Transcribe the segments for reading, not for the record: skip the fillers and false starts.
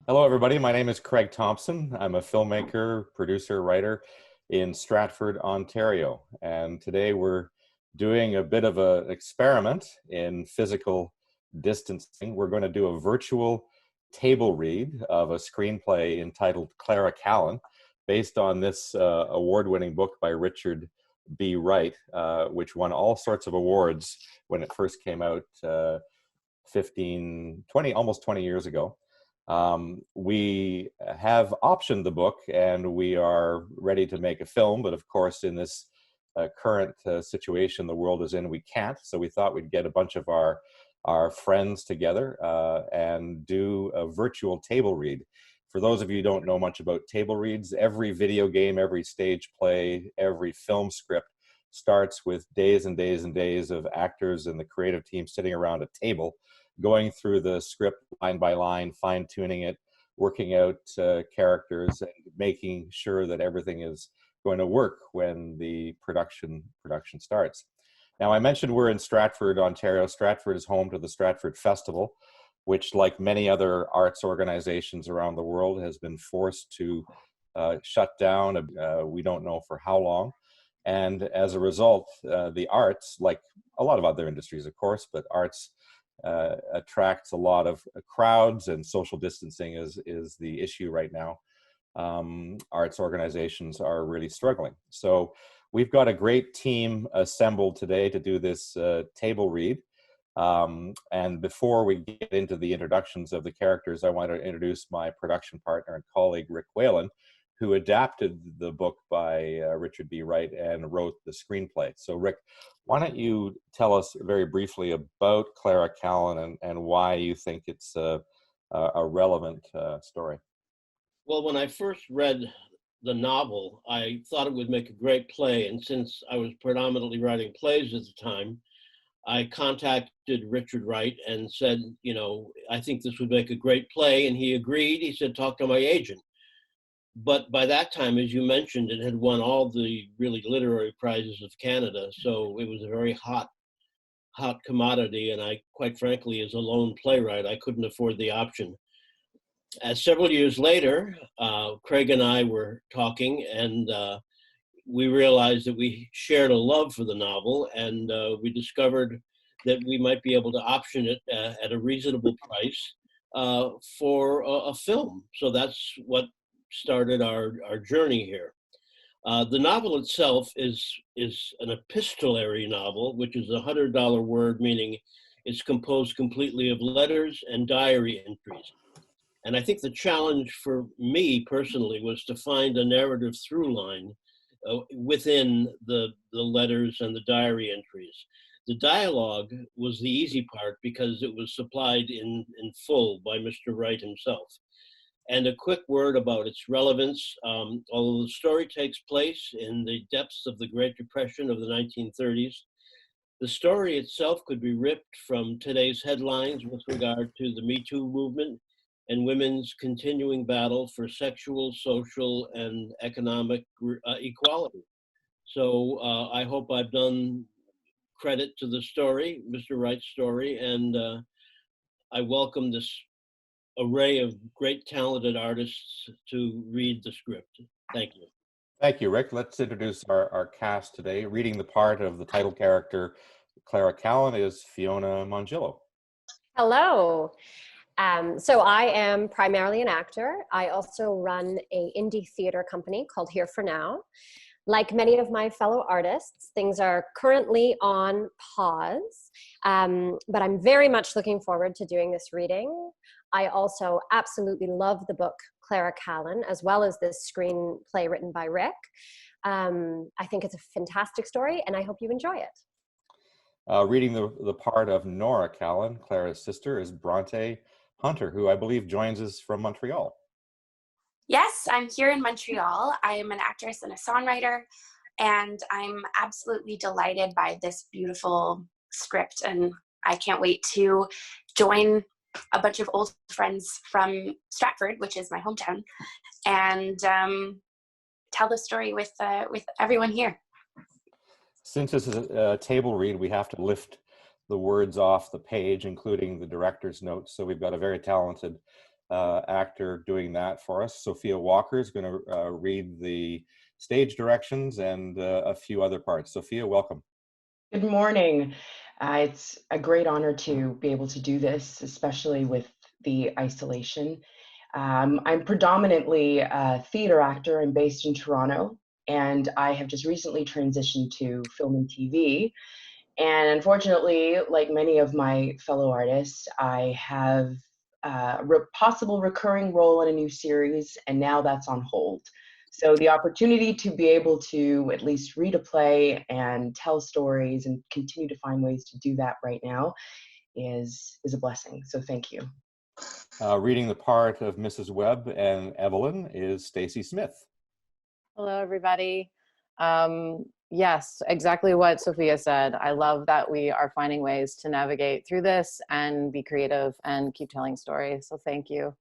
Hello, everybody. My name is Craig Thompson. I'm a filmmaker, producer, writer in Stratford, Ontario. And today we're doing a bit of an experiment in physical distancing. We're going to do a virtual table read of a screenplay entitled Clara Callan, based on this award-winning book by Richard B. Wright, which won all sorts of awards when it first came out 15, 20, almost 20 years ago. We have optioned the book and we are ready to make a film, but of course in this current situation the world is in, we can't. So we thought we'd get a bunch of our friends together and do a virtual table read. For those of you who don't know much about table reads, every video game, every stage play, every film script starts with days and days and days of actors and the creative team sitting around a table going through the script line by line, fine-tuning it, working out characters, and making sure that everything is going to work when the production starts. Now, I mentioned we're in Stratford, Ontario. Stratford is home to the Stratford Festival, which, like many other arts organizations around the world, has been forced to shut down. We don't know for how long. And as a result, the arts, like a lot of other industries, of course, but arts attracts a lot of crowds, and social distancing is the issue right now. Arts organizations are really struggling. So we've got a great team assembled today to do this table read. And before we get into the introductions of the characters, I want to introduce my production partner and colleague, Rick Whelan, who adapted the book by Richard B. Wright and wrote the screenplay. So Rick, why don't you tell us very briefly about Clara Callan and why you think it's a relevant story? Well, when I first read the novel, I thought it would make a great play. And since I was predominantly writing plays at the time, I contacted Richard Wright and said, I think this would make a great play. And he agreed. He said, talk to my agent. But by that time, as you mentioned, it had won all the really literary prizes of Canada. So it was a very hot commodity. And I, quite frankly, as a lone playwright, I couldn't afford the option. As several years later, Craig and I were talking, and we realized that we shared a love for the novel, and we discovered that we might be able to option it at a reasonable price for a film. So that's what started our journey here. The novel itself is an epistolary novel, which is $100 word, meaning it's composed completely of letters and diary entries. And I think the challenge for me personally was to find a narrative through line within the letters and the diary entries. The dialogue was the easy part because it was supplied in full by Mr. Wright himself. And a quick word about its relevance. Although the story takes place in the depths of the Great Depression of the 1930s, the story itself could be ripped from today's headlines with regard to the Michu movement and women's continuing battle for sexual, social, and economic equality. So I hope I've done credit to the story, Mr. Wright's story, and I welcome this array of great talented artists to read the script. Thank you. Thank you, Rick. Let's introduce our cast today. Reading the part of the title character, Clara Callan, is Fiona Montilla. Hello. So I am primarily an actor. I also run an indie theater company called Here for Now. Like many of my fellow artists, things are currently on pause, but I'm very much looking forward to doing this reading. I also absolutely love the book Clara Callan, as well as this screenplay written by Rick. I think it's a fantastic story, and I hope you enjoy it. Reading the part of Nora Callan, Clara's sister, is Bronte Hunter, who I believe joins us from Montreal. Yes, I'm here in Montreal. I am an actress and a songwriter, and I'm absolutely delighted by this beautiful script, and I can't wait to join a bunch of old friends from Stratford, which is my hometown, and tell the story with everyone here. Since this is a table read, we have to lift the words off the page, including the director's notes. So we've got a very talented actor doing that for us. Sophia Walker is going to read the stage directions and a few other parts. Sophia, welcome. Good morning. It's a great honor to be able to do this, especially with the isolation. I'm predominantly a theater actor. I'm based in Toronto, and I have just recently transitioned to film and TV. And unfortunately, like many of my fellow artists, I have a possible recurring role in a new series, and now that's on hold. So the opportunity to be able to at least read a play and tell stories and continue to find ways to do that right now is a blessing. So thank you. Reading the part of Mrs. Webb and Evelyn is Stacey Smith. Hello, everybody. Yes, exactly what Sophia said. I love that we are finding ways to navigate through this and be creative and keep telling stories. So thank you.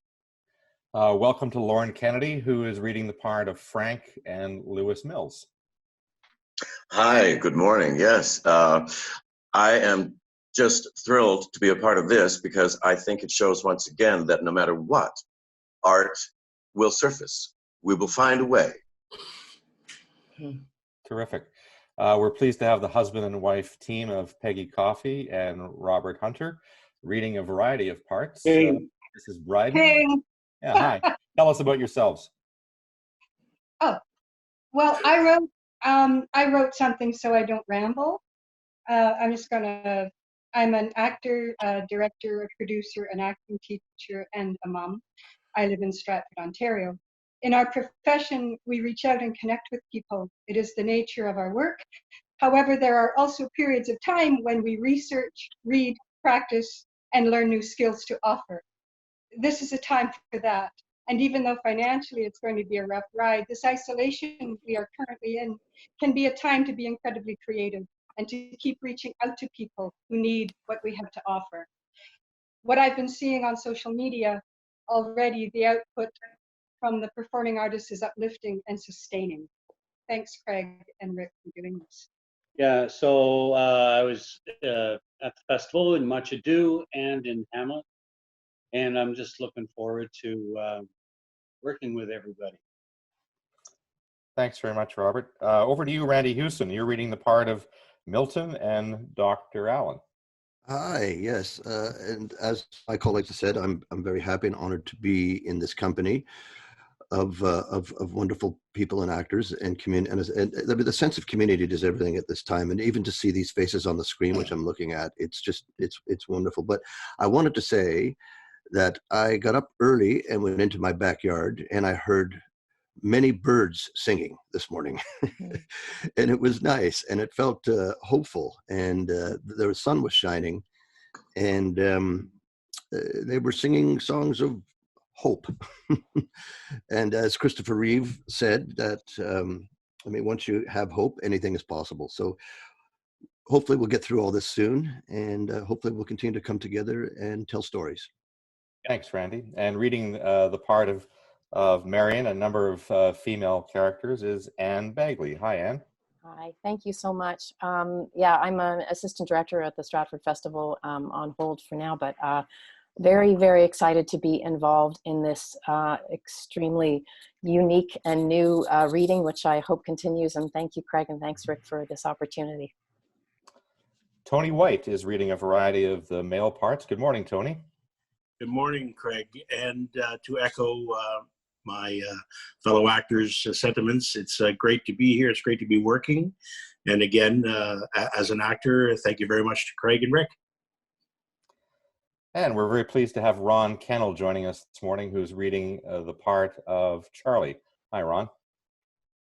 Welcome to Lauren Kennedy, who is reading the part of Frank and Lewis Mills. Hi, good morning. Yes, I am just thrilled to be a part of this because I think it shows once again that no matter what, art will surface. We will find a way. Terrific. We're pleased to have the husband and wife team of Peggy Coffey and Robert Hunter reading a variety of parts. Hey. This is Bryden. Hey. Yeah, hi. Tell us about yourselves. Oh, well, I wrote something so I don't ramble. I'm an actor, director, a producer, an acting teacher, and a mom. I live in Stratford, Ontario. In our profession, we reach out and connect with people. It is the nature of our work. However, there are also periods of time when we research, read, practice, and learn new skills to offer. This is a time for that. And even though financially it's going to be a rough ride, this isolation we are currently in can be a time to be incredibly creative and to keep reaching out to people who need what we have to offer. What I've been seeing on social media already, the output from the performing artists is uplifting and sustaining. Thanks, Craig and Rick, for doing this. Yeah, so I was at the festival in Michu and in Hamlet, and I'm just looking forward to working with everybody. Thanks very much, Robert. Over to you, Randy Houston. You're reading the part of Milton and Dr. Allen. Hi, yes, and as my colleagues have said, I'm very happy and honored to be in this company of wonderful people and actors and community, and the sense of community does everything at this time, and even to see these faces on the screen, which I'm looking at, it's wonderful. But I wanted to say that I got up early and went into my backyard, and I heard many birds singing this morning. And it was nice, and it felt hopeful, and the sun was shining, and they were singing songs of hope. And as Christopher Reeve said, that I mean, once you have hope, anything is possible. So hopefully we'll get through all this soon, and hopefully we'll continue to come together and tell stories. Thanks, Randy. And reading the part of Marion, a number of female characters, is Anne Bagley. Hi, Anne. Hi, thank you so much. Yeah, I'm an assistant director at the Stratford Festival, on hold for now, but very, very excited to be involved in this extremely unique and new reading, which I hope continues. And thank you, Craig, and thanks, Rick, for this opportunity. Tony White is reading a variety of the male parts. Good morning, Tony. Good morning, Craig. And to echo my fellow actors' sentiments, it's great to be here. It's great to be working. And again, as an actor, thank you very much to Craig and Rick. And we're very pleased to have Ron Kennel joining us this morning, who's reading the part of Charlie. Hi, Ron.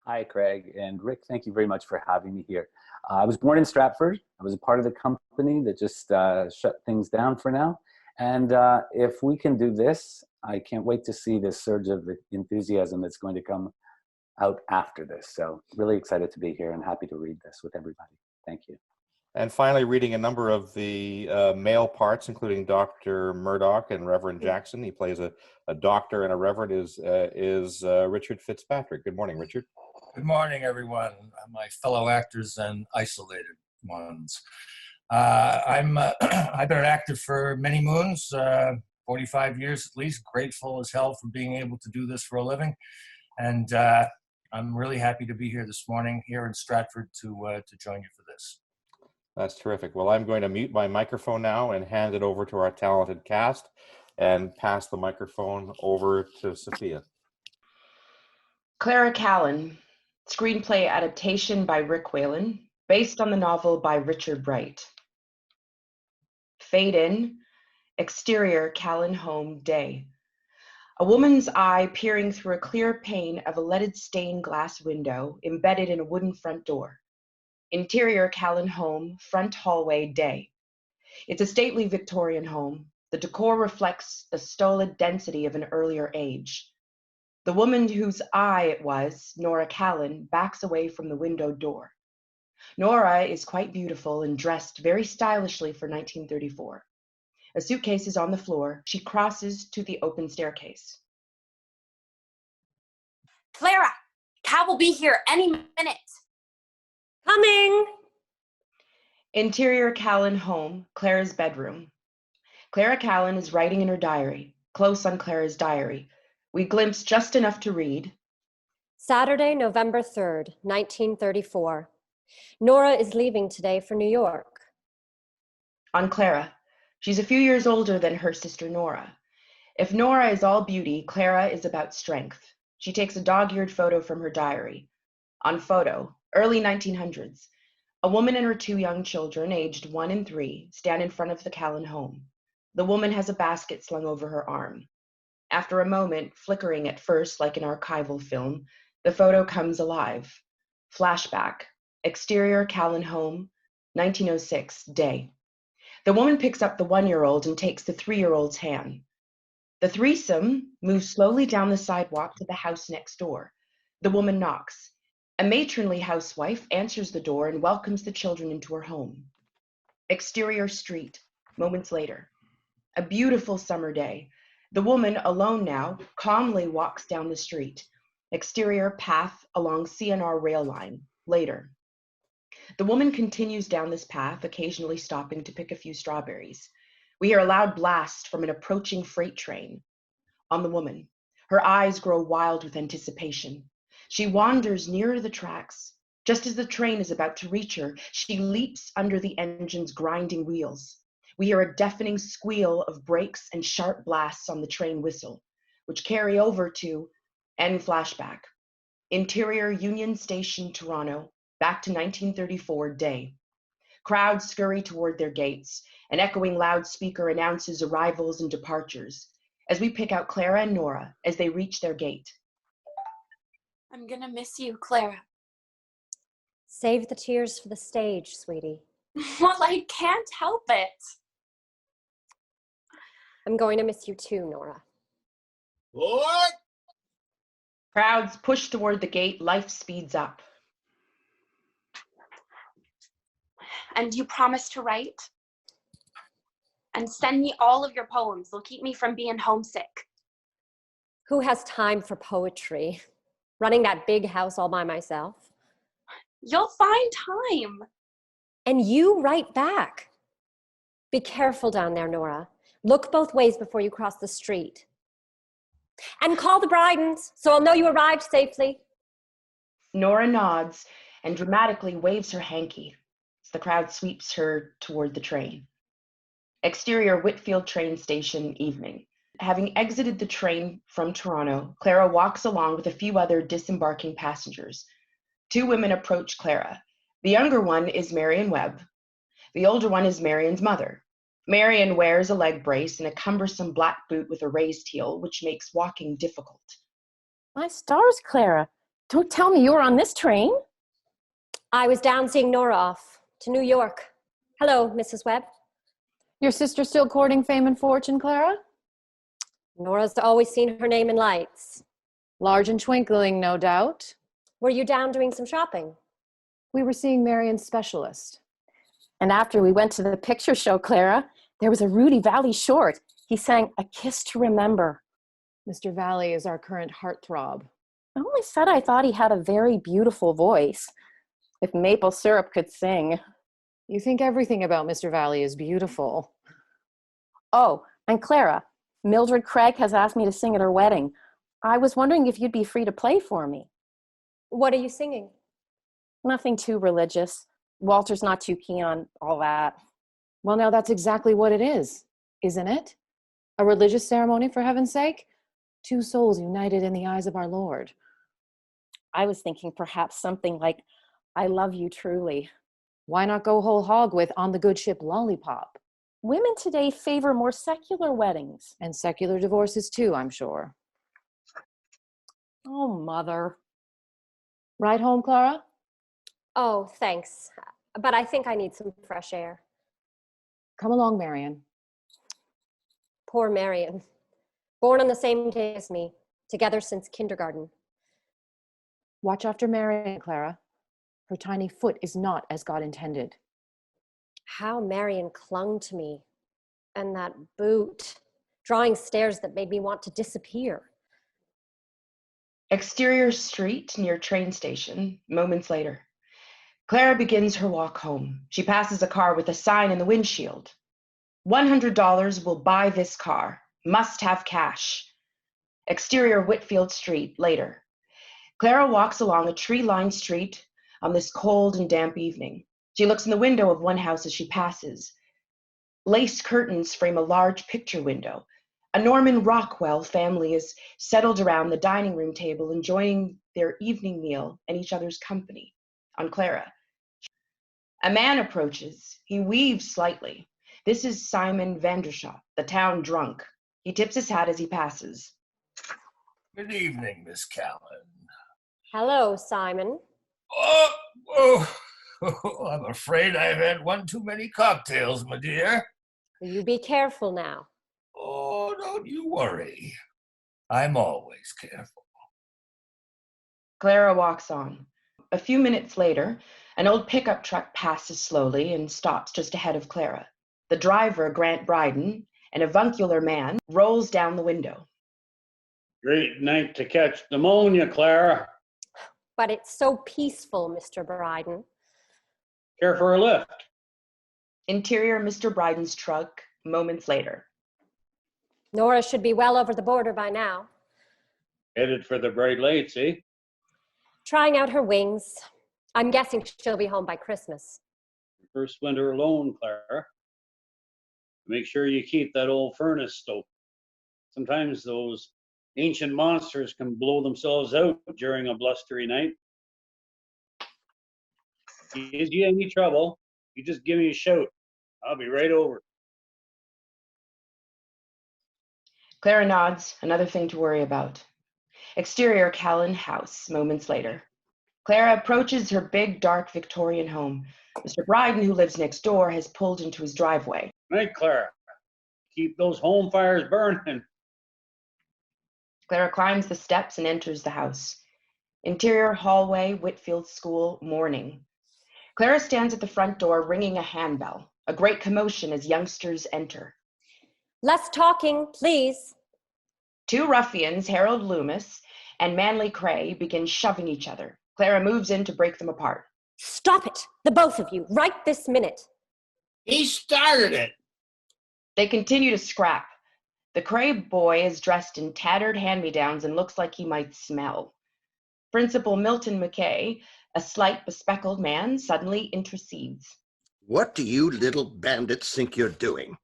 Hi, Craig and Rick. Thank you very much for having me here. I was born in Stratford. I was a part of the company that just shut things down for now. And if we can do this, I can't wait to see this surge of enthusiasm that's going to come out after this. So really excited to be here and happy to read this with everybody. Thank you. And finally, reading a number of the male parts, including Dr. Murdoch and Reverend Jackson. He plays a doctor and a reverend, is Richard Fitzpatrick. Good morning, Richard. Good morning, everyone, my fellow actors and isolated ones. I've been an actor for many moons. 45 years at least, grateful as hell for being able to do this for a living. And I'm really happy to be here this morning here in Stratford to join you for this. That's terrific. Well, I'm going to mute my microphone now and hand it over to our talented cast and pass the microphone over to Sophia. Clara Callan, screenplay adaptation by Rick Whelan, based on the novel by Richard Wright. Fade in, exterior Callen home, day. A woman's eye peering through a clear pane of a leaded stained glass window embedded in a wooden front door. Interior Callen home, front hallway, day. It's a stately Victorian home. The decor reflects the stolid density of an earlier age. The woman whose eye it was, Nora Callan, backs away from the window door. Nora is quite beautiful and dressed very stylishly for 1934. A suitcase is on the floor. She crosses to the open staircase. Clara, Cal will be here any minute. Coming! Interior Callan home, Clara's bedroom. Clara Callan is writing in her diary, close on Clara's diary. We glimpse just enough to read. Saturday, November 3rd, 1934. Nora is leaving today for New York. On Clara. She's a few years older than her sister Nora. If Nora is all beauty, Clara is about strength. She takes a dog-eared photo from her diary. On photo, early 1900s, a woman and her two young children, aged 1 and 3, stand in front of the Callan home. The woman has a basket slung over her arm. After a moment, flickering at first like an archival film, the photo comes alive. Flashback. Exterior Callan home, 1906, day. The woman picks up the 1-year-old and takes the 3-year-old's hand. The threesome moves slowly down the sidewalk to the house next door. The woman knocks. A matronly housewife answers the door and welcomes the children into her home. Exterior street, moments later. A beautiful summer day. The woman, alone now, calmly walks down the street. Exterior path along CNR rail line, later. The woman continues down this path, occasionally stopping to pick a few strawberries. We hear a loud blast from an approaching freight train. On the woman, her eyes grow wild with anticipation. She wanders nearer the tracks. Just as the train is about to reach her, she leaps under the engine's grinding wheels. We hear a deafening squeal of brakes and sharp blasts on the train whistle, which carry over to end flashback. Interior Union Station, Toronto, back to 1934, day. Crowds scurry toward their gates. An echoing loudspeaker announces arrivals and departures as we pick out Clara and Nora as they reach their gate. I'm gonna miss you, Clara. Save the tears for the stage, sweetie. Well, I can't help it. I'm going to miss you too, Nora. What? Crowds push toward the gate, life speeds up. And you promise to write? And send me all of your poems. They'll keep me from being homesick. Who has time for poetry? Running that big house all by myself? You'll find time. And you write back. Be careful down there, Nora. Look both ways before you cross the street. And call the Brydens so I'll know you arrived safely. Nora nods and dramatically waves her hanky as the crowd sweeps her toward the train. Exterior Whitfield train station, evening. Having exited the train from Toronto, Clara walks along with a few other disembarking passengers. 2 women approach Clara. The younger one is Marion Webb. The older one is Marion's mother. Marion wears a leg brace and a cumbersome black boot with a raised heel, which makes walking difficult. My stars, Clara. Don't tell me you were on this train. I was down seeing Nora off to New York. Hello, Mrs. Webb. Your sister still courting fame and fortune, Clara? Nora's always seen her name in lights. Large and twinkling, no doubt. Were you down doing some shopping? We were seeing Marion's specialist. And after we went to the picture show, Clara, there was a Rudy Valley short. He sang A Kiss to Remember. Mr. Valley is our current heartthrob. I only said I thought he had a very beautiful voice. If maple syrup could sing. You think everything about Mr. Valley is beautiful. Oh, and Clara, Mildred Craig has asked me to sing at her wedding. I was wondering if you'd be free to play for me. What are you singing? Nothing too religious. Walter's not too keen on all that. Well, now that's exactly what it is, isn't it? A religious ceremony, for heaven's sake? Two souls united in the eyes of our Lord. I was thinking perhaps something like, I love you truly. Why not go whole hog with On the Good Ship Lollipop? Women today favor more secular weddings. And secular divorces too, I'm sure. Oh, Mother. Right home, Clara? Oh, thanks. But I think I need some fresh air. Come along, Marion. Poor Marion. Born on the same day as me, together since kindergarten. Watch after Marion, Clara. Her tiny foot is not as God intended. How Marion clung to me. And that boot, drawing stares that made me want to disappear. Exterior street near train station, moments later. Clara begins her walk home. She passes a car with a sign in the windshield. $100 will buy this car. Must have cash. Exterior Whitfield Street, later. Clara walks along a tree-lined street on this cold and damp evening. She looks in the window of one house as she passes. Lace curtains frame a large picture window. A Norman Rockwell family is settled around the dining room table, enjoying their evening meal and each other's company. On Clara. A man approaches. He weaves slightly. This is Simon Vandershot, the town drunk. He tips his hat as he passes. Good evening, Miss Callen. Hello, Simon. Oh, I'm afraid I've had one too many cocktails, my dear. You be careful now. Oh, don't you worry. I'm always careful. Clara walks on. A few minutes later, an old pickup truck passes slowly and stops just ahead of Clara. The driver, Grant Bryden, an avuncular man, rolls down the window. Great night to catch pneumonia, Clara. But it's so peaceful, Mr. Bryden. Care for a lift? Interior Mr. Bryden's truck, moments later. Nora should be well over the border by now. Headed for the bright lights, eh? Trying out her wings. I'm guessing she'll be home by Christmas. First winter alone, Clara. Make sure you keep that old furnace stoked. Sometimes those ancient monsters can blow themselves out during a blustery night. If you have any trouble, you just give me a shout. I'll be right over. Clara nods, another thing to worry about. Exterior Callen house, moments later. Clara approaches her big, dark Victorian home. Mr. Bryden, who lives next door, has pulled into his driveway. Night, Clara. Keep those home fires burning. Clara climbs the steps and enters the house. Interior hallway, Whitfield School, morning. Clara stands at the front door ringing a handbell. A great commotion as youngsters enter. Less talking, please. Two ruffians, Harold Loomis and Manly Cray, begin shoving each other. Clara moves in to break them apart. Stop it, the both of you, right this minute. He started it. They continue to scrap. The Cray boy is dressed in tattered hand-me-downs and looks like he might smell. Principal Milton McKay, a slight bespectacled man, suddenly intercedes. What do you little bandits think you're doing?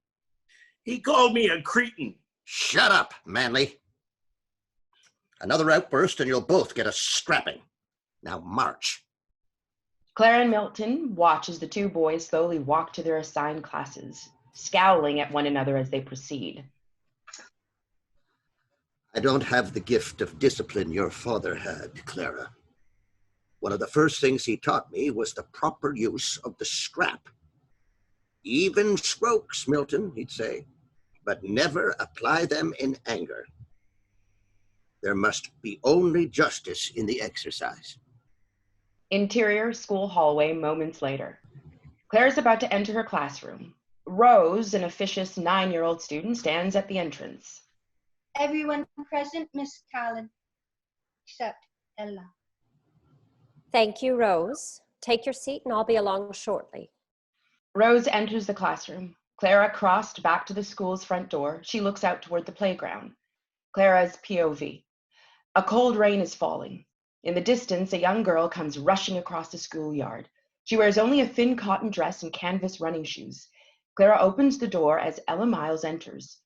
He called me a cretin. Shut up, Manly. Another outburst and you'll both get a scrapping. Now march. Clara and Milton watch as the two boys slowly walk to their assigned classes, scowling at one another as they proceed. I don't have the gift of discipline your father had, Clara. One of the first things he taught me was the proper use of the strap. Even strokes, Milton, he'd say, but never apply them in anger. There must be only justice in the exercise. Interior school hallway, moments later. Clara's about to enter her classroom. Rose, an officious 9-year-old student, stands at the entrance. Everyone present, Miss Callen, except Ella. Thank you, Rose. Take your seat and I'll be along shortly. Rose enters the classroom. Clara crossed back to the school's front door. She looks out toward the playground. Clara's POV. A cold rain is falling. In the distance, a young girl comes rushing across the schoolyard. She wears only a thin cotton dress and canvas running shoes. Clara opens the door as Ella Miles enters.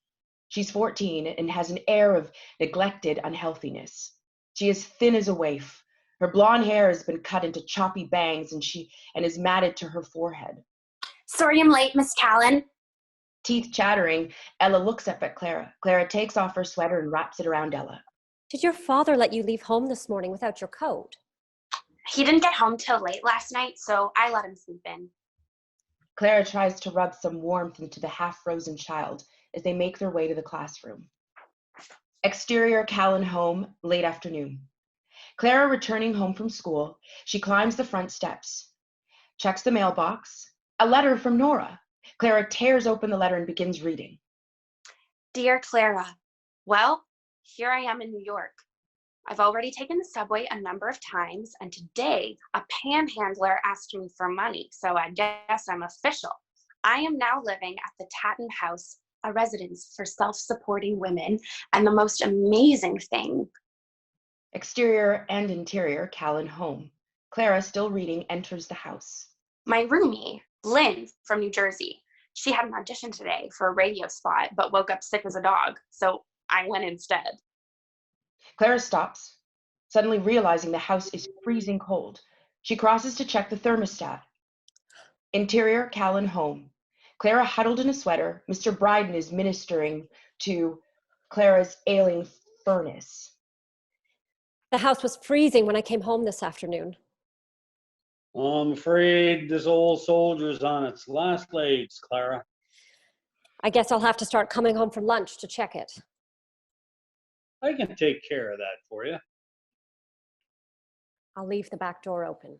She's 14 and has an air of neglected unhealthiness. She is thin as a waif. Her blonde hair has been cut into choppy bangs and is matted to her forehead. Sorry I'm late, Miss Callen. Teeth chattering, Ella looks up at Clara. Clara takes off her sweater and wraps it around Ella. Did your father let you leave home this morning without your coat? He didn't get home till late last night, so I let him sleep in. Clara tries to rub some warmth into the half-frozen child as they make their way to the classroom. Exterior Callen home, late afternoon. Clara returning home from school, she climbs the front steps, checks the mailbox. A letter from Nora. Clara tears open the letter and begins reading. Dear Clara, well, here I am in New York. I've already taken the subway a number of times, and today a panhandler asked me for money, so I guess I'm official. I am now living at the Tatton House, a residence for self-supporting women, and the most amazing thing. Exterior and interior Callen home. Clara, still reading, enters the house. My roomie, Lynn from New Jersey. She had an audition today for a radio spot, but woke up sick as a dog, so I went instead. Clara stops, suddenly realizing the house is freezing cold. She crosses to check the thermostat. Interior Callen home. Clara huddled in a sweater. Mr. Bryden is ministering to Clara's ailing furnace. The house was freezing when I came home this afternoon. I'm afraid this old soldier's on its last legs, Clara. I guess I'll have to start coming home for lunch to check it. I can take care of that for you. I'll leave the back door open.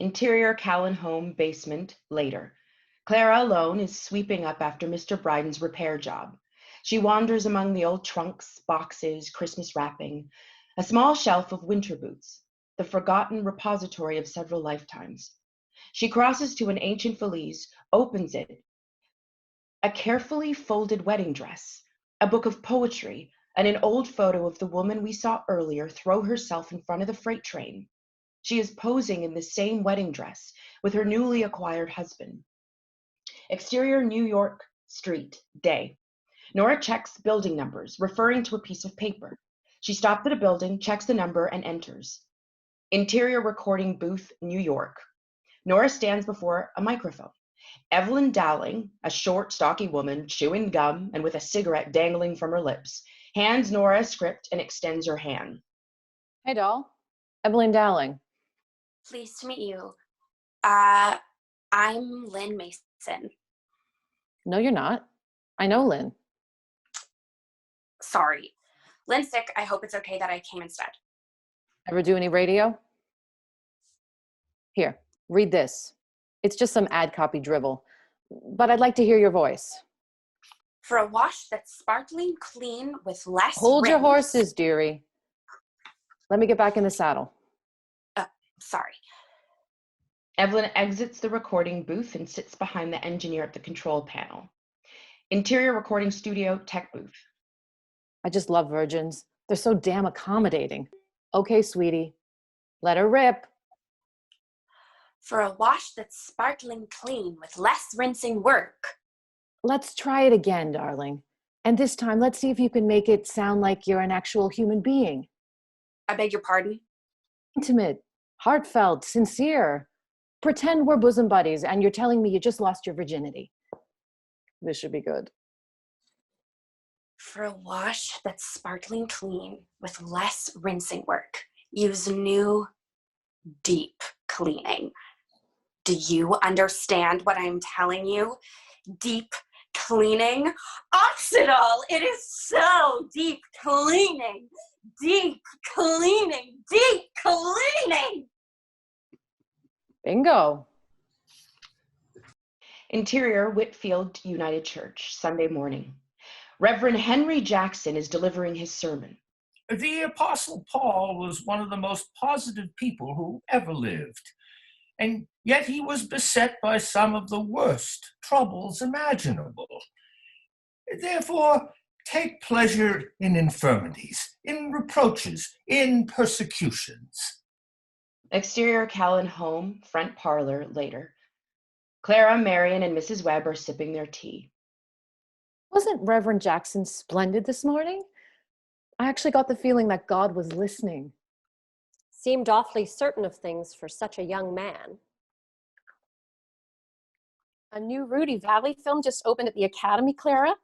Interior Callen home, basement, later. Clara alone is sweeping up after Mr. Bryden's repair job. She wanders among the old trunks, boxes, Christmas wrapping, a small shelf of winter boots, the forgotten repository of several lifetimes. She crosses to an ancient valise, opens it. A carefully folded wedding dress, a book of poetry, and an old photo of the woman we saw earlier throw herself in front of the freight train. She is posing in the same wedding dress with her newly acquired husband. Exterior New York street, day. Nora checks building numbers, referring to a piece of paper. She stops at a building, checks the number, and enters. Interior recording booth, New York. Nora stands before a microphone. Evelyn Dowling, a short, stocky woman, chewing gum and with a cigarette dangling from her lips, hands Nora a script and extends her hand. Hey, doll. Evelyn Dowling. Pleased to meet you. I'm Lynn Mason. No, you're not. I know Lynn. Sorry. Lynn's sick. I hope it's okay that I came instead. Ever do any radio? Here, read this. It's just some ad copy drivel, but I'd like to hear your voice. For a wash that's sparkling clean with less Hold your rinse. horses, dearie. Let me get back in the saddle. Sorry. Evelyn exits the recording booth and sits behind the engineer at the control panel. Interior recording studio, tech booth. I just love virgins. They're so damn accommodating. Okay, sweetie. Let her rip. For a wash that's sparkling clean with less rinsing work. Let's try it again, darling. And this time, let's see if you can make it sound like you're an actual human being. I beg your pardon? Intimate, heartfelt, sincere. Pretend we're bosom buddies and you're telling me you just lost your virginity. This should be good. For a wash that's sparkling clean with less rinsing work, use new, deep cleaning. Do you understand what I'm telling you? Deep cleaning? Oxidol! It is so deep cleaning! Deep cleaning! Deep cleaning! Bingo. Interior Whitfield United Church, Sunday morning. Reverend Henry Jackson is delivering his sermon. The Apostle Paul was one of the most positive people who ever lived. and yet he was beset by some of the worst troubles imaginable. Therefore, take pleasure in infirmities, in reproaches, in persecutions. Exterior Callen home, front parlor, later. Clara, Marion, and Mrs. Webb are sipping their tea. Wasn't Reverend Jackson splendid this morning? I actually got the feeling that God was listening. Seemed awfully certain of things for such a young man. A new Rudy Valley film just opened at the Academy, Clara.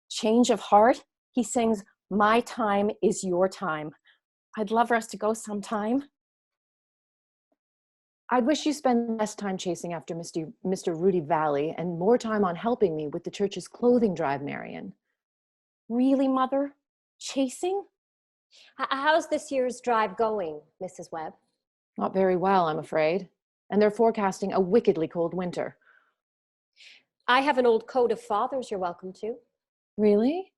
Change of Heart. He sings, "My time is your time." I'd love for us to go sometime. I'd wish you spend less time chasing after Mr. Rudy Valley and more time on helping me with the church's clothing drive, Marion. Really, Mother? Chasing? How's this year's drive going, Mrs. Webb? Not very well, I'm afraid. And they're forecasting a wickedly cold winter. I have an old coat of Father's you're welcome to. Really?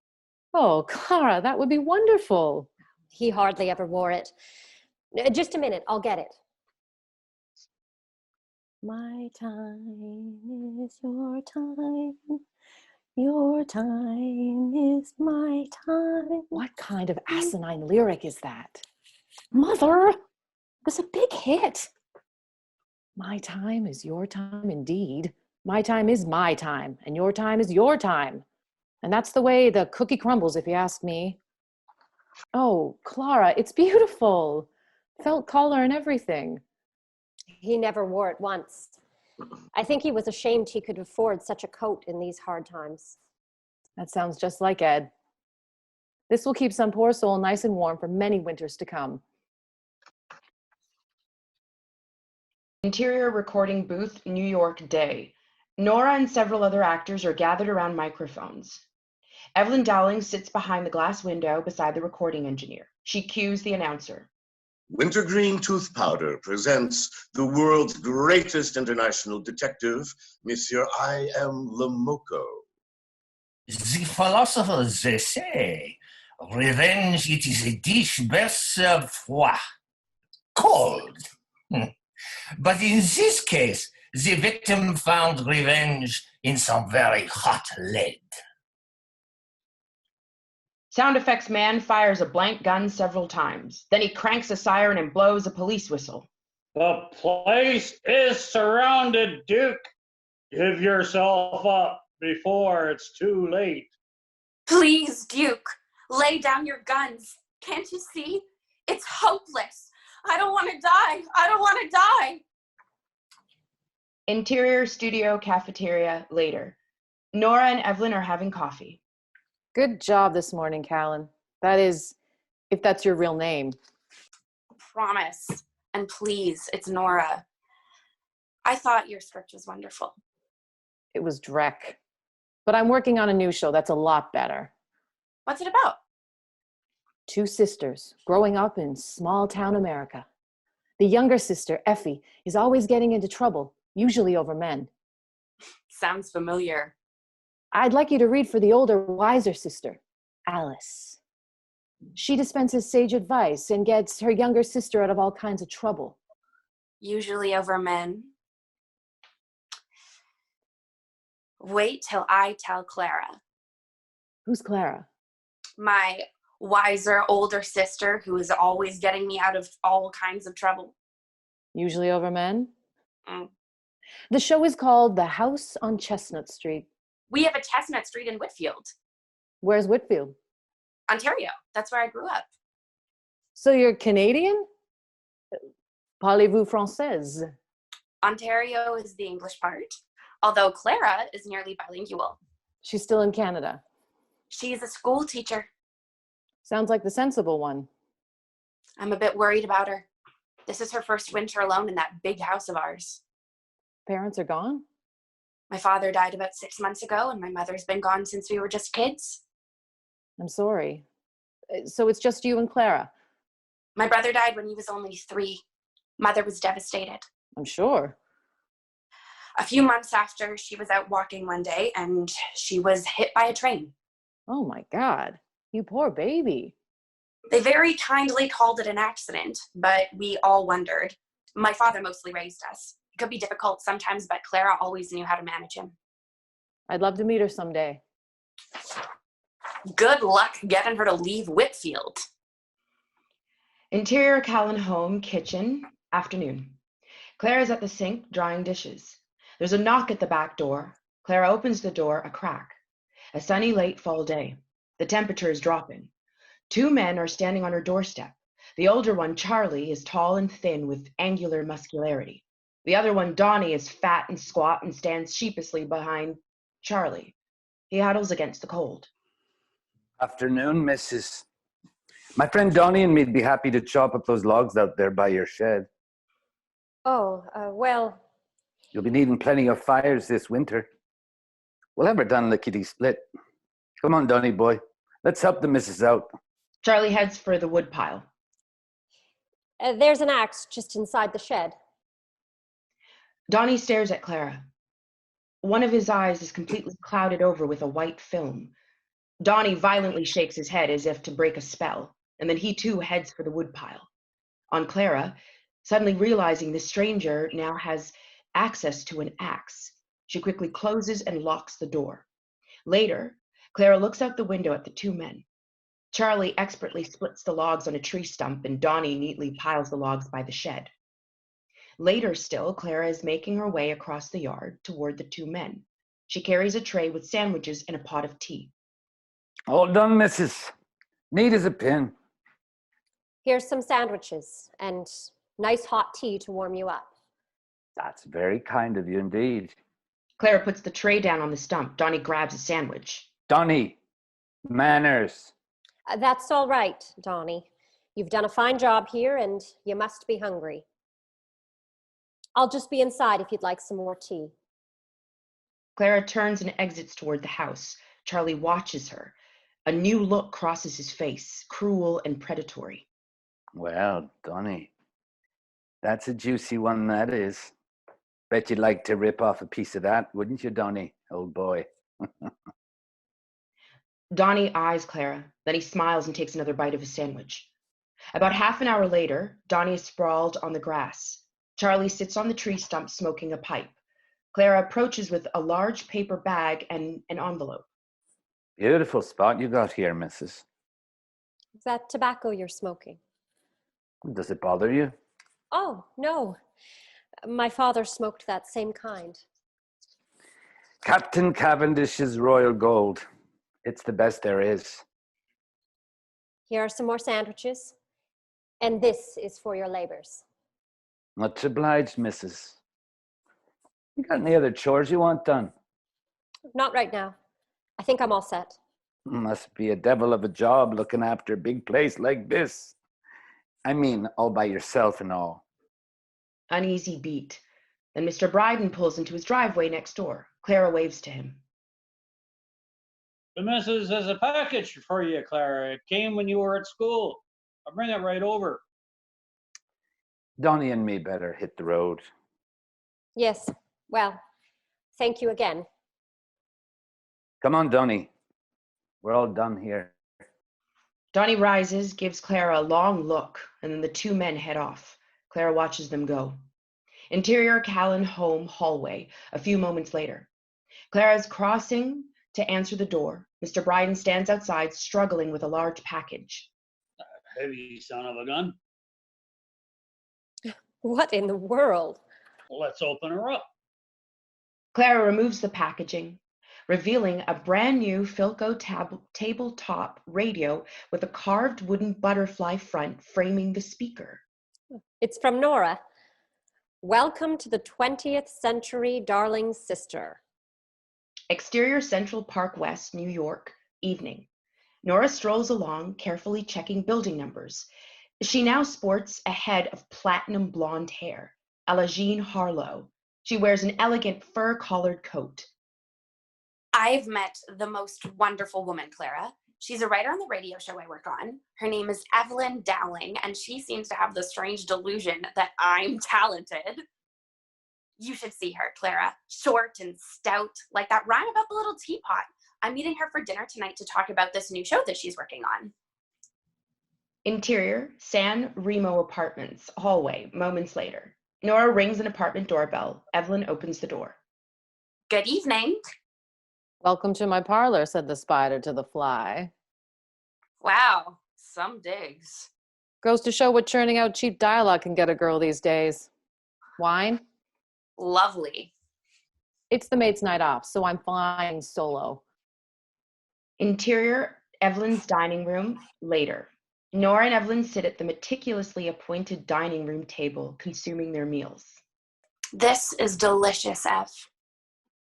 Oh, Clara, that would be wonderful. He hardly ever wore it. Just a minute, I'll get it. My time is your time. Your time is my time. What kind of asinine lyric is that? Mother, it was a big hit. My time is your time indeed. My time is my time, and your time is your time. And that's the way the cookie crumbles, if you ask me. Oh, Clara, it's beautiful. Felt collar and everything. He never wore it once. I think he was ashamed he could afford such a coat in these hard times. That sounds just like Ed. This will keep some poor soul nice and warm for many winters to come. Interior recording booth, New York day. Nora and several other actors are gathered around microphones. Evelyn Dowling sits behind the glass window beside the recording engineer. She cues the announcer. Wintergreen Tooth Powder presents the world's greatest international detective, Monsieur I. M. Lamoko. The philosophers, they say, revenge, it is a dish best served froid, cold. But in this case, the victim found revenge in some very hot lead. Sound effects man fires a blank gun several times. Then he cranks a siren and blows a police whistle. The place is surrounded, Duke. Give yourself up before it's too late. Please, Duke, lay down your guns. Can't you see? It's hopeless. I don't want to die. I don't want to die. Interior studio cafeteria later. Nora and Evelyn are having coffee. Good job this morning, Callen. That is, if that's your real name. Promise. And please, it's Nora. I thought your script was wonderful. It was dreck. But I'm working on a new show that's a lot better. What's it about? Two sisters growing up in small town America. The younger sister, Effie, is always getting into trouble, usually over men. Sounds familiar. I'd like you to read for the older, wiser sister, Alice. She dispenses sage advice and gets her younger sister out of all kinds of trouble. Usually over men. Wait till I tell Clara. Who's Clara? My wiser, older sister who is always getting me out of all kinds of trouble. Usually over men? Mm. The show is called The House on Chestnut Street. We have a Chestnut Street in Whitfield. Where's Whitfield? Ontario. That's where I grew up. So you're Canadian? Parlez-vous française? Ontario is the English part, although Clara is nearly bilingual. She's still in Canada. She's a school teacher. Sounds like the sensible one. I'm a bit worried about her. This is her first winter alone in that big house of ours. Parents are gone? My father died about 6 months ago, and my mother's been gone since we were just kids. I'm sorry. So it's just you and Clara? My brother died when he was only 3. Mother was devastated. I'm sure. A few months after, she was out walking one day, and she was hit by a train. Oh my God, you poor baby. They very kindly called it an accident, but we all wondered. My father mostly raised us. It could be difficult sometimes, but Clara always knew how to manage him. I'd love to meet her someday. Good luck getting her to leave Whitfield. Interior Callen home, kitchen, afternoon. Claire is at the sink drying dishes. There's a knock at the back door. Clara opens the door a crack. A sunny late fall day. The temperature is dropping. Two men are standing on her doorstep. The older one, Charlie, is tall and thin with angular muscularity. The other one, Donny, is fat and squat and stands sheepishly behind Charlie. He huddles against the cold. Afternoon, Mrs. My friend Donny and me'd be happy to chop up those logs out there by your shed. Oh, well, You'll be needing plenty of fires this winter. We'll have her done lickety split. Come on, Donny boy. Let's help the missus out. Charlie heads for the wood pile. there's an axe just inside the shed. Donny stares at Clara. One of his eyes is completely clouded over with a white film. Donny violently shakes his head as if to break a spell, and then he too heads for the woodpile. On Clara, suddenly realizing the stranger now has access to an axe, she quickly closes and locks the door. Later, Clara looks out the window at the two men. Charlie expertly splits the logs on a tree stump, and Donny neatly piles the logs by the shed. Later still, Clara is making her way across the yard toward the two men. She carries a tray with sandwiches and a pot of tea. All done, missus. Neat as a pin. Here's some sandwiches and nice hot tea to warm you up. That's very kind of you indeed. Clara puts the tray down on the stump. Donny grabs a sandwich. Donny, manners. That's all right, Donny. You've done a fine job here and you must be hungry. I'll just be inside if you'd like some more tea. Clara turns and exits toward the house. Charlie watches her. A new look crosses his face, cruel and predatory. Well, Donny, that's a juicy one, that is. Bet you'd like to rip off a piece of that, wouldn't you, Donny, old boy? Donny eyes Clara, then he smiles and takes another bite of his sandwich. About half an hour later, Donny is sprawled on the grass. Charlie sits on the tree stump smoking a pipe. Clara approaches with a large paper bag and an envelope. Beautiful spot you got here, missus. Is that tobacco you're smoking? Does it bother you? Oh, no. My father smoked that same kind. Captain Cavendish's Royal Gold. It's the best there is. Here are some more sandwiches. And this is for your labors. Much obliged, missus. You got any other chores you want done? Not right now. I think I'm all set. Must be a devil of a job looking after a big place like this. I mean, all by yourself and all. Uneasy beat. Then Mr. Bryden pulls into his driveway next door. Clara waves to him. The missus has a package for you, Clara. It came when you were at school. I'll bring it right over. Donny and me better hit the road. Yes. Well, thank you again. Come on, Donny. We're all done here. Donny rises, gives Clara a long look, and then the two men head off. Clara watches them go. Interior Callen home hallway, a few moments later. Clara is crossing to answer the door. Mr. Bryden stands outside, struggling with a large package. Heavy son of a gun. What in the world? Let's open her up. Clara removes the packaging, revealing a brand new Philco tabletop radio with a carved wooden butterfly front framing the speaker. It's from Nora. Welcome to the 20th century, darling sister. Exterior Central Park West, New York, evening. Nora strolls along, carefully checking building numbers. She now sports a head of platinum blonde hair, a la Jean Harlow. She wears an elegant fur-collared coat. I've met the most wonderful woman, Clara. She's a writer on the radio show I work on. Her name is Evelyn Dowling, and she seems to have the strange delusion that I'm talented. You should see her, Clara. Short and stout, like that rhyme about the little teapot. I'm meeting her for dinner tonight to talk about this new show that she's working on. Interior, San Remo Apartments, hallway, moments later. Nora rings an apartment doorbell. Evelyn opens the door. Good evening. Welcome to my parlor, said the spider to the fly. Wow, some digs. Goes to show what churning out cheap dialogue can get a girl these days. Wine? Lovely. It's the maid's night off, so I'm flying solo. Interior, Evelyn's dining room, later. Nora and Evelyn sit at the meticulously appointed dining room table, consuming their meals. This is delicious, Ev.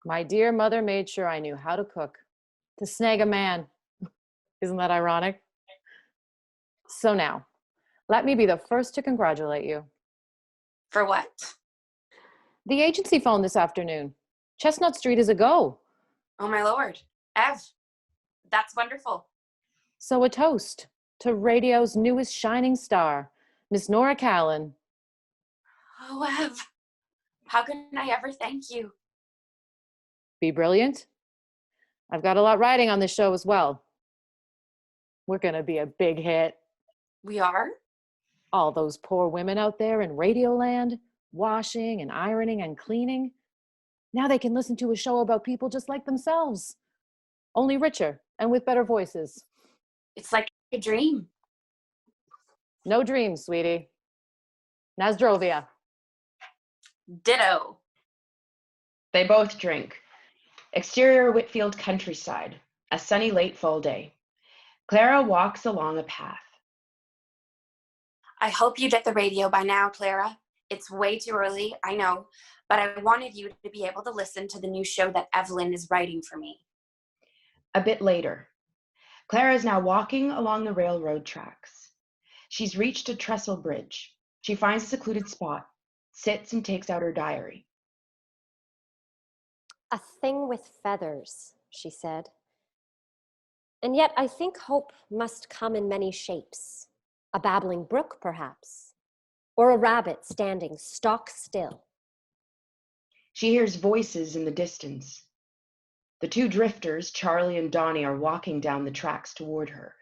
My dear mother made sure I knew how to cook. To snag a man. Isn't that ironic? So now, let me be the first to congratulate you. For what? The agency phoned this afternoon. Chestnut Street is a go. Oh my lord. Ev, that's wonderful. So a toast to radio's newest shining star, Miss Nora Callan. Oh, Ev, how can I ever thank you? Be brilliant. I've got a lot riding on this show as well. We're gonna be a big hit. We are? All those poor women out there in Radioland, washing and ironing and cleaning. Now they can listen to a show about people just like themselves, only richer and with better voices. It's like a dream. No dreams, sweetie. Nazdrovia. Ditto. They both drink. Exterior Whitfield countryside, a sunny late fall day. Clara walks along a path. I hope you get the radio by now, Clara. It's way too early, I know, but I wanted you to be able to listen to the new show that Evelyn is writing for me. A bit later, Clara is now walking along the railroad tracks. She's reached a trestle bridge. She finds a secluded spot, sits and takes out her diary. A thing with feathers, she said. And yet I think hope must come in many shapes. A babbling brook, perhaps, or a rabbit standing stock still. She hears voices in the distance. The two drifters, Charlie and Donny, are walking down the tracks toward her.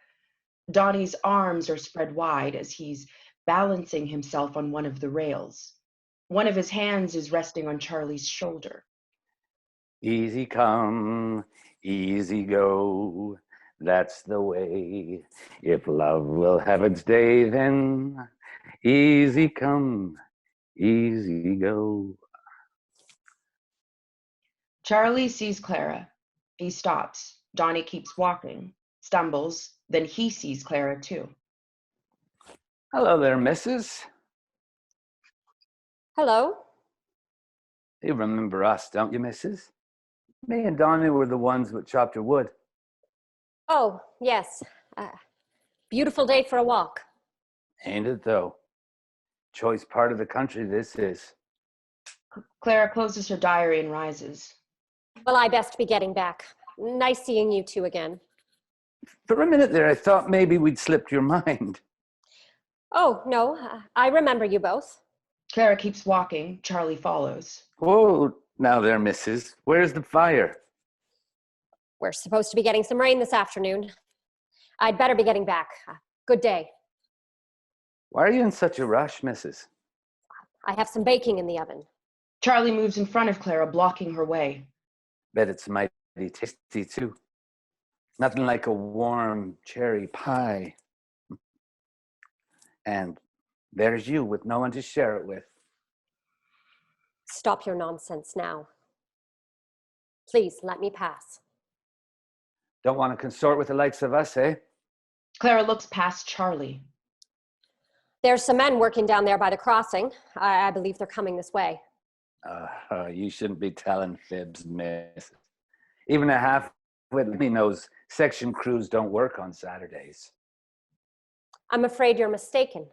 Donny's arms are spread wide as he's balancing himself on one of the rails. One of his hands is resting on Charlie's shoulder. Easy come, easy go. That's the way. If love will have its day, then easy come, easy go. Charlie sees Clara. He stops. Donny keeps walking, stumbles, then he sees Clara too. Hello there, missus. Hello. You remember us, don't you, missus? Me and Donny were the ones that chopped your wood. Oh, yes. Beautiful day for a walk. Ain't it though? Choice part of the country this is. Clara closes her diary and rises. Well, I best be getting back. Nice seeing you two again. For a minute there, I thought maybe we'd slipped your mind. Oh, no, I remember you both. Clara keeps walking. Charlie follows. Whoa, now there, missus. Where's the fire? We're supposed to be getting some rain this afternoon. I'd better be getting back. Good day. Why are you in such a rush, missus? I have some baking in the oven. Charlie moves in front of Clara, blocking her way. Bet it's mighty tasty, too. Nothing like a warm cherry pie. And there's you with no one to share it with. Stop your nonsense now. Please, let me pass. Don't want to consort with the likes of us, eh? Clara looks past Charlie. There's some men working down there by the crossing. I believe they're coming this way. You shouldn't be telling fibs, miss. Even a half-wit me knows section crews don't work on Saturdays. I'm afraid you're mistaken.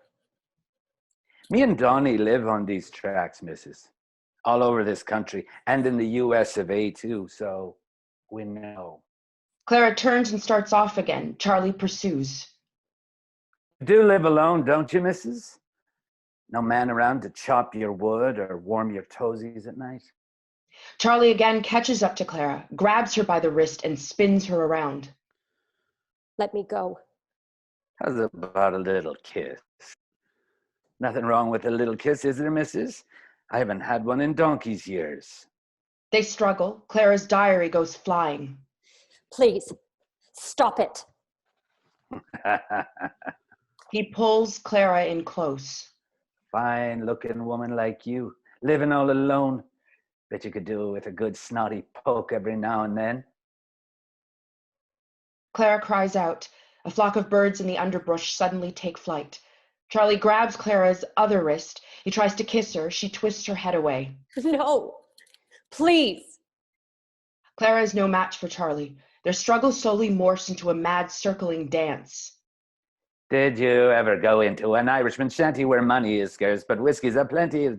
Me and Donny live on these tracks, missus. All over this country and in the US of A too, so we know. Clara turns and starts off again. Charlie pursues. You do live alone, don't you, missus? No man around to chop your wood or warm your toesies at night? Charlie again catches up to Clara, grabs her by the wrist and spins her around. Let me go. How's about a little kiss? Nothing wrong with a little kiss, is there, missus? I haven't had one in donkey's years. They struggle. Clara's diary goes flying. Please, stop it. He pulls Clara in close. Fine-looking woman like you, living all alone. Bet you could do with a good snotty poke every now and then. Clara cries out. A flock of birds in the underbrush suddenly take flight. Charlie grabs Clara's other wrist. He tries to kiss her. She twists her head away. No, please. Clara is no match for Charlie. Their struggle slowly morphs into a mad circling dance. Did you ever go into an Irishman's shanty where money is scarce, but whiskey's aplenty?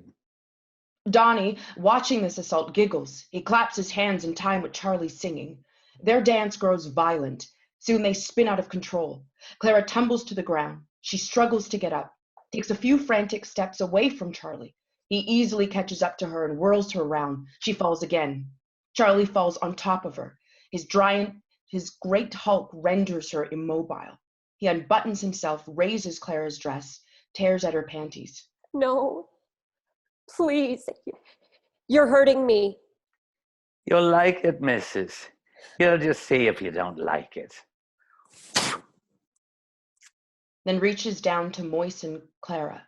Donny, watching this assault, giggles. He claps his hands in time with Charlie's singing. Their dance grows violent. Soon they spin out of control. Clara tumbles to the ground. She struggles to get up, takes a few frantic steps away from Charlie. He easily catches up to her and whirls her around. She falls again. Charlie falls on top of her. His great hulk renders her immobile. He unbuttons himself, raises Clara's dress, tears at her panties. No, please. You're hurting me. You'll like it, missus. You'll just see if you don't like it. Then reaches down to moisten Clara.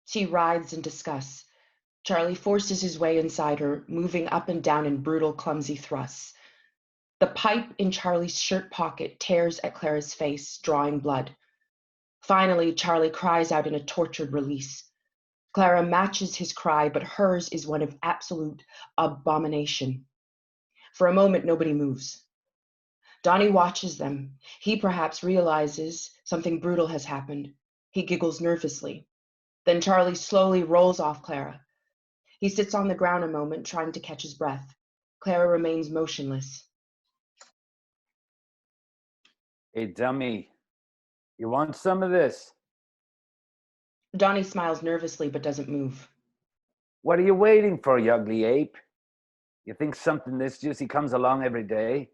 She writhes in disgust. Charlie forces his way inside her, moving up and down in brutal, clumsy thrusts. The pipe in Charlie's shirt pocket tears at Clara's face, drawing blood. Finally, Charlie cries out in a tortured release. Clara matches his cry, but hers is one of absolute abomination. For a moment, nobody moves. Donny watches them. He perhaps realizes something brutal has happened. He giggles nervously. Then Charlie slowly rolls off Clara. He sits on the ground a moment, trying to catch his breath. Clara remains motionless. Hey, dummy, you want some of this? Donny smiles nervously but doesn't move. What are you waiting for, you ugly ape? You think something this juicy comes along every day?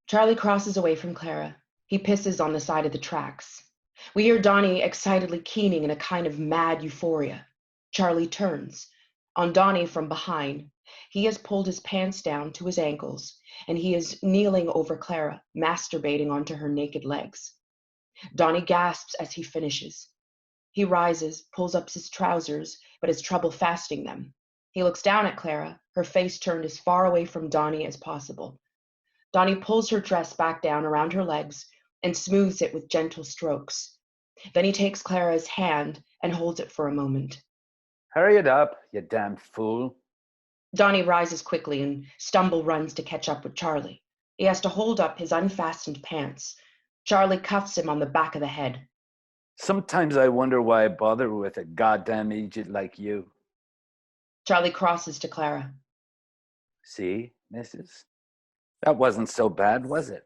Charlie crosses away from Clara. He pisses on the side of the tracks. We hear Donny excitedly keening in a kind of mad euphoria. Charlie turns. On Donny from behind, he has pulled his pants down to his ankles, and he is kneeling over Clara, masturbating onto her naked legs. Donny gasps as he finishes. He rises, pulls up his trousers, but has trouble fastening them. He looks down at Clara, her face turned as far away from Donny as possible. Donny pulls her dress back down around her legs and smooths it with gentle strokes. Then he takes Clara's hand and holds it for a moment. Hurry it up, you damn fool. Donny rises quickly and stumble runs to catch up with Charlie. He has to hold up his unfastened pants. Charlie cuffs him on the back of the head. Sometimes I wonder why I bother with a goddamn idiot like you. Charlie crosses to Clara. See, missus? That wasn't so bad, was it?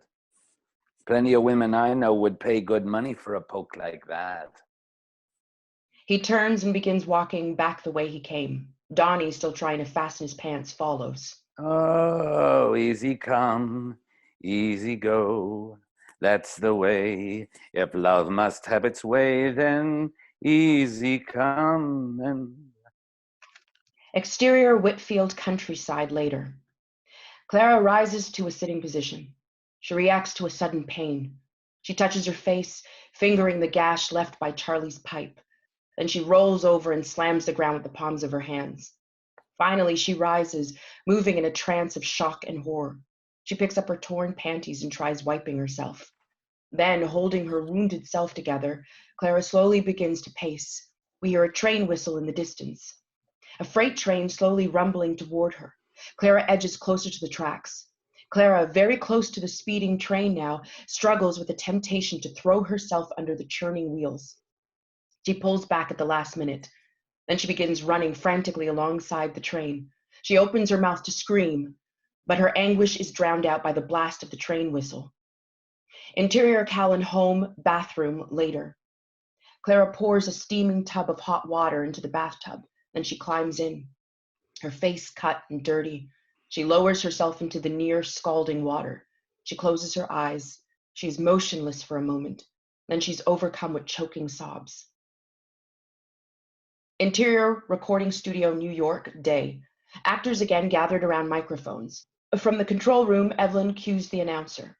Plenty of women I know would pay good money for a poke like that. He turns and begins walking back the way he came. Donny, still trying to fasten his pants, follows. Oh, easy come, easy go. That's the way. If love must have its way, then easy come and... Exterior Whitfield countryside later. Clara rises to a sitting position. She reacts to a sudden pain. She touches her face, fingering the gash left by Charlie's pipe. Then she rolls over and slams the ground with the palms of her hands. Finally, she rises, moving in a trance of shock and horror. She picks up her torn panties and tries wiping herself. Then, holding her wounded self together, Clara slowly begins to pace. We hear a train whistle in the distance. A freight train slowly rumbling toward her. Clara edges closer to the tracks. Clara, very close to the speeding train now, struggles with the temptation to throw herself under the churning wheels. She pulls back at the last minute. Then she begins running frantically alongside the train. She opens her mouth to scream, but her anguish is drowned out by the blast of the train whistle. Interior Callen home, bathroom, later. Clara pours a steaming tub of hot water into the bathtub. Then she climbs in. Her face cut and dirty. She lowers herself into the near scalding water. She closes her eyes. She is motionless for a moment. Then she's overcome with choking sobs. Interior recording studio, New York, day. Actors again gathered around microphones. From the control room, Evelyn cues the announcer.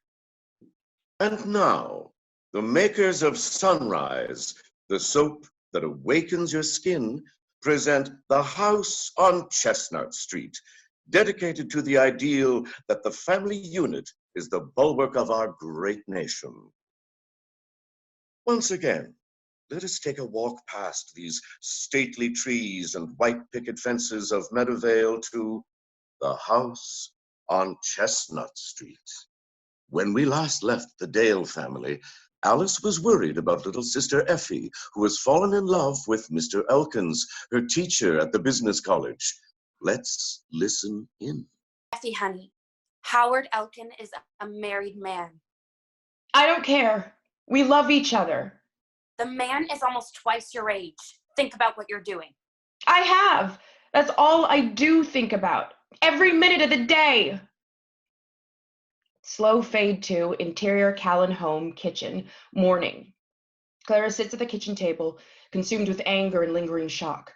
And now, the makers of Sunrise, the soap that awakens your skin, present The House on Chestnut Street, dedicated to the ideal that the family unit is the bulwark of our great nation. Once again, let us take a walk past these stately trees and white picket fences of Meadowvale to The House on Chestnut Street. When we last left the Dale family, Alice was worried about little sister Effie, who has fallen in love with Mr. Elkins, her teacher at the business college. Let's listen in. Effie, honey, Howard Elkin is a married man. I don't care. We love each other. The man is almost twice your age. Think about what you're doing. I have. That's all I do think about. Every minute of the day. Slow fade to interior Callen home, kitchen, morning. Clara sits at the kitchen table, consumed with anger and lingering shock.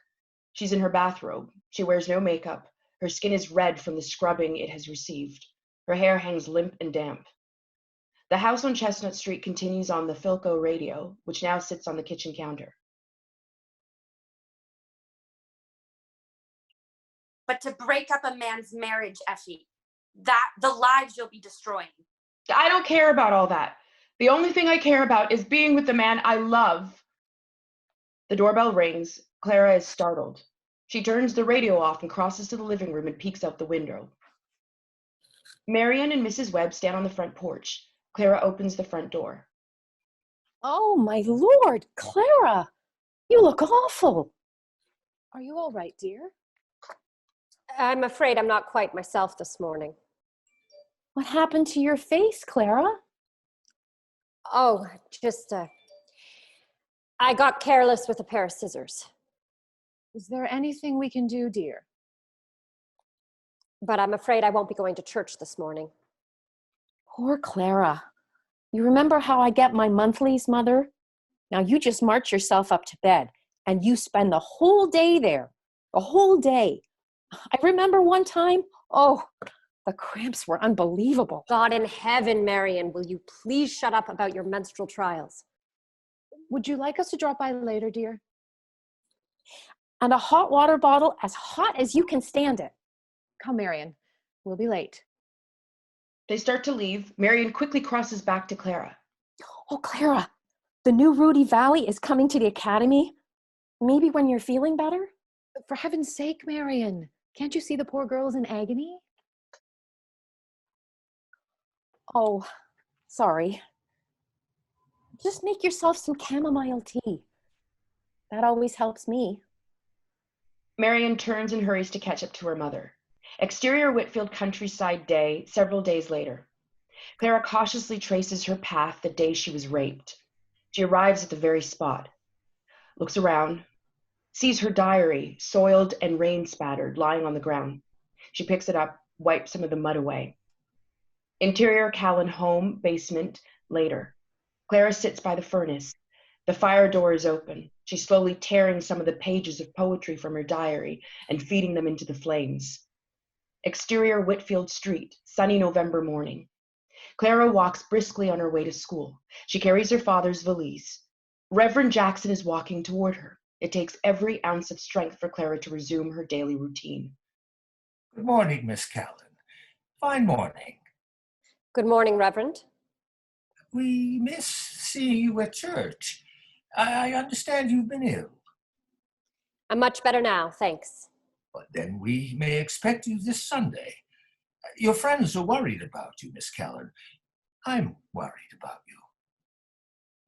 She's in her bathrobe. She wears no makeup. Her skin is red from the scrubbing it has received. Her hair hangs limp and damp. The House on Chestnut Street continues on the Philco radio, which now sits on the kitchen counter. But to break up a man's marriage, Effie, the lives you'll be destroying. I don't care about all that. The only thing I care about is being with the man I love. The doorbell rings. Clara is startled. She turns the radio off and crosses to the living room and peeks out the window. Marion and Mrs. Webb stand on the front porch. Clara opens the front door. Oh, my Lord, Clara, you look awful. Are you all right, dear? I'm afraid I'm not quite myself this morning. What happened to your face, Clara? Oh, just, I got careless with a pair of scissors. Is there anything we can do, dear? But I'm afraid I won't be going to church this morning. Poor Clara. You remember how I get my monthlies, Mother? Now you just march yourself up to bed, and you spend the whole day there. The whole day. I remember one time, oh, the cramps were unbelievable. God in heaven, Marion, will you please shut up about your menstrual trials? Would you like us to drop by later, dear? And a hot water bottle as hot as you can stand it. Come, Marion. We'll be late. They start to leave. Marion quickly crosses back to Clara. Oh, Clara, the new Rudy Valley is coming to the academy. Maybe when you're feeling better? For heaven's sake, Marion, can't you see the poor girl's in agony? Oh, sorry. Just make yourself some chamomile tea. That always helps me. Marion turns and hurries to catch up to her mother. Exterior Whitfield countryside day, several days later. Clara cautiously traces her path the day she was raped. She arrives at the very spot, looks around, sees her diary, soiled and rain-spattered, lying on the ground. She picks it up, wipes some of the mud away. Interior Callen home, basement, later. Clara sits by the furnace. The fire door is open. She's slowly tearing some of the pages of poetry from her diary and feeding them into the flames. Exterior Whitfield Street, sunny November morning. Clara walks briskly on her way to school. She carries her father's valise. Reverend Jackson is walking toward her. It takes every ounce of strength for Clara to resume her daily routine. Good morning, Miss Callan. Fine morning. Good morning, Reverend. We miss seeing you at church. I understand you've been ill. I'm much better now, thanks. But then we may expect you this Sunday. Your friends are worried about you, Miss Callan. I'm worried about you.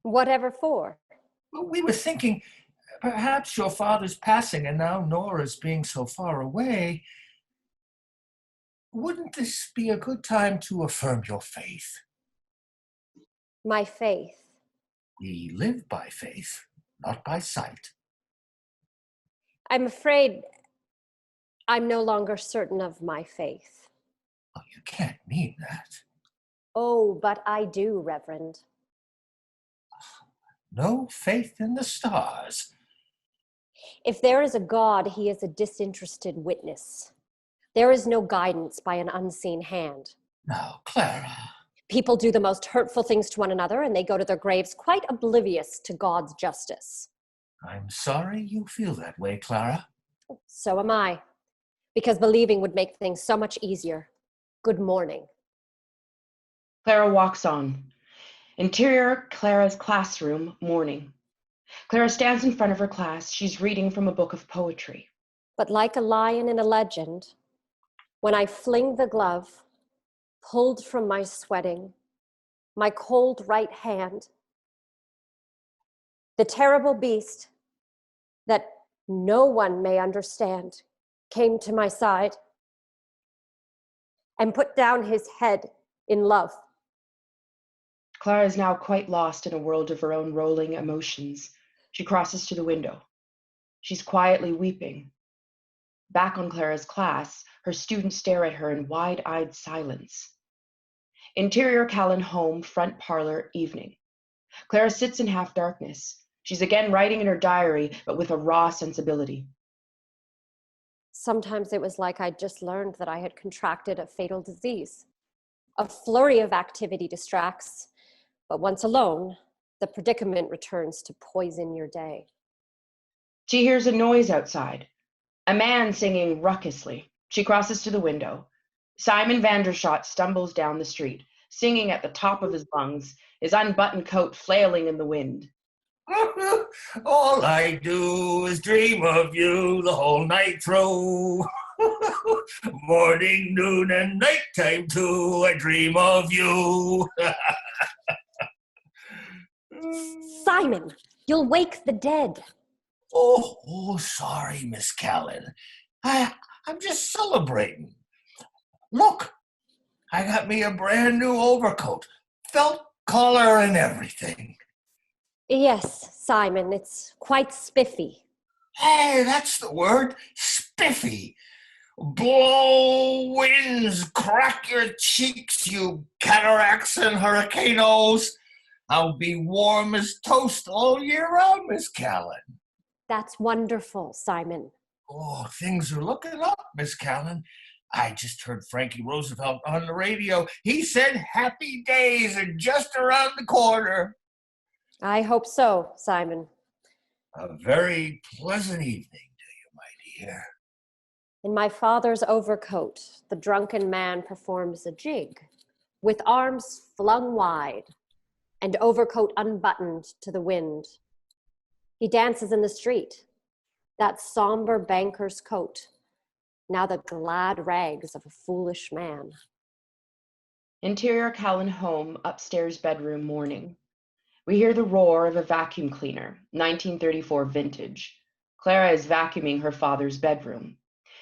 Whatever for? Well, we were thinking perhaps your father's passing and now Nora's being so far away. Wouldn't this be a good time to affirm your faith? My faith. We live by faith, not by sight. I'm afraid I'm no longer certain of my faith. Oh, you can't mean that. Oh, but I do, Reverend. No faith in the stars. If there is a God, he is a disinterested witness. There is no guidance by an unseen hand. No, Clara. People do the most hurtful things to one another, and they go to their graves quite oblivious to God's justice. I'm sorry you feel that way, Clara. So am I, because believing would make things so much easier. Good morning. Clara walks on. Interior Clara's classroom, morning. Clara stands in front of her class. She's reading from a book of poetry. But like a lion in a legend, when I fling the glove, pulled from my sweating, my cold right hand, the terrible beast that no one may understand came to my side and put down his head in love. Clara is now quite lost in a world of her own rolling emotions. She crosses to the window. She's quietly weeping. Back on Clara's class, her students stare at her in wide-eyed silence. Interior Callen home, front parlor, evening. Clara sits in half darkness. She's again writing in her diary, but with a raw sensibility. Sometimes it was like I'd just learned that I had contracted a fatal disease. A flurry of activity distracts, but once alone, the predicament returns to poison your day. She hears a noise outside. A man singing raucously. She crosses to the window. Simon Vandershot stumbles down the street, singing at the top of his lungs, his unbuttoned coat flailing in the wind. All I do is dream of you the whole night through. Morning, noon, and nighttime too, I dream of you. Simon, you'll wake the dead. Oh, sorry, Miss Callan. I'm just celebrating. Look, I got me a brand new overcoat, felt collar and everything. Yes, Simon, it's quite spiffy. Hey, that's the word, spiffy. Blow winds, crack your cheeks, you cataracts and hurricanos. I'll be warm as toast all year round, Miss Callan. That's wonderful, Simon. Oh, things are looking up, Miss Callan. I just heard Frankie Roosevelt on the radio. He said happy days are just around the corner. I hope so, Simon. A very pleasant evening to you, my dear. In my father's overcoat, the drunken man performs a jig, with arms flung wide and overcoat unbuttoned to the wind. He dances in the street, that somber banker's coat, now the glad rags of a foolish man. Interior Callen home, upstairs bedroom, morning. We hear the roar of a vacuum cleaner, 1934 vintage. Clara is vacuuming her father's bedroom.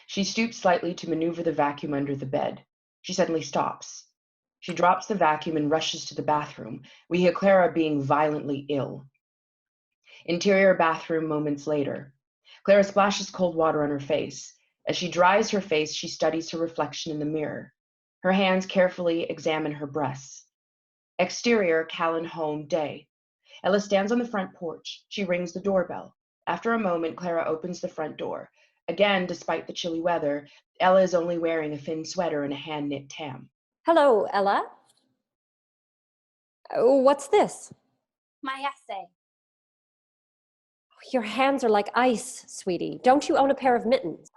She stoops slightly to maneuver the vacuum under the bed. She suddenly stops. She drops the vacuum and rushes to the bathroom. We hear Clara being violently ill. Interior bathroom moments later. Clara splashes cold water on her face. As she dries her face, she studies her reflection in the mirror. Her hands carefully examine her breasts. Exterior Callen home, day. Ella stands on the front porch. She rings the doorbell. After a moment, Clara opens the front door. Again, despite the chilly weather, Ella is only wearing a thin sweater and a hand-knit tam. Hello, Ella. What's this? My essay. Your hands are like ice, sweetie. Don't you own a pair of mittens?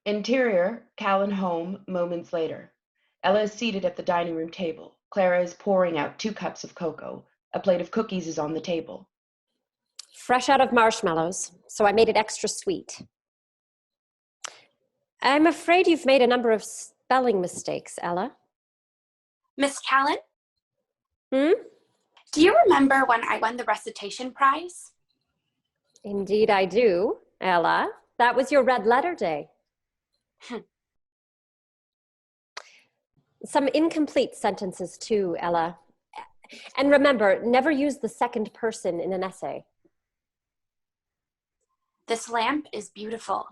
Interior, Callen home, moments later. Ella is seated at the dining room table. Clara is pouring out 2 cups of cocoa. A plate of cookies is on the table. Fresh out of marshmallows, so I made it extra sweet. I'm afraid you've made a number of spelling mistakes, Ella. Miss Callan? Hmm? Do you remember when I won the recitation prize? Indeed I do, Ella. That was your red letter day. Some incomplete sentences too, Ella. And remember, never use the second person in an essay. This lamp is beautiful.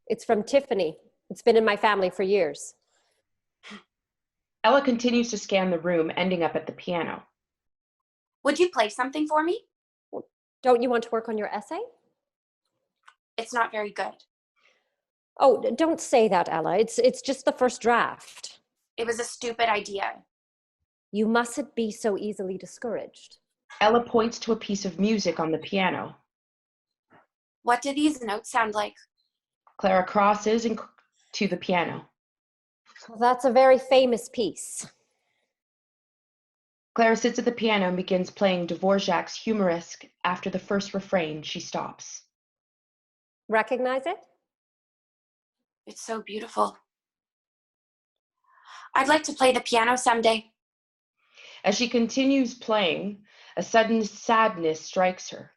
It's from Tiffany. It's been in my family for years. Ella continues to scan the room, ending up at the piano. Would you play something for me? Don't you want to work on your essay? It's not very good. Oh, don't say that, Ella. It's just the first draft. It was a stupid idea. You mustn't be so easily discouraged. Ella points to a piece of music on the piano. What do these notes sound like? Clara crosses to the piano. Well, that's a very famous piece. Clara sits at the piano and begins playing Dvorak's Humoresque. After the first refrain, she stops. Recognize it? It's so beautiful. I'd like to play the piano someday. As she continues playing, a sudden sadness strikes her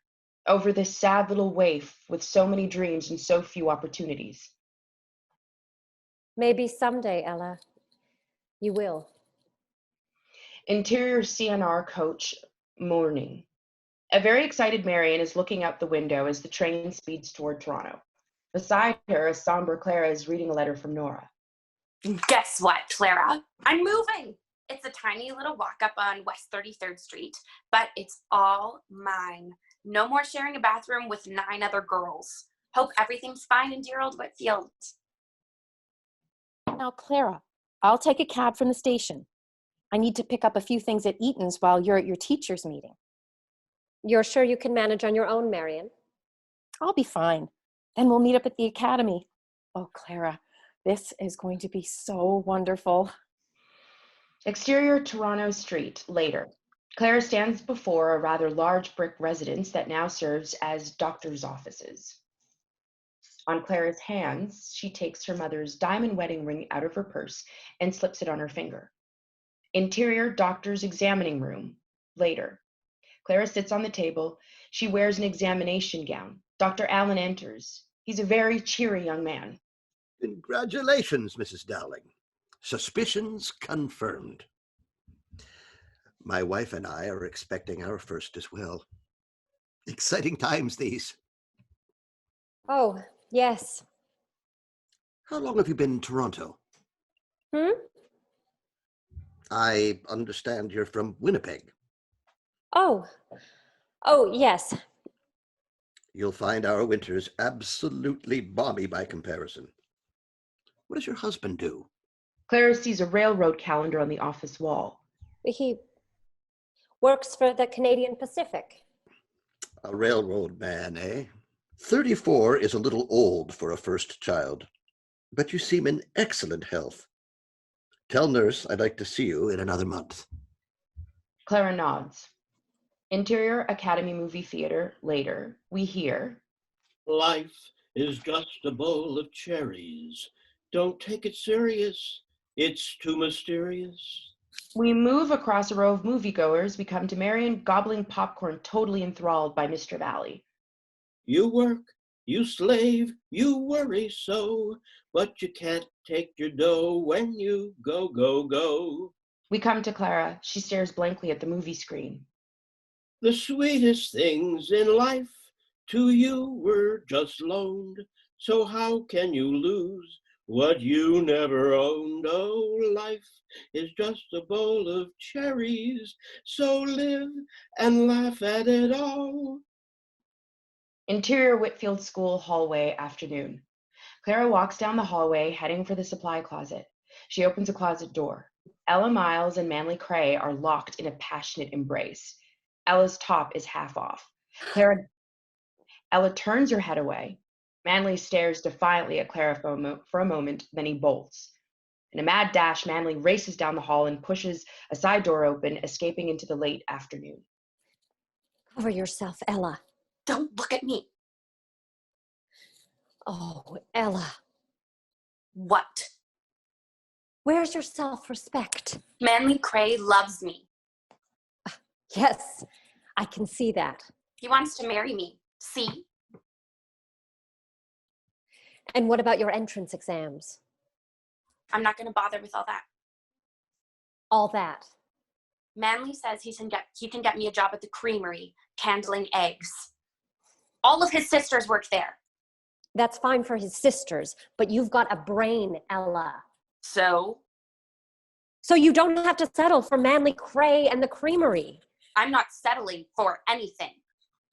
over this sad little waif with so many dreams and so few opportunities. Maybe someday, Ella, you will. Interior CNR coach, morning. A very excited Marion is looking out the window as the train speeds toward Toronto. Beside her, a somber Clara is reading a letter from Nora. Guess what, Clara? I'm moving. It's a tiny little walk up on West 33rd Street, but it's all mine. No more sharing a bathroom with 9 other girls. Hope everything's fine in dear old Whitfield. Now, Clara, I'll take a cab from the station. I need to pick up a few things at Eaton's while you're at your teacher's meeting. You're sure you can manage on your own, Marion? I'll be fine. Then we'll meet up at the academy. Oh, Clara, this is going to be so wonderful. Exterior Toronto Street, later. Clara stands before a rather large brick residence that now serves as doctor's offices. On Clara's hands, she takes her mother's diamond wedding ring out of her purse and slips it on her finger. Interior doctor's examining room, later. Clara sits on the table. She wears an examination gown. Dr. Allen enters. He's a very cheery young man. Congratulations, Mrs. Dowling. Suspicions confirmed. My wife and I are expecting our first as well. Exciting times, these. Oh, yes. How long have you been in Toronto? I understand you're from Winnipeg. Oh, yes. You'll find our winters absolutely balmy by comparison. What does your husband do? Clara sees a railroad calendar on the office wall. He works for the Canadian Pacific. A railroad man, eh? 34 is a little old for a first child, but you seem in excellent health. Tell nurse I'd like to see you in another month. Clara nods. Interior Academy Movie Theater, later. We hear, Life is just a bowl of cherries. Don't take it serious. It's too mysterious. We move across a row of moviegoers. We come to Marion gobbling popcorn, totally enthralled by Mr. Valley. You work, you slave, you worry so, but you can't take your dough when you go, go, go. We come to Clara. She stares blankly at the movie screen. The sweetest things in life to you were just loaned, so how can you lose what you never owned? Oh, life is just a bowl of cherries, so live and laugh at it all. Interior Whitfield School hallway, afternoon. Clara walks down the hallway, heading for the supply closet. She opens a closet door. Ella Miles and Manly Cray are locked in a passionate embrace. Ella's top is half off. Ella turns her head away. Manly stares defiantly at Clara for a moment, then he bolts. In a mad dash, Manly races down the hall and pushes a side door open, escaping into the late afternoon. Cover yourself, Ella. Don't look at me. Oh, Ella. What? Where's your self-respect? Manly Cray loves me. Yes, I can see that. He wants to marry me. See? And what about your entrance exams? I'm not going to bother with all that. All that? Manly says he can get me a job at the creamery, candling eggs. All of his sisters work there. That's fine for his sisters, but you've got a brain, Ella. So? So you don't have to settle for Manly Cray and the creamery. I'm not settling for anything.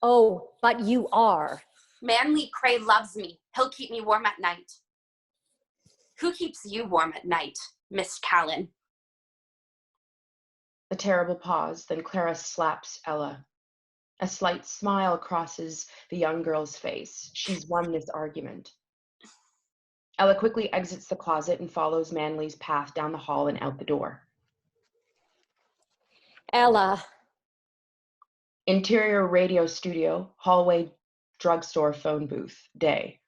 Oh, but you are. Manly Cray loves me. He'll keep me warm at night. Who keeps you warm at night, Miss Callen? A terrible pause, then Clara slaps Ella. A slight smile crosses the young girl's face. She's won this argument. Ella quickly exits the closet and follows Manly's path down the hall and out the door. Ella. Interior radio studio, hallway, drugstore, phone booth, day.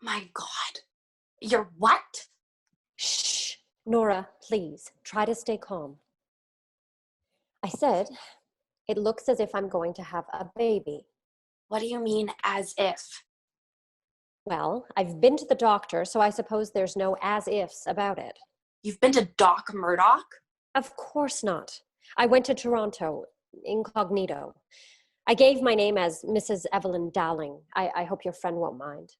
My God. You're what? Shh. Nora, please, try to stay calm. I said, it looks as if I'm going to have a baby. What do you mean, as if? Well, I've been to the doctor, so I suppose there's no as-ifs about it. You've been to Doc Murdoch? Of course not. I went to Toronto, incognito. I gave my name as Mrs. Evelyn Dowling. I hope your friend won't mind.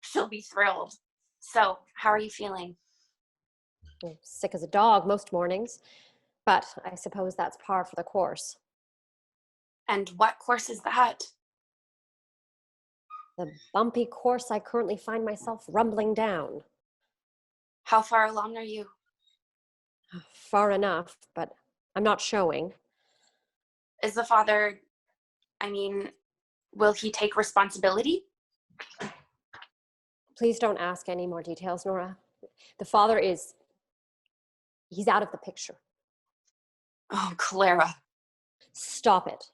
She'll be thrilled. So, how are you feeling? I'm sick as a dog most mornings, but I suppose that's par for the course. And what course is that? The bumpy course I currently find myself rumbling down. How far along are you? Far enough, but I'm not showing. Is the father, will he take responsibility? Please don't ask any more details, Nora. The father he's out of the picture. Oh, Clara. Stop it.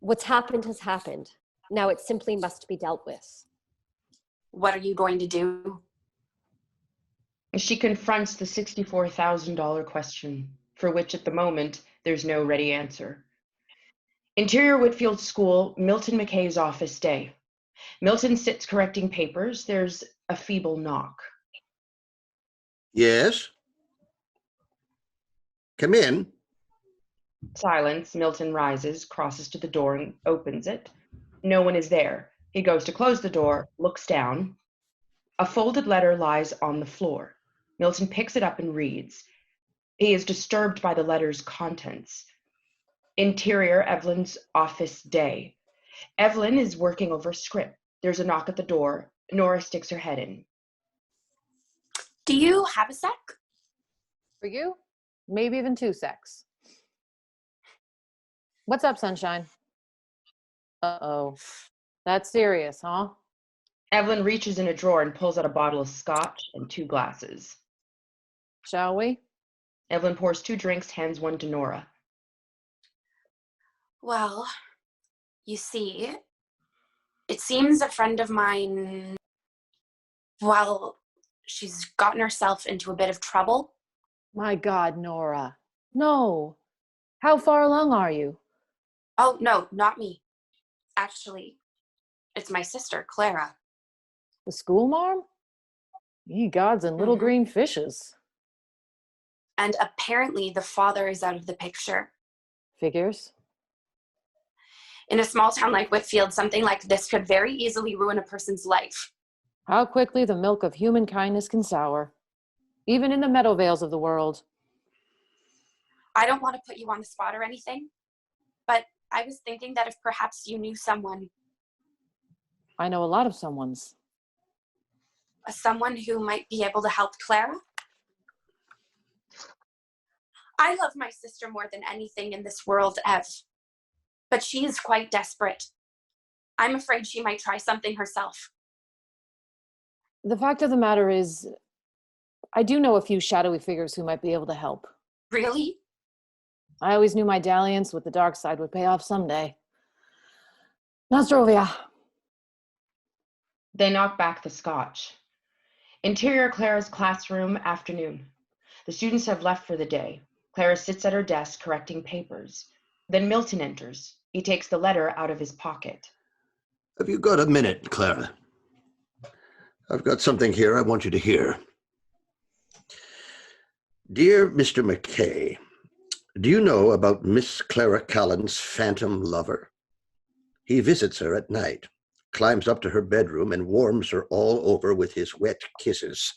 What's happened has happened. Now it simply must be dealt with. What are you going to do? She confronts the $64,000 question, for which at the moment there's no ready answer. Interior Whitfield School, Milton McKay's office day. Milton sits correcting papers. There's a feeble knock. Yes? Come in. Silence. Milton rises, crosses to the door and opens it. No one is there. He goes to close the door, looks down. A folded letter lies on the floor. Milton picks it up and reads. He is disturbed by the letter's contents. Interior, Evelyn's office day. Evelyn is working over a script. There's a knock at the door. Nora sticks her head in. Do you have a sec? For you? Maybe even 2 secs. What's up, sunshine? Uh-oh. That's serious, huh? Evelyn reaches in a drawer and pulls out a bottle of scotch and 2 glasses. Shall we? Evelyn pours 2 drinks, hands one to Nora. Well, you see, it seems a friend of mine, well, she's gotten herself into a bit of trouble. My God, Nora. No. How far along are you? Oh, no, not me. Actually, it's my sister, Clara. The school marm? Ye gods and little green fishes. And apparently the father is out of the picture. Figures. In a small town like Whitfield, something like this could very easily ruin a person's life. How quickly the milk of human kindness can sour, even in the meadow vales of the world. I don't want to put you on the spot or anything, but I was thinking that if perhaps you knew someone. I know a lot of someones. Someone who might be able to help Clara? I love my sister more than anything in this world, Ev. But she is quite desperate. I'm afraid she might try something herself. The fact of the matter is, I do know a few shadowy figures who might be able to help. Really? I always knew my dalliance with the dark side would pay off someday. Nostrovia. They knock back the scotch. Interior Clara's classroom, afternoon. The students have left for the day. Clara sits at her desk correcting papers. Then Milton enters. He takes the letter out of his pocket. Have you got a minute, Clara? I've got something here I want you to hear. Dear Mr. McKay, do you know about Miss Clara Callan's phantom lover? He visits her at night, climbs up to her bedroom and warms her all over with his wet kisses.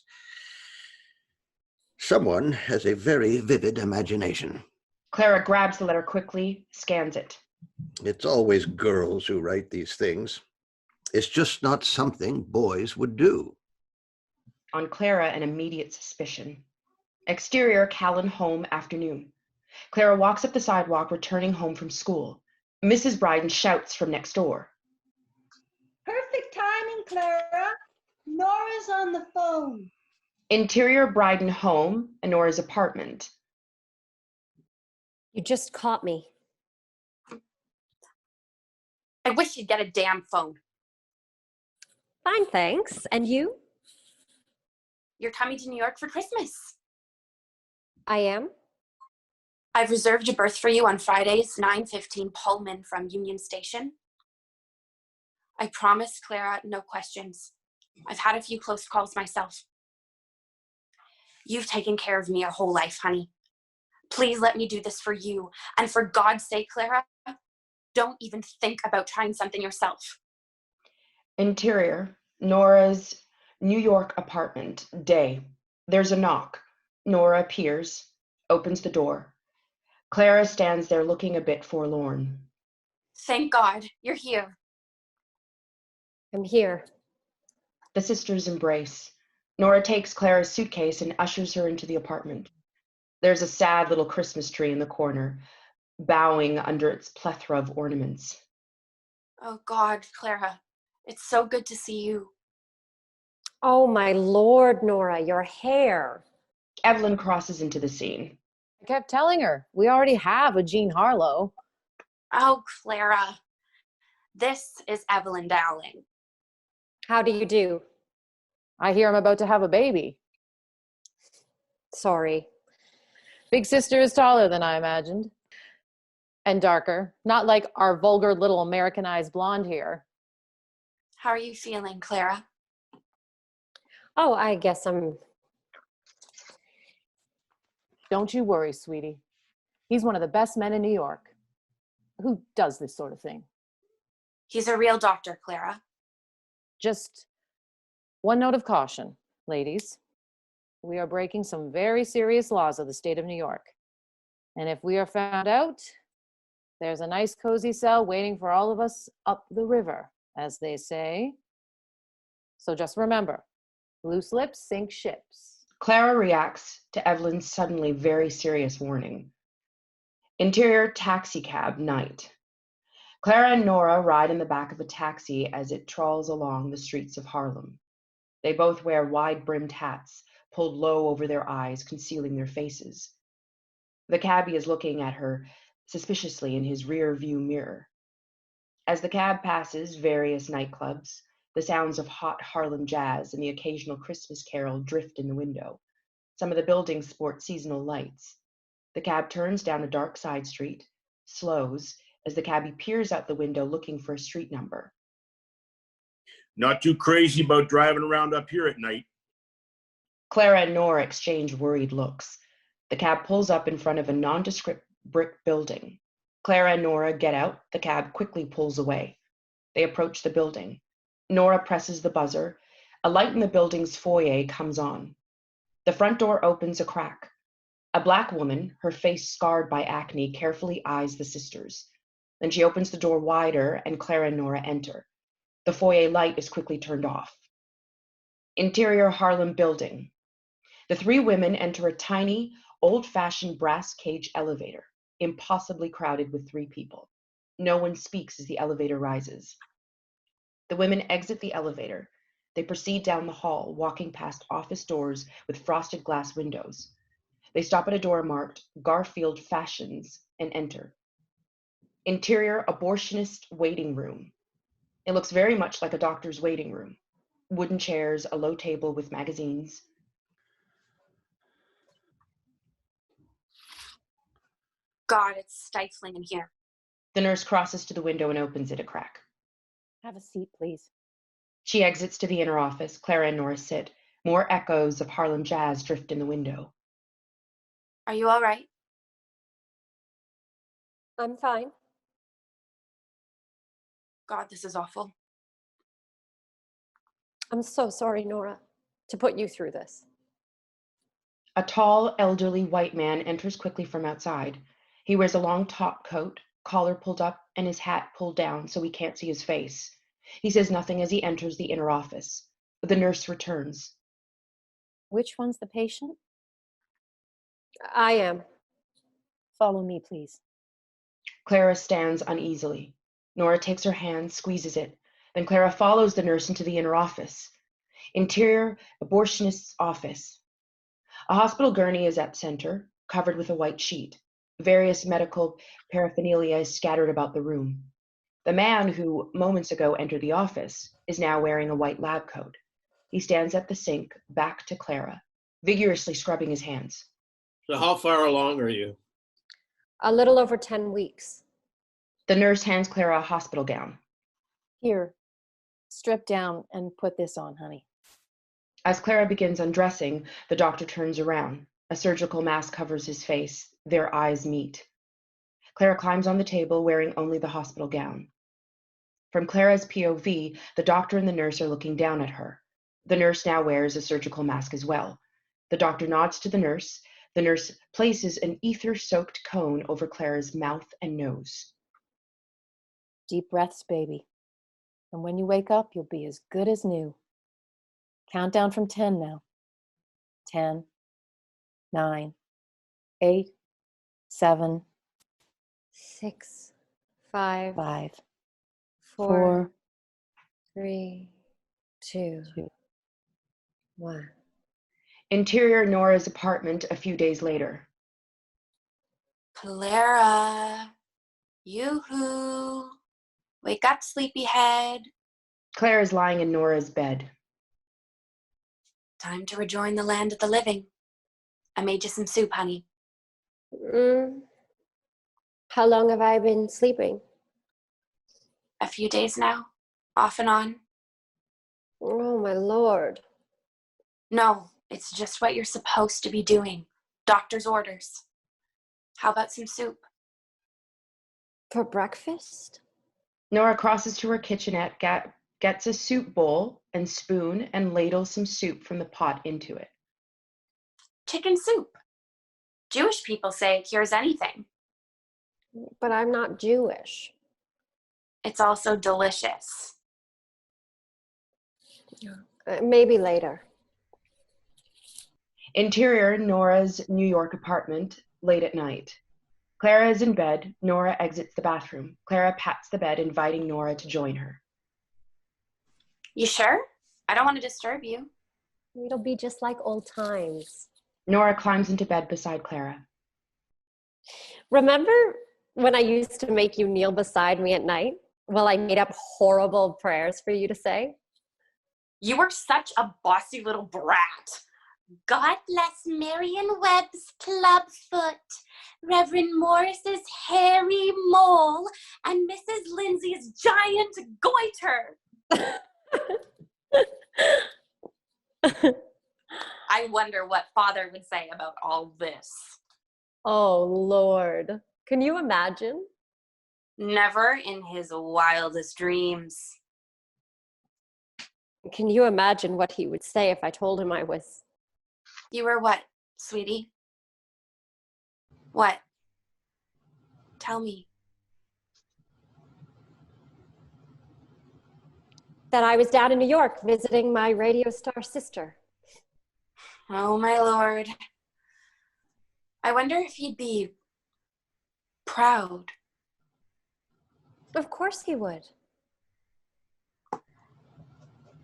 Someone has a very vivid imagination. Clara grabs the letter quickly, scans it. It's always girls who write these things. It's just not something boys would do. On Clara, an immediate suspicion. Exterior, Callen home, afternoon. Clara walks up the sidewalk, returning home from school. Mrs. Bryden shouts from next door. Perfect timing, Clara. Nora's on the phone. Interior, Bryden home, and Nora's apartment. You just caught me. I wish you'd get a damn phone. Fine, thanks. And you? You're coming to New York for Christmas. I am. I've reserved a berth for you on Fridays, 9:15 Pullman from Union Station. I promise, Clara, no questions. I've had a few close calls myself. You've taken care of me your whole life, honey. Please let me do this for you. And for God's sake, Clara, don't even think about trying something yourself. Interior, Nora's New York apartment, day. There's a knock. Nora appears, opens the door. Clara stands there looking a bit forlorn. Thank God, you're here. I'm here. The sisters embrace. Nora takes Clara's suitcase and ushers her into the apartment. There's a sad little Christmas tree in the corner, bowing under its plethora of ornaments. Oh God, Clara, it's so good to see you. Oh my Lord, Nora, your hair. Evelyn crosses into the scene. I kept telling her, we already have a Jean Harlow. Oh, Clara, this is Evelyn Dowling. How do you do? I hear I'm about to have a baby. Sorry. Big sister is taller than I imagined. And darker. Not like our vulgar little Americanized blonde here. How are you feeling, Clara? Oh, I guess I'm... Don't you worry, sweetie. He's one of the best men in New York. Who does this sort of thing? He's a real doctor, Clara. Just one note of caution, ladies. We are breaking some very serious laws of the state of New York. And if we are found out, there's a nice cozy cell waiting for all of us up the river, as they say. So just remember, loose lips sink ships. Clara reacts to Evelyn's suddenly very serious warning. Interior, taxicab, night. Clara and Nora ride in the back of a taxi as it trawls along the streets of Harlem. They both wear wide-brimmed hats, pulled low over their eyes, concealing their faces. The cabbie is looking at her suspiciously in his rear-view mirror. As the cab passes various nightclubs, the sounds of hot Harlem jazz and the occasional Christmas carol drift in the window. Some of the buildings sport seasonal lights. The cab turns down a dark side street, slows, as the cabbie peers out the window looking for a street number. Not too crazy about driving around up here at night. Clara and Nora exchange worried looks. The cab pulls up in front of a nondescript brick building. Clara and Nora get out. The cab quickly pulls away. They approach the building. Nora presses the buzzer. A light in the building's foyer comes on. The front door opens a crack. A black woman, her face scarred by acne, carefully eyes the sisters. Then she opens the door wider and Clara and Nora enter. The foyer light is quickly turned off. Interior Harlem building. The three women enter a tiny, old-fashioned brass cage elevator, impossibly crowded with three people. No one speaks as the elevator rises. The women exit the elevator. They proceed down the hall, walking past office doors with frosted glass windows. They stop at a door marked Garfield Fashions and enter. Interior abortionist waiting room. It looks very much like a doctor's waiting room. Wooden chairs, a low table with magazines. God, it's stifling in here. The nurse crosses to the window and opens it a crack. Have a seat, please. She exits to the inner office. Clara and Nora sit. More echoes of Harlem jazz drift in the window. Are you all right? I'm fine. God, this is awful. I'm so sorry, Nora, to put you through this. A tall, elderly white man enters quickly from outside. He wears a long top coat, collar pulled up, and his hat pulled down so we can't see his face. He says nothing as he enters the inner office, but the nurse returns. Which one's the patient? I am. Follow me, please. Clara stands uneasily. Nora takes her hand, squeezes it. Then Clara follows the nurse into the inner office. Interior abortionist's office. A hospital gurney is at center, covered with a white sheet. Various medical paraphernalia is scattered about the room. The man who moments ago entered the office is now wearing a white lab coat. He stands at the sink, back to Clara, vigorously scrubbing his hands. So how far along are you? A little over 10 weeks. The nurse hands Clara a hospital gown. Here, strip down and put this on, honey. As Clara begins undressing, the doctor turns around. A surgical mask covers his face. Their eyes meet. Clara climbs on the table, wearing only the hospital gown. From Clara's POV, the doctor and the nurse are looking down at her. The nurse now wears a surgical mask as well. The doctor nods to the nurse. The nurse places an ether-soaked cone over Clara's mouth and nose. Deep breaths, baby. And when you wake up, you'll be as good as new. Count down from 10 now. 10, 9, 8, 7, 6, 5, 5, 4, 3, 2, 1. Interior Nora's apartment a few days later. Clara, yoo-hoo. Wake up, sleepyhead. Claire is lying in Nora's bed. Time to rejoin the land of the living. I made you some soup, honey. How long have I been sleeping? A few days now, off and on. Oh, my Lord. No, it's just what you're supposed to be doing. Doctor's orders. How about some soup? For breakfast? Nora crosses to her kitchenette, gets a soup bowl and spoon, and ladles some soup from the pot into it. Chicken soup. Jewish people say it cures anything. But I'm not Jewish. It's also delicious. Maybe later. Interior Nora's New York apartment, late at night. Clara is in bed. Nora exits the bathroom. Clara pats the bed, inviting Nora to join her. You sure? I don't want to disturb you. It'll be just like old times. Nora climbs into bed beside Clara. Remember when I used to make you kneel beside me at night while I made up horrible prayers for you to say? You were such a bossy little brat. God bless Marion Webb's clubfoot, Reverend Morris's hairy mole, and Mrs. Lindsay's giant goiter. I wonder what Father would say about all this. Oh, Lord. Can you imagine? Never in his wildest dreams. Can you imagine what he would say if I told him I was... You were what, sweetie? What? Tell me. That I was down in New York visiting my radio star sister. Oh, my Lord. I wonder if he'd be proud. Of course he would.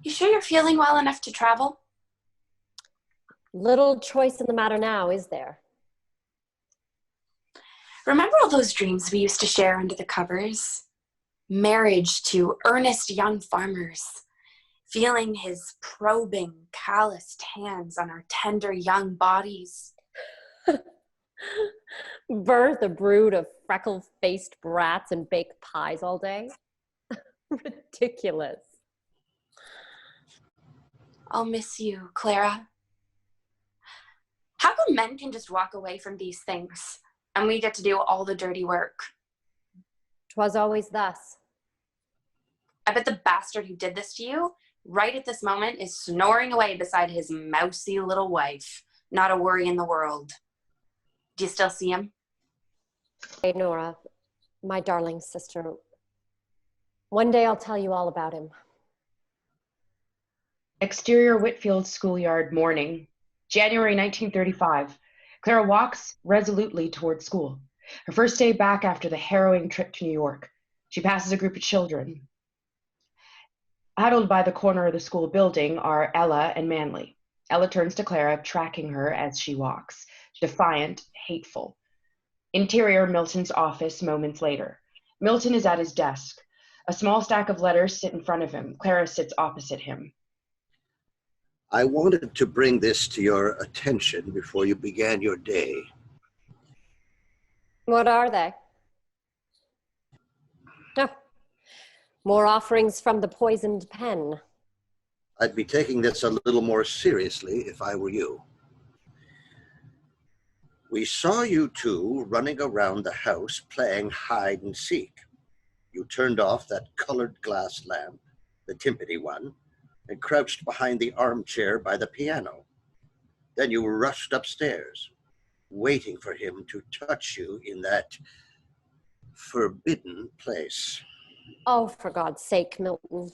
You sure you're feeling well enough to travel? Little choice in the matter now, is there? Remember all those dreams we used to share under the covers? Marriage to earnest young farmers, feeling his probing, calloused hands on our tender young bodies. Birth a brood of freckle-faced brats and bake pies all day? Ridiculous. I'll miss you, Clara. How come men can just walk away from these things and we get to do all the dirty work? 'Twas always thus. I bet the bastard who did this to you, right at this moment, is snoring away beside his mousy little wife. Not a worry in the world. Do you still see him? Hey, Nora, my darling sister, One day I'll tell you all about him. Exterior Whitfield Schoolyard morning, January 1935. Clara walks resolutely toward school. Her first day back after the harrowing trip to New York. She passes a group of children. Huddled by the corner of the school building are Ella and Manley. Ella turns to Clara, tracking her as she walks, defiant, hateful. Interior Milton's office moments later. Milton is at his desk. A small stack of letters sit in front of him. Clara sits opposite him. I wanted to bring this to your attention before you began your day. What are they? Oh, more offerings from the poisoned pen. I'd be taking this a little more seriously if I were you. We saw you two running around the house playing hide and seek. You turned off that colored glass lamp, the timpani one, and crouched behind the armchair by the piano. Then you rushed upstairs, waiting for him to touch you in that forbidden place. Oh, for God's sake, Milton.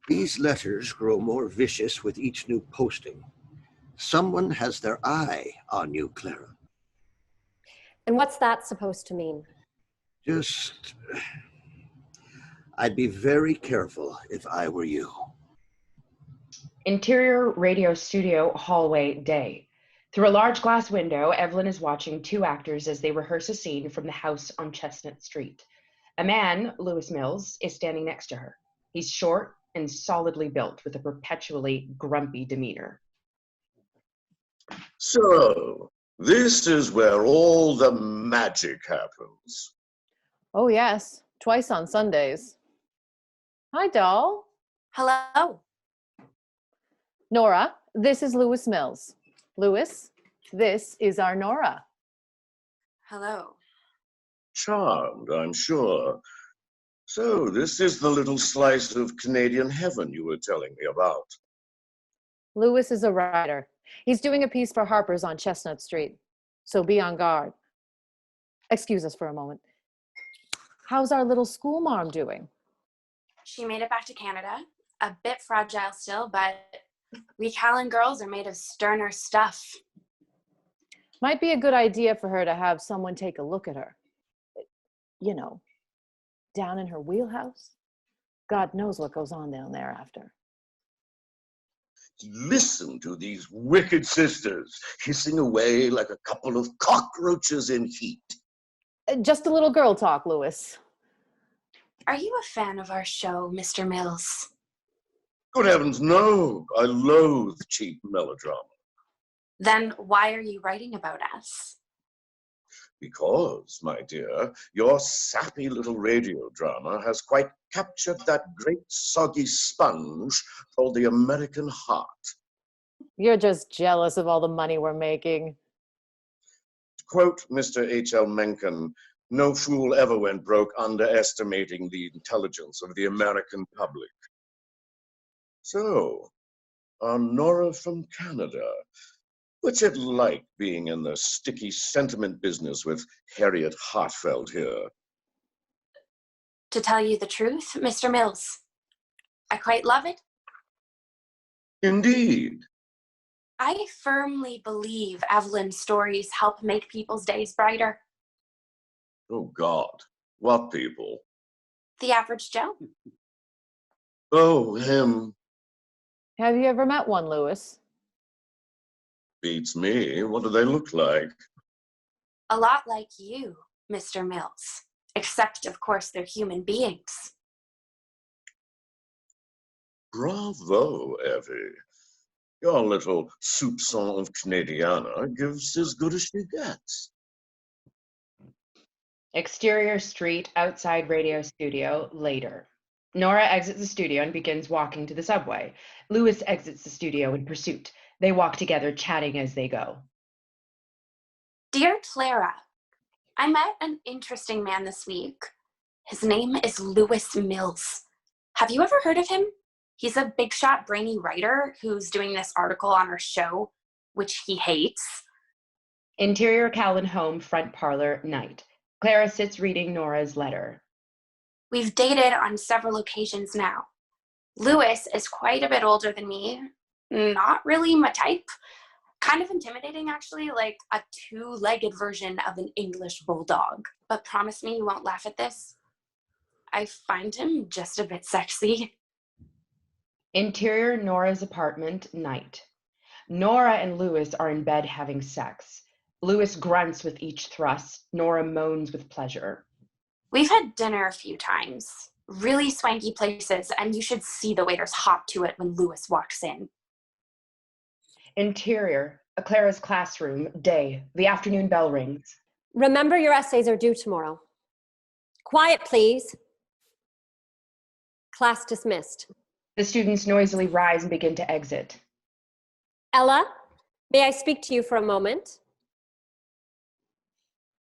These letters grow more vicious with each new posting. Someone has their eye on you, Clara. And what's that supposed to mean? Just, I'd be very careful if I were you. Interior radio studio hallway day. Through a large glass window, Evelyn is watching two actors as they rehearse a scene from the house on Chestnut Street. A man, Lewis Mills, is standing next to her. He's short and solidly built with a perpetually grumpy demeanor. So, this is where all the magic happens. Oh, yes. Twice on Sundays. Hi, doll. Hello. Nora, this is Lewis Mills. Lewis, this is our Nora. Hello. Charmed, I'm sure. So, this is the little slice of Canadian heaven you were telling me about. Lewis is a writer. He's doing a piece for Harper's on Chestnut Street. So be on guard. Excuse us for a moment. How's our little school marm doing? She made it back to Canada. A bit fragile still, but we Callen girls are made of sterner stuff. Might be a good idea for her to have someone take a look at her. You know, down in her wheelhouse. God knows what goes on down there after. Listen to these wicked sisters, hissing away like a couple of cockroaches in heat. Just a little girl talk, Lewis. Are you a fan of our show, Mr. Mills? Good heavens, no. I loathe cheap melodrama. Then why are you writing about us? Because, my dear, your sappy little radio drama has quite captured that great soggy sponge called the American heart. You're just jealous of all the money we're making. To quote Mr. H.L. Mencken, no fool ever went broke underestimating the intelligence of the American public. So, Nora from Canada, what's it like being in the sticky sentiment business with Harriet Hartfeld here? To tell you the truth, Mr. Mills, I quite love it. Indeed. I firmly believe Evelyn's stories help make people's days brighter. Oh, God. What people? The average Joe. Oh, him. Have you ever met one, Lewis? Beats me. What do they look like? A lot like you, Mr. Mills. Except, of course, they're human beings. Bravo, Evie. Your little soupçon of Canadiana gives as good as she gets. Exterior street, outside radio studio, later. Nora exits the studio and begins walking to the subway. Lewis exits the studio in pursuit. They walk together, chatting as they go. Dear Clara, I met an interesting man this week. His name is Lewis Mills. Have you ever heard of him? He's a big shot, brainy writer who's doing this article on our show, which he hates. Interior Callen home, front parlor, night. Clara sits reading Nora's letter. We've dated on several occasions now. Lewis is quite a bit older than me. Not really my type. Kind of intimidating, actually, like a two-legged version of an English bulldog. But promise me you won't laugh at this. I find him just a bit sexy. Interior Nora's apartment, night. Nora and Lewis are in bed having sex. Lewis grunts with each thrust. Nora moans with pleasure. We've had dinner a few times. Really swanky places, and you should see the waiters hop to it when Lewis walks in. Interior, Clara's classroom, day. The afternoon bell rings. Remember, your essays are due tomorrow. Quiet, please. Class dismissed. The students noisily rise and begin to exit. Ella, may I speak to you for a moment?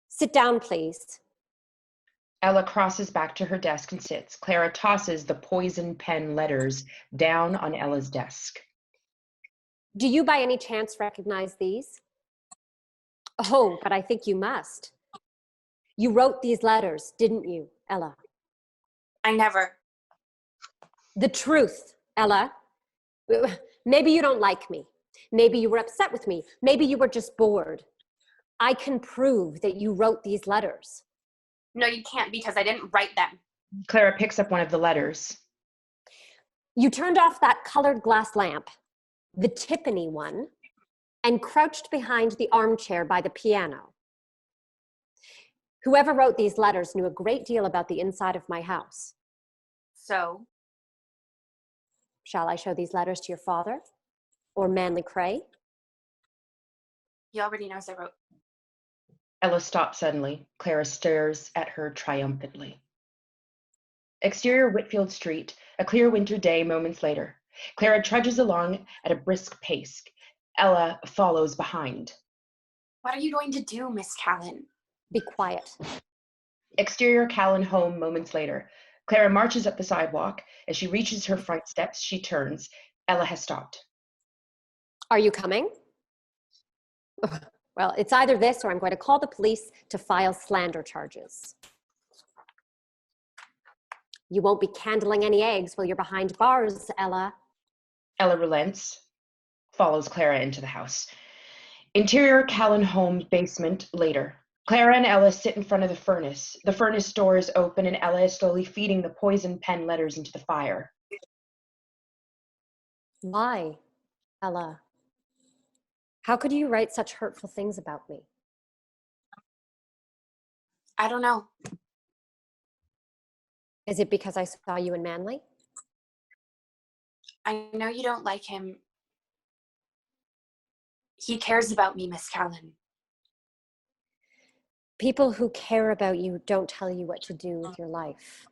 Sit down, please. Ella crosses back to her desk and sits. Clara tosses the poison pen letters down on Ella's desk. Do you by any chance recognize these? Oh, but I think you must. You wrote these letters, didn't you, Ella? I never. The truth, Ella. Maybe you don't like me. Maybe you were upset with me. Maybe you were just bored. I can prove that you wrote these letters. No, you can't, because I didn't write them. Clara picks up one of the letters. You turned off that colored glass lamp, the Tiffany one, and crouched behind the armchair by the piano. Whoever wrote these letters knew a great deal about the inside of my house. So? Shall I show these letters to your father? Or Manly Cray? He already knows I wrote. Ella stops suddenly. Clara stares at her triumphantly. Exterior Whitfield Street, a clear winter day moments later. Clara trudges along at a brisk pace. Ella follows behind. What are you going to do, Miss Callen? Be quiet. Exterior Callen home moments later. Clara marches up the sidewalk. As she reaches her front steps, she turns. Ella has stopped. Are you coming? Well, it's either this or I'm going to call the police to file slander charges. You won't be candling any eggs while you're behind bars, Ella. Ella relents, follows Clara into the house. Interior Callen home basement later. Clara and Ella sit in front of the furnace. The furnace door is open and Ella is slowly feeding the poison pen letters into the fire. Why, Ella? How could you write such hurtful things about me? I don't know. Is it because I saw you in Manly? I know you don't like him. He cares about me, Miss Callen. People who care about you don't tell you what to do with your life.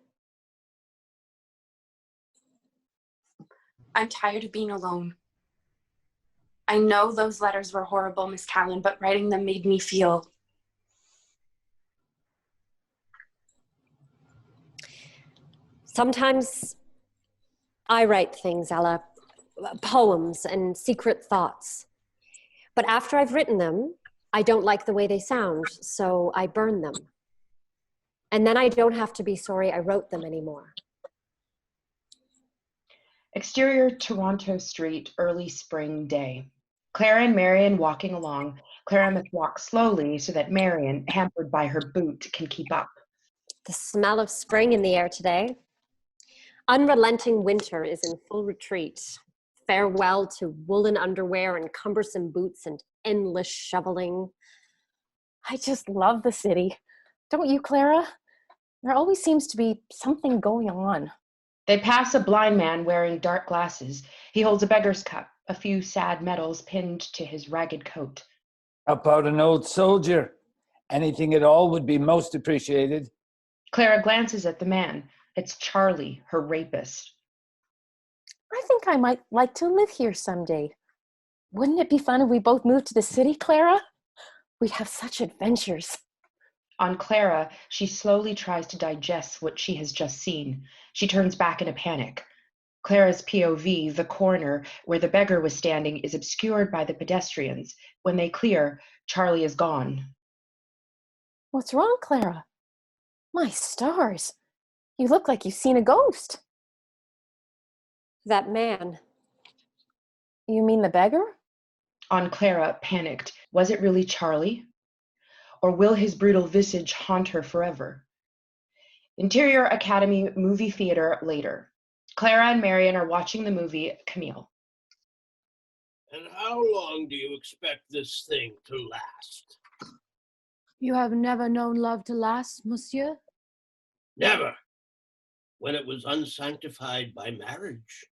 I'm tired of being alone. I know those letters were horrible, Miss Callen, but writing them made me feel. Sometimes I write things, Ella, poems and secret thoughts. But after I've written them, I don't like the way they sound, so I burn them. And then I don't have to be sorry I wrote them anymore. Exterior Toronto Street, early spring day. Clara and Marion walking along. Clara must walk slowly so that Marion, hampered by her boot, can keep up. The smell of spring in the air today. Unrelenting winter is in full retreat. Farewell to woolen underwear and cumbersome boots and endless shoveling. I just love the city. Don't you, Clara? There always seems to be something going on. They pass a blind man wearing dark glasses. He holds a beggar's cup, a few sad medals pinned to his ragged coat. How about an old soldier? Anything at all would be most appreciated. Clara glances at the man. It's Charlie, her rapist. I think I might like to live here someday. Wouldn't it be fun if we both moved to the city, Clara? We'd have such adventures. On Clara, she slowly tries to digest what she has just seen. She turns back in a panic. Clara's POV, the corner where the beggar was standing, is obscured by the pedestrians. When they clear, Charlie is gone. What's wrong, Clara? My stars. You look like you've seen a ghost. That man. You mean the beggar? On Clara, panicked. Was it really Charlie? Or will his brutal visage haunt her forever? Interior Academy movie theater later. Clara and Marion are watching the movie Camille. And how long do you expect this thing to last? You have never known love to last, monsieur? Never. When it was unsanctified by marriage.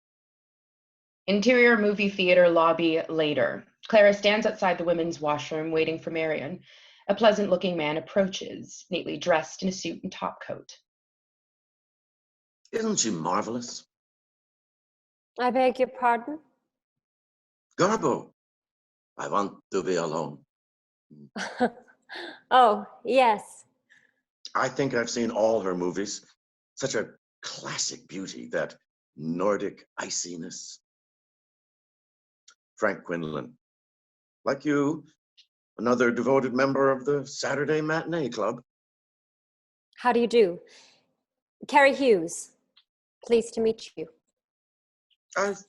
Interior movie theater lobby later. Clara stands outside the women's washroom waiting for Marion. A pleasant-looking man approaches, neatly dressed in a suit and top coat. Isn't she marvelous? I beg your pardon? Garbo, I want to be alone. Oh, yes. I think I've seen all her movies. Such a classic beauty, that Nordic iciness. Frank Quinlan, like you, another devoted member of the Saturday Matinee Club. How do you do? Carrie Hughes. Pleased to meet you. I've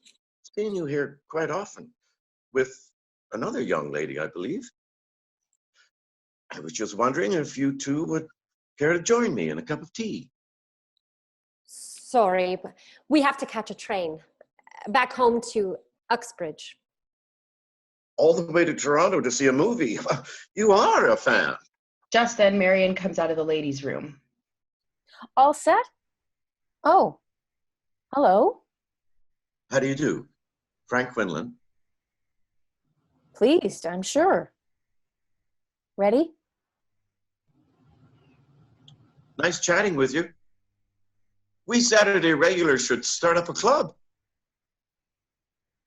seen you here quite often, with another young lady, I believe. I was just wondering if you two would care to join me in a cup of tea. Sorry, but we have to catch a train. Back home to Uxbridge. All the way to Toronto to see a movie. You are a fan. Just then, Marion comes out of the ladies' room. All set? Oh, hello. How do you do? Frank Quinlan. Pleased, I'm sure. Ready? Nice chatting with you. We Saturday regulars should start up a club.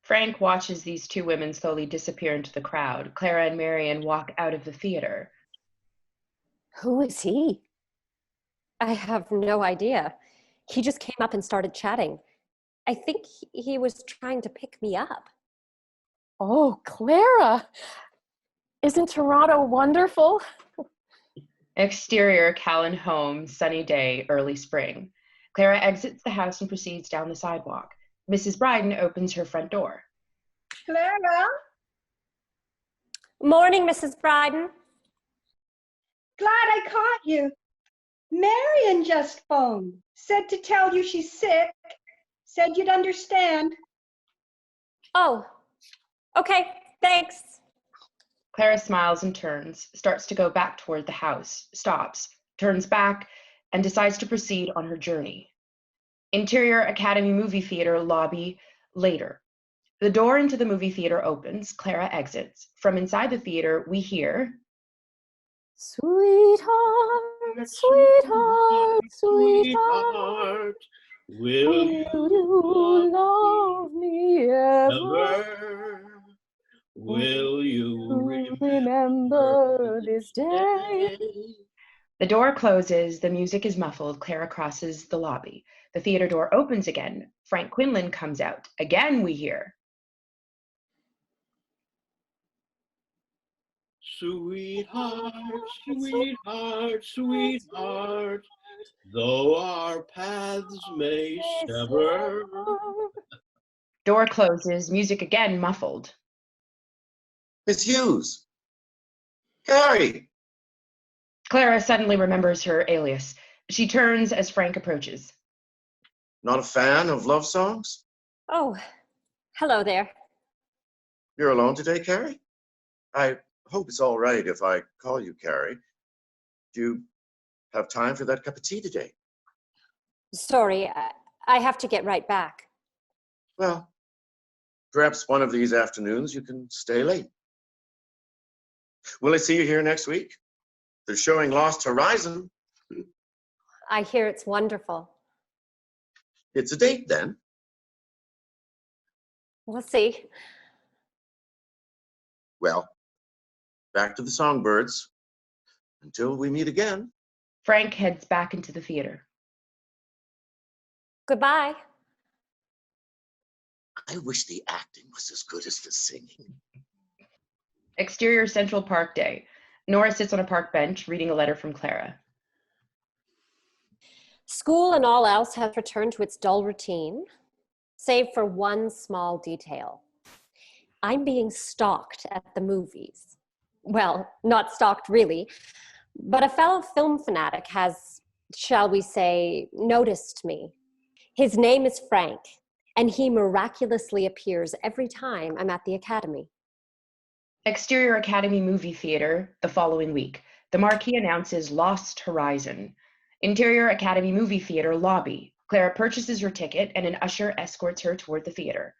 Frank watches these two women slowly disappear into the crowd. Clara and Marion walk out of the theater. Who is he? I have no idea. He just came up and started chatting. I think he was trying to pick me up. Oh, Clara! Isn't Toronto wonderful? Exterior Callen home, sunny day, early spring. Clara exits the house and proceeds down the sidewalk. Mrs. Bryden opens her front door. Clara? Morning, Mrs. Bryden. Glad I caught you. Marion just phoned. Said to tell you she's sick. Said you'd understand. Oh, okay, thanks. Clara smiles and turns, starts to go back toward the house, stops, turns back, and decides to proceed on her journey. Interior Academy movie theater lobby later. The door into the movie theater opens. Clara exits. From inside the theater, we hear, Sweetheart, sweetheart, sweetheart, Will you love me ever? Will you remember this day? the door closes, the music is muffled. Clara crosses the lobby. The theater door opens again. Frank Quinlan comes out. Again, we hear, Sweetheart, sweetheart, sweetheart, though our paths may sever. door closes, music again muffled. Miss Hughes. Carrie. Clara suddenly remembers her alias. She turns as Frank approaches. Not a fan of love songs? Oh, hello there. You're alone today, Carrie? I hope it's all right if I call you Carrie. Do you have time for that cup of tea today? Sorry, I have to get right back. Well, perhaps one of these afternoons you can stay late. Will I see you here next week? They're showing Lost Horizon. I hear it's wonderful. It's a date then. We'll see. Well, back to the songbirds. Until we meet again. Frank heads back into the theater. Goodbye. I wish the acting was as good as the singing. Exterior Central Park day. Nora sits on a park bench reading a letter from Clara. School and all else has returned to its dull routine, save for one small detail. I'm being stalked at the movies. Well, not stalked really, but a fellow film fanatic has, shall we say, noticed me. His name is Frank, and he miraculously appears every time I'm at the Academy. Exterior Academy Movie Theater the following week. The marquee announces Lost Horizon. Interior Academy Movie Theater lobby. Clara purchases her ticket and an usher escorts her toward the theater.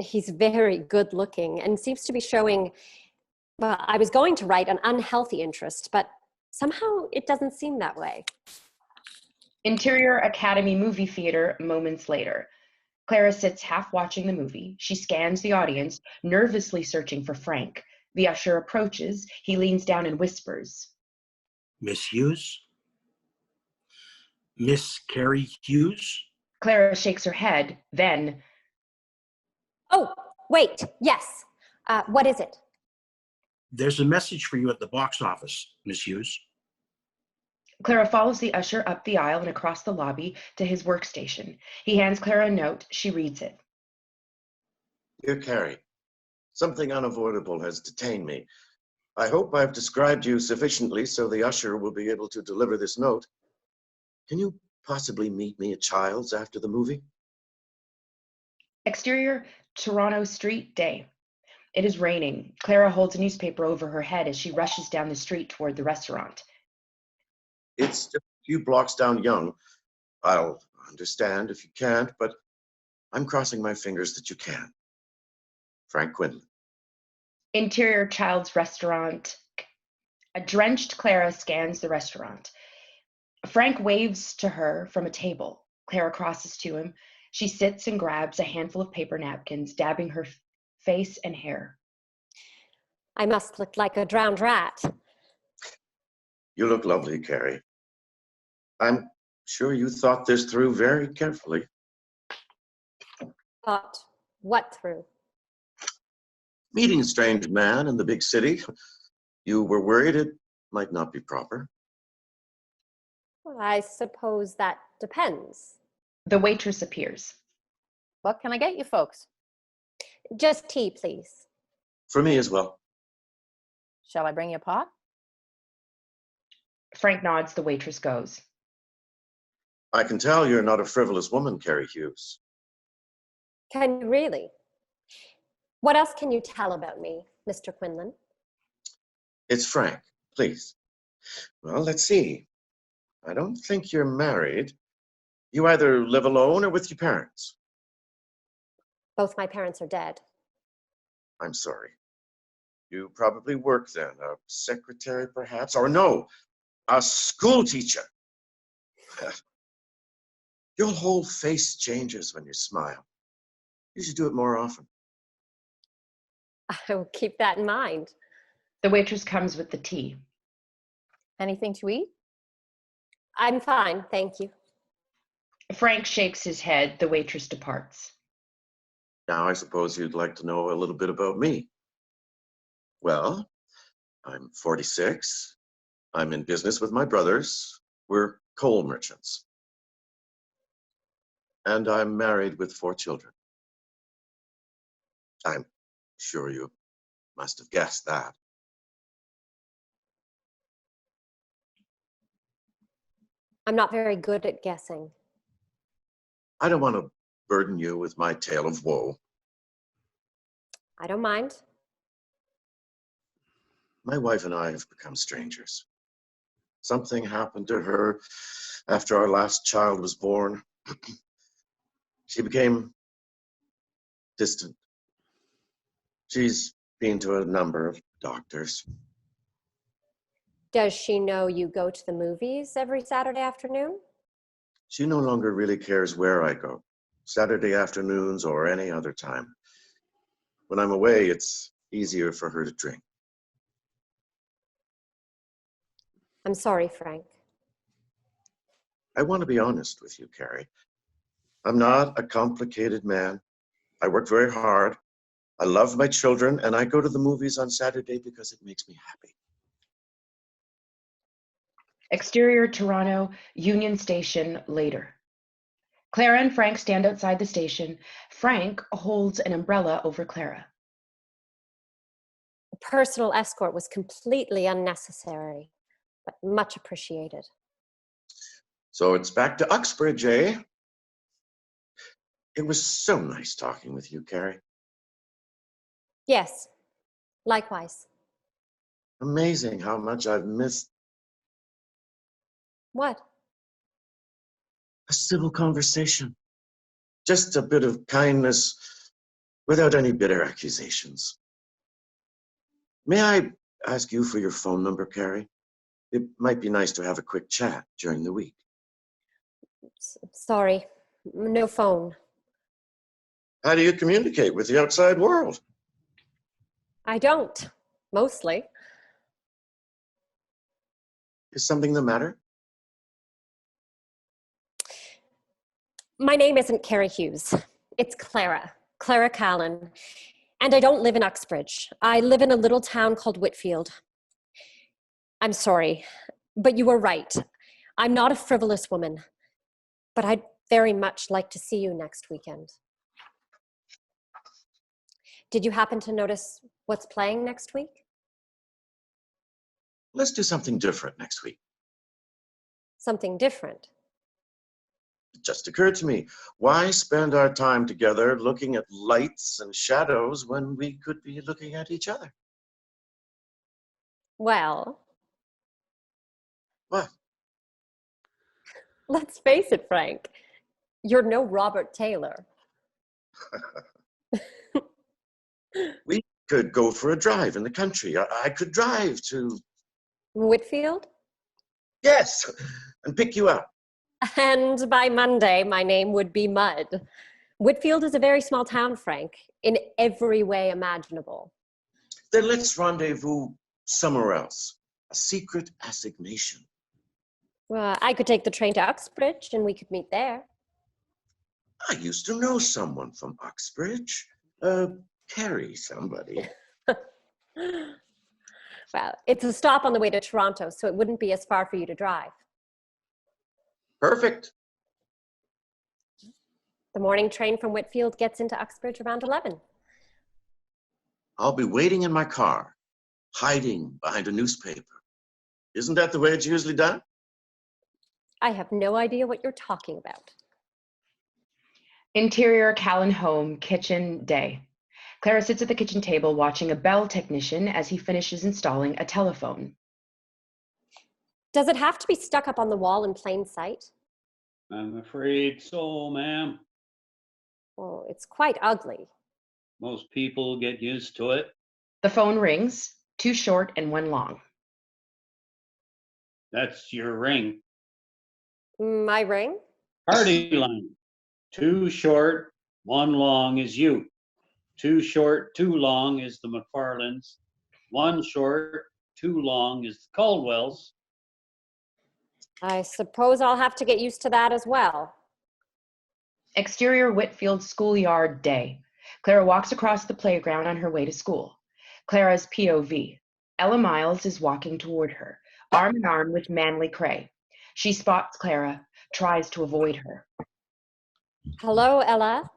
He's very good looking and seems to be showing, well, I was going to write an unhealthy interest, but somehow it doesn't seem that way. Interior Academy Movie Theater moments later. Clara sits half watching the movie. She scans the audience, nervously searching for Frank. The usher approaches. He leans down and whispers. Miss Hughes? Miss Carrie Hughes? Clara shakes her head, then... Oh, wait, yes. What is it? There's a message for you at the box office, Miss Hughes. Clara follows the usher up the aisle and across the lobby to his workstation. He hands Clara a note. She reads it. Dear Carrie, something unavoidable has detained me. I hope I've described you sufficiently so the usher will be able to deliver this note. Can you possibly meet me at Child's after the movie? Exterior, Toronto Street, day. It is raining. Clara holds a newspaper over her head as she rushes down the street toward the restaurant. It's just a few blocks down Yonge. I'll understand if you can't, but I'm crossing my fingers that you can. Frank Quinlan. Interior, Child's restaurant. A drenched Clara scans the restaurant. Frank waves to her from a table. Clara crosses to him. She sits and grabs a handful of paper napkins, dabbing her face and hair. I must look like a drowned rat. You look lovely, Carrie. I'm sure you thought this through very carefully. Thought what through? Meeting a strange man in the big city. You were worried it might not be proper. Well, I suppose that depends. The waitress appears. What can I get you folks? Just tea, please. For me as well. Shall I bring you a pot? Frank nods. The waitress goes. I can tell you're not a frivolous woman, Carrie Hughes. Can you really? What else can you tell about me, Mr. Quinlan? It's Frank, please. Well, let's see. I don't think you're married. You either live alone or with your parents. Both my parents are dead. I'm sorry. You probably work then, a secretary perhaps, or no, a school teacher. Your whole face changes when you smile. You should do it more often. I will keep that in mind. The waitress comes with the tea. Anything to eat? I'm fine, thank you. Frank shakes his head. The waitress departs. Now I suppose you'd like to know a little bit about me. Well, I'm 46. I'm in business with my brothers. We're coal merchants. And I'm married with 4 children. I'm sure you must have guessed that. I'm not very good at guessing. I don't want to burden you with my tale of woe. I don't mind. My wife and I have become strangers. Something happened to her after our last child was born. She became distant. She's been to a number of doctors. Does she know you go to the movies every Saturday afternoon? She no longer really cares where I go, Saturday afternoons or any other time. When I'm away, it's easier for her to drink. I'm sorry, Frank. I want to be honest with you, Carrie. I'm not a complicated man. I work very hard. I love my children, and I go to the movies on Saturday because it makes me happy. Exterior Toronto, Union Station, later. Clara and Frank stand outside the station. Frank holds an umbrella over Clara. A personal escort was completely unnecessary, but much appreciated. So it's back to Uxbridge, eh? It was so nice talking with you, Carrie. Yes, likewise. Amazing how much I've missed What? a civil conversation. Just a bit of kindness without any bitter accusations. May I ask you for your phone number, Carrie? It might be nice to have a quick chat during the week. Sorry, no phone. How do you communicate with the outside world? I don't, mostly. Is something the matter? My name isn't Carrie Hughes. It's Clara Callan. And I don't live in Uxbridge. I live in a little town called Whitfield. I'm sorry, but you were right. I'm not a frivolous woman, but I'd very much like to see you next weekend. Did you happen to notice what's playing next week? Let's do something different next week. Something different? It just occurred to me, why spend our time together looking at lights and shadows when we could be looking at each other? Well... What? Let's face it, Frank. You're no Robert Taylor. We could go for a drive in the country. I could drive to... Whitfield? Yes, and pick you up. And by Monday, my name would be Mud. Whitfield is a very small town, Frank, in every way imaginable. Then let's rendezvous somewhere else. A secret assignation. Well, I could take the train to Uxbridge and we could meet there. I used to know someone from Uxbridge. Carrie somebody. Well, it's a stop on the way to Toronto, so it wouldn't be as far for you to drive. Perfect. The morning train from Whitfield gets into Uxbridge around 11. I'll be waiting in my car, hiding behind a newspaper. Isn't that the way it's usually done? I have no idea what you're talking about. Interior Callen home, kitchen, day. Clara sits at the kitchen table watching a bell technician as he finishes installing a telephone. Does it have to be stuck up on the wall in plain sight? I'm afraid so, ma'am. Oh, it's quite ugly. Most people get used to it. The phone rings, 2 short and 1 long. That's your ring. My ring? Party line. 2 short, 1 long is you. 2 short, 2 long is the McFarlands. 1 short, 2 long is the Caldwells. I suppose I'll have to get used to that as well. Exterior Whitfield schoolyard, day. Clara walks across the playground on her way to school. Clara's POV. Ella Miles is walking toward her, arm in arm with Manly Cray. She spots Clara, tries to avoid her. Hello, Ella.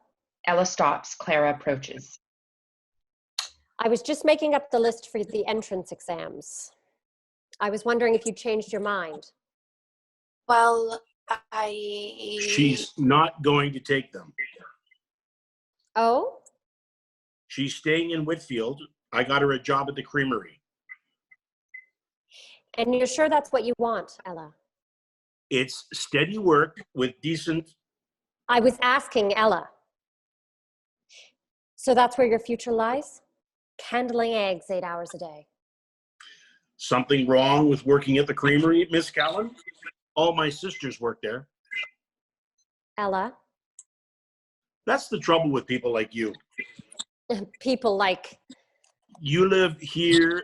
Ella stops. Clara approaches. I was just making up the list for the entrance exams. I was wondering if you changed your mind. Well, She's not going to take them. Oh? She's staying in Whitfield. I got her a job at the creamery. And you're sure that's what you want, Ella? It's steady work with decent... I was asking Ella. So that's where your future lies? Candling eggs 8 hours a day. Something wrong with working at the creamery, Miss Callan? All my sisters work there. Ella? That's the trouble with people like you. People like... You live here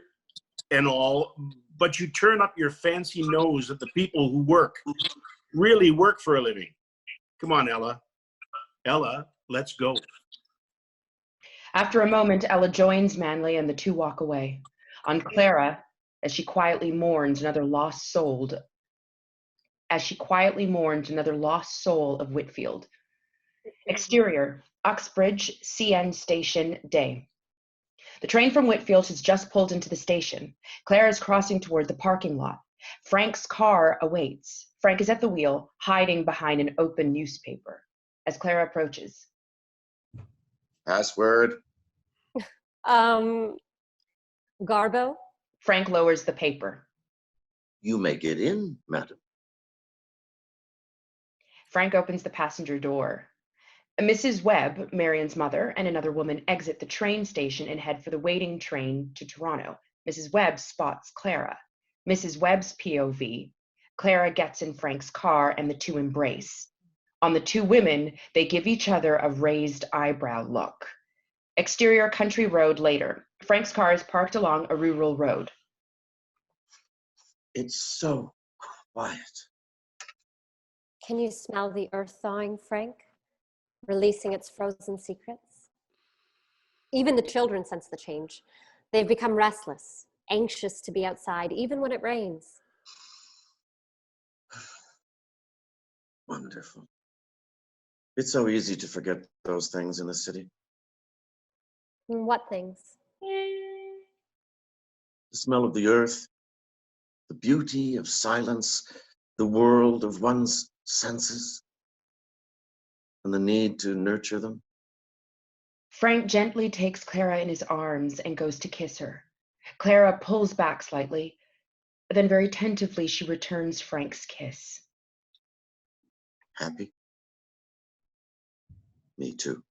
and all, but you turn up your fancy nose at the people who really work for a living. Come on, Ella. Ella, let's go. After a moment, Ella joins Manly and the two walk away. On Clara, as she quietly mourns another lost soul as she quietly mourns another lost soul of Whitfield. Exterior, Uxbridge CN Station, day. The train from Whitfield has just pulled into the station. Clara is crossing toward the parking lot. Frank's car awaits. Frank is at the wheel, hiding behind an open newspaper. As Clara approaches. Password? Garbo? Frank lowers the paper. You may get in, madam. Frank opens the passenger door. Mrs. Webb, Marion's mother, and another woman exit the train station and head for the waiting train to Toronto. Mrs. Webb spots Clara. Mrs. Webb's POV. Clara gets in Frank's car and the two embrace. On the two women, they give each other a raised eyebrow look. Exterior country road later. Frank's car is parked along a rural road. It's so quiet. Can you smell the earth thawing, Frank? Releasing its frozen secrets? Even the children sense the change. They've become restless, anxious to be outside, even when it rains. Wonderful. It's so easy to forget those things in the city. What things? The smell of the earth, the beauty of silence, the world of one's senses, and the need to nurture them. Frank gently takes Clara in his arms and goes to kiss her. Clara pulls back slightly, then very tentatively she returns Frank's kiss. Happy? Me too.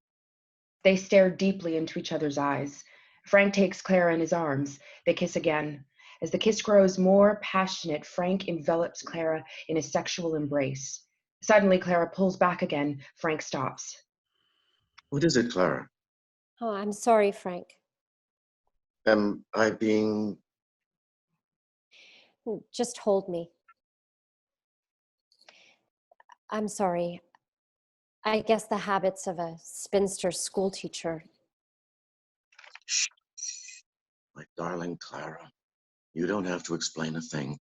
They stare deeply into each other's eyes. Frank takes Clara in his arms. They kiss again. As the kiss grows more passionate, Frank envelops Clara in a sexual embrace. Suddenly, Clara pulls back again. Frank stops. What is it, Clara? Oh, I'm sorry, Frank. Am I being... Just hold me. I'm sorry. I guess the habits of a spinster schoolteacher. Shh. My darling Clara, you don't have to explain a thing.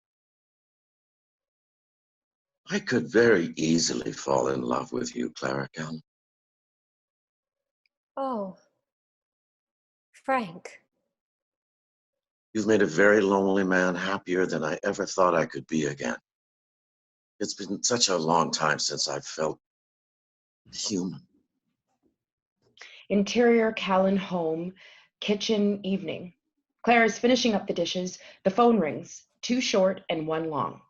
I could very easily fall in love with you, Clara Callan. Oh, Frank. You've made a very lonely man happier than I ever thought I could be again. It's been such a long time since I've felt human. Interior Callen home, kitchen evening. Clara is finishing up the dishes. The phone rings, 2 short and 1 long.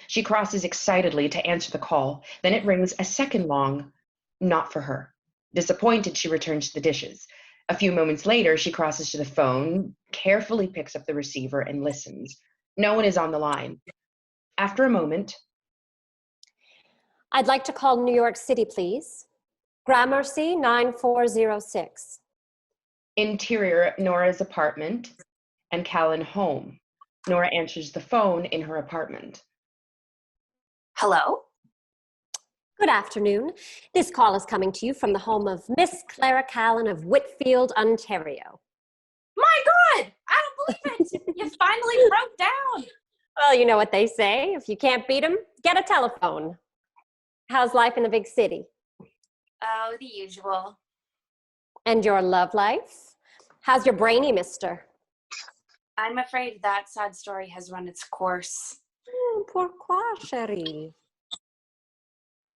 She crosses excitedly to answer the call. Then it rings a second long, not for her. Disappointed, she returns to the dishes. A few moments later, she crosses to the phone, carefully picks up the receiver and listens. No one is on the line. After a moment, I'd like to call New York City, please. Gramercy 9406. interior Nora's apartment and Callen home. Nora answers the phone in her apartment. Hello? Good afternoon. This call is coming to you from the home of Miss Clara Callan of Whitfield, Ontario. My God! I don't believe it! You finally broke down! Well, you know what they say. If you can't beat 'em, get a telephone. How's life in the big city? Oh, the usual. And your love life? How's your brainy mister? I'm afraid that sad story has run its course. Pourquoi, chérie?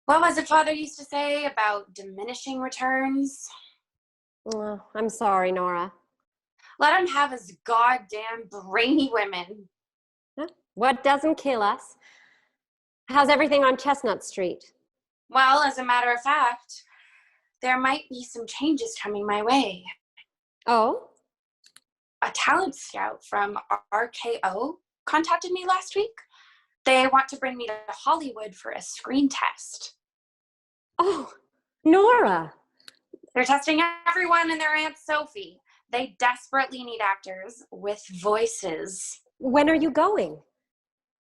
What was it Father used to say about diminishing returns? Oh, I'm sorry, Nora. Let him have his goddamn brainy women. What doesn't kill us? How's everything on Chestnut Street? Well, as a matter of fact, there might be some changes coming my way. Oh? A talent scout from RKO contacted me last week. They want to bring me to Hollywood for a screen test. Oh, Nora! They're testing everyone and their Aunt Sophie. They desperately need actors with voices. When are you going?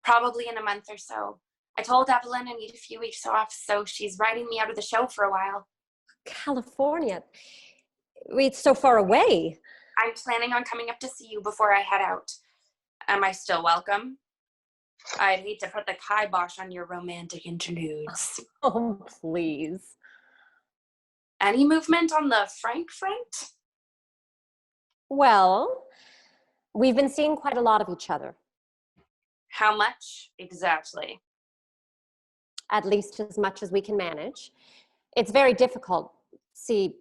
Probably in a month or so. I told Evelyn I need a few weeks off, so she's writing me out of the show for a while. California? It's so far away. I'm planning on coming up to see you before I head out. Am I still welcome? I'd hate to put the kibosh on your romantic interludes. Oh, please. Any movement on the Frank front? Well, we've been seeing quite a lot of each other. How much exactly? At least as much as we can manage. It's very difficult. See,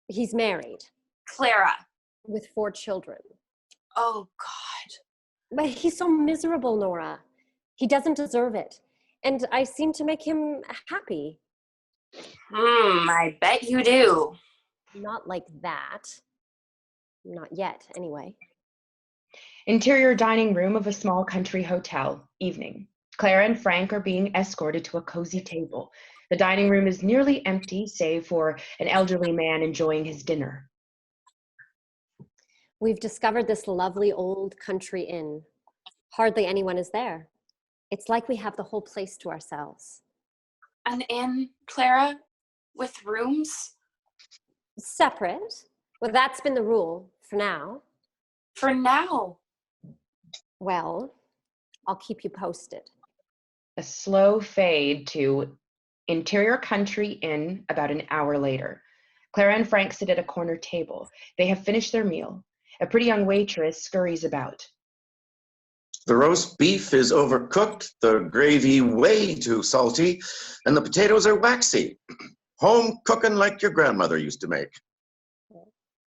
he's married. Clara. With 4 children. Oh, God. But he's so miserable, Nora. He doesn't deserve it. And I seem to make him happy. I bet you do. Not like that. Not yet, anyway. Interior dining room of a small country hotel, evening. Clara and Frank are being escorted to a cozy table. The dining room is nearly empty, save for an elderly man enjoying his dinner. We've discovered this lovely old country inn. Hardly anyone is there. It's like we have the whole place to ourselves. An inn, Clara? With rooms? Separate? Well, that's been the rule for now. For now? Well, I'll keep you posted. A slow fade to interior country inn about an hour later. Clara and Frank sit at a corner table. They have finished their meal. A pretty young waitress scurries about. The roast beef is overcooked, the gravy way too salty, and the potatoes are waxy. Home cooking like your grandmother used to make.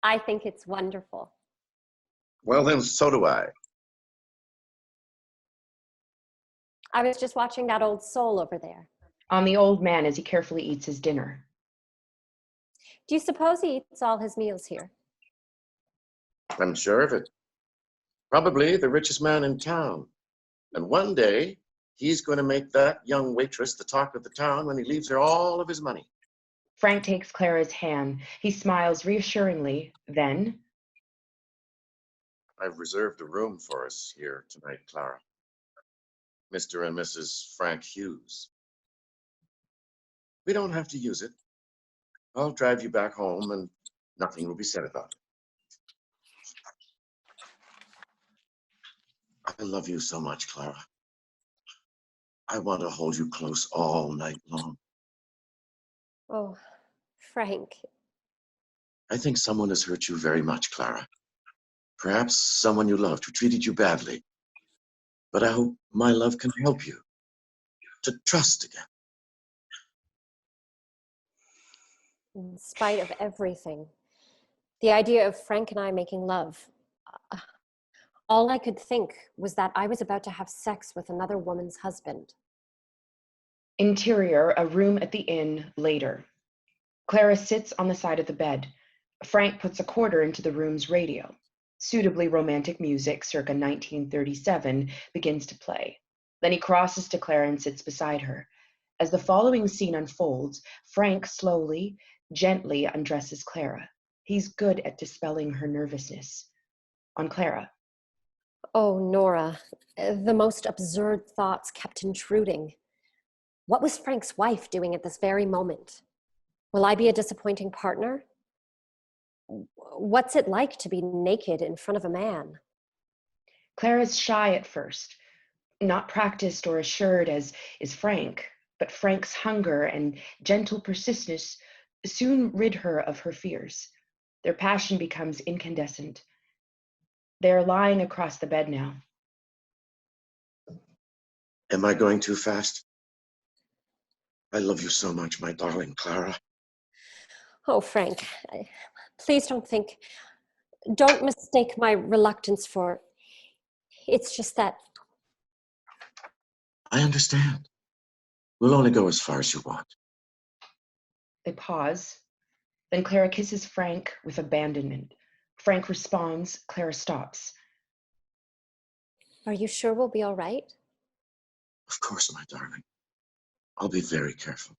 I think it's wonderful. Well, then, so do I. I was just watching that old soul over there. On the old man as he carefully eats his dinner. Do you suppose he eats all his meals here? I'm sure of it. Probably the richest man in town. And one day, he's going to make that young waitress the talk of the town when he leaves her all of his money. Frank takes Clara's hand. He smiles reassuringly. Then, I've reserved a room for us here tonight, Clara. Mr. and Mrs. Frank Hughes. We don't have to use it. I'll drive you back home and nothing will be said about it. I love you so much, Clara. I want to hold you close all night long. Oh, Frank. I think someone has hurt you very much, Clara. Perhaps someone you loved who treated you badly. But I hope my love can help you to trust again. In spite of everything, the idea of Frank and I making love, all I could think was that I was about to have sex with another woman's husband. interior, a room at the inn, later. Clara sits on the side of the bed. Frank puts a quarter into the room's radio. Suitably romantic music, circa 1937, begins to play. Then he crosses to Clara and sits beside her. As the following scene unfolds, Frank slowly, gently undresses Clara. He's good at dispelling her nervousness. On Clara. Oh, Nora, the most absurd thoughts kept intruding. What was Frank's wife doing at this very moment? Will I be a disappointing partner? What's it like to be naked in front of a man? Clara's shy at first, not practiced or assured as is Frank, but Frank's hunger and gentle persistence soon rid her of her fears. Their passion becomes incandescent. They are lying across the bed now. Am I going too fast? I love you so much, my darling Clara. Oh, Frank, please don't mistake my reluctance for, it's just that. I understand. We'll only go as far as you want. They pause. Then Clara kisses Frank with abandonment. Frank responds. Clara stops. Are you sure we'll be all right? Of course, my darling. I'll be very careful.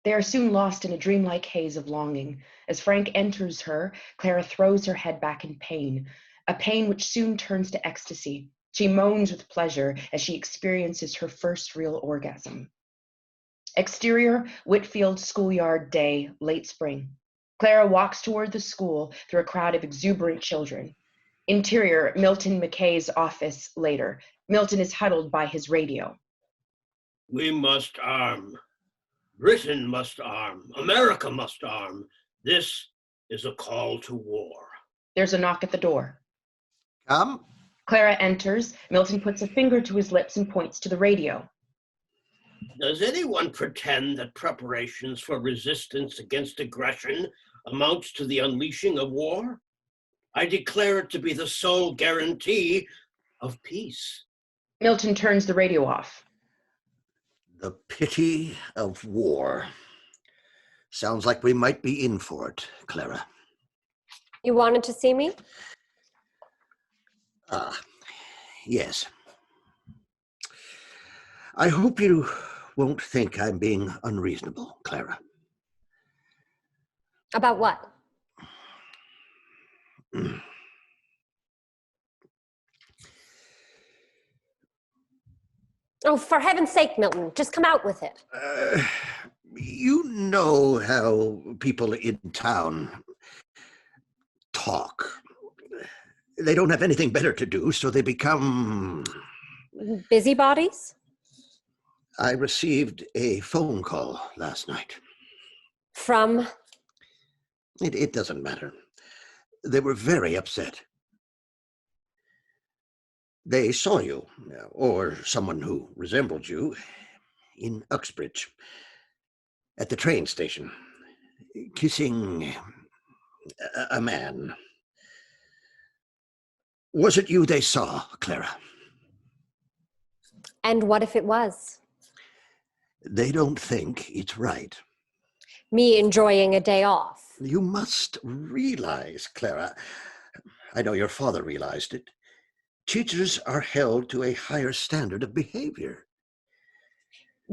They are soon lost in a dreamlike haze of longing. As Frank enters her, Clara throws her head back in pain, a pain which soon turns to ecstasy. She moans with pleasure as she experiences her first real orgasm. Exterior, Whitfield schoolyard day, late spring. Clara walks toward the school through a crowd of exuberant children. Interior, Milton McKay's office later. Milton is huddled by his radio. We must arm. Britain must arm. America must arm. This is a call to war. There's a knock at the door. Come. Clara enters. Milton puts a finger to his lips and points to the radio. Does anyone pretend that preparations for resistance against aggression amounts to the unleashing of war? I declare it to be the sole guarantee of peace. Milton turns the radio off. The pity of war. Sounds like we might be in for it, Clara. You wanted to see me? Yes. I hope you won't think I'm being unreasonable, Clara. About what? Oh, for heaven's sake, Milton, just come out with it. You know how people in town talk. They don't have anything better to do, so they become... Busybodies? I received a phone call last night. From? It doesn't matter. They were very upset. They saw you, or someone who resembled you, in Uxbridge, at the train station, kissing a man. Was it you they saw, Clara? And what if it was? They don't think it's right. Me enjoying a day off. You must realize, Clara, I know your father realized it, teachers are held to a higher standard of behavior.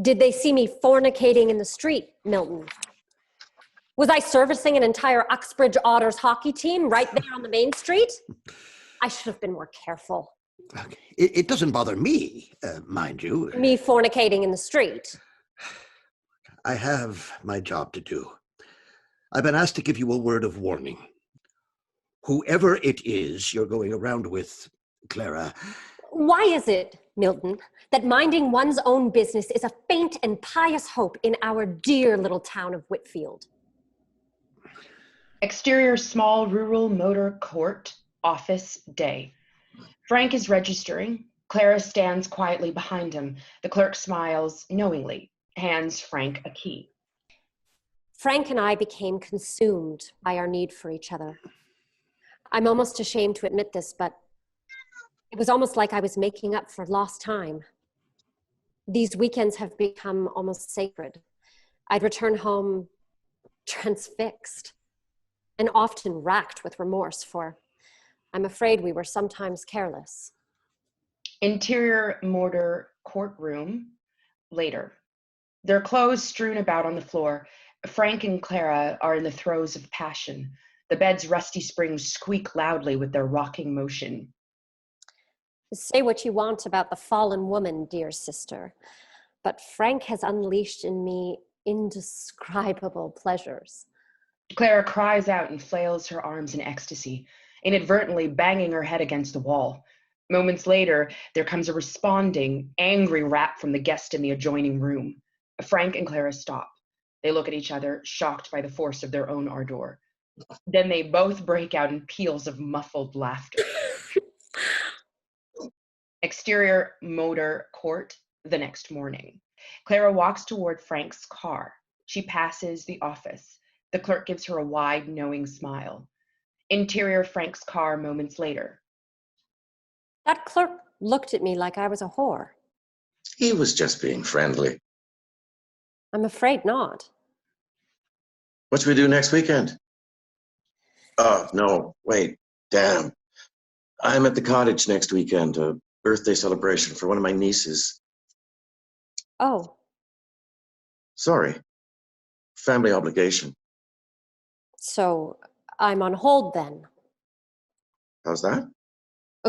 Did they see me fornicating in the street, Milton? Was I servicing an entire Uxbridge Otters hockey team right there on the main street? I should have been more careful. Okay. It doesn't bother me, mind you. Me fornicating in the street. I have my job to do. I've been asked to give you a word of warning. Whoever it is you're going around with, Clara... Why is it, Milton, that minding one's own business is a faint and pious hope in our dear little town of Whitfield? Exterior, small rural motor court, office, day. Frank is registering. Clara stands quietly behind him. The clerk smiles knowingly, hands Frank a key. Frank and I became consumed by our need for each other. I'm almost ashamed to admit this, but it was almost like I was making up for lost time. These weekends have become almost sacred. I'd return home transfixed and often racked with remorse, for I'm afraid we were sometimes careless. Interior mortar courtroom, later. Their clothes strewn about on the floor. Frank and Clara are in the throes of passion. The bed's rusty springs squeak loudly with their rocking motion. Say what you want about the fallen woman, dear sister, but Frank has unleashed in me indescribable pleasures. Clara cries out and flails her arms in ecstasy, inadvertently banging her head against the wall. Moments later, there comes a responding, angry rap from the guest in the adjoining room. Frank and Clara stop. They look at each other, shocked by the force of their own ardor. Then they both break out in peals of muffled laughter. Exterior motor court, the next morning. Clara walks toward Frank's car. She passes the office. The clerk gives her a wide, knowing smile. Interior Frank's car moments later. That clerk looked at me like I was a whore. He was just being friendly. I'm afraid not. What should we do next weekend? Oh, no, wait, damn. I'm at the cottage next weekend, a birthday celebration for one of my nieces. Oh. Sorry. Family obligation. So I'm on hold then. How's that?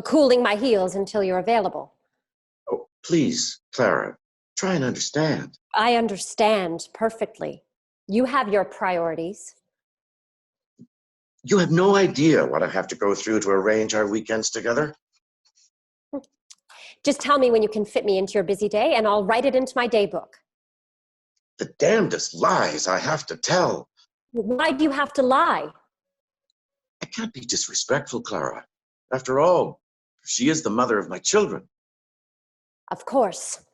Cooling my heels until you're available. Oh, please, Clara, try and understand. I understand perfectly. You have your priorities. You have no idea what I have to go through to arrange our weekends together. Just tell me when you can fit me into your busy day and I'll write it into my day book. The damnedest lies I have to tell. Why do you have to lie? I can't be disrespectful, Clara. After all, she is the mother of my children. Of course.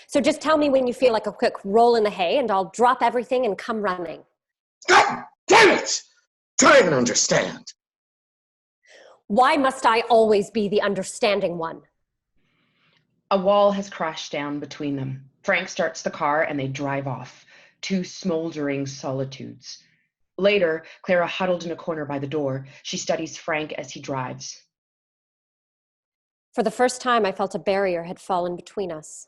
So just tell me when you feel like a quick roll in the hay and I'll drop everything and come running. God damn it! Try and understand. Why must I always be the understanding one? A wall has crashed down between them. Frank starts the car and they drive off, two smoldering solitudes. Later, Clara huddled in a corner by the door. She studies Frank as he drives. For the first time, I felt a barrier had fallen between us.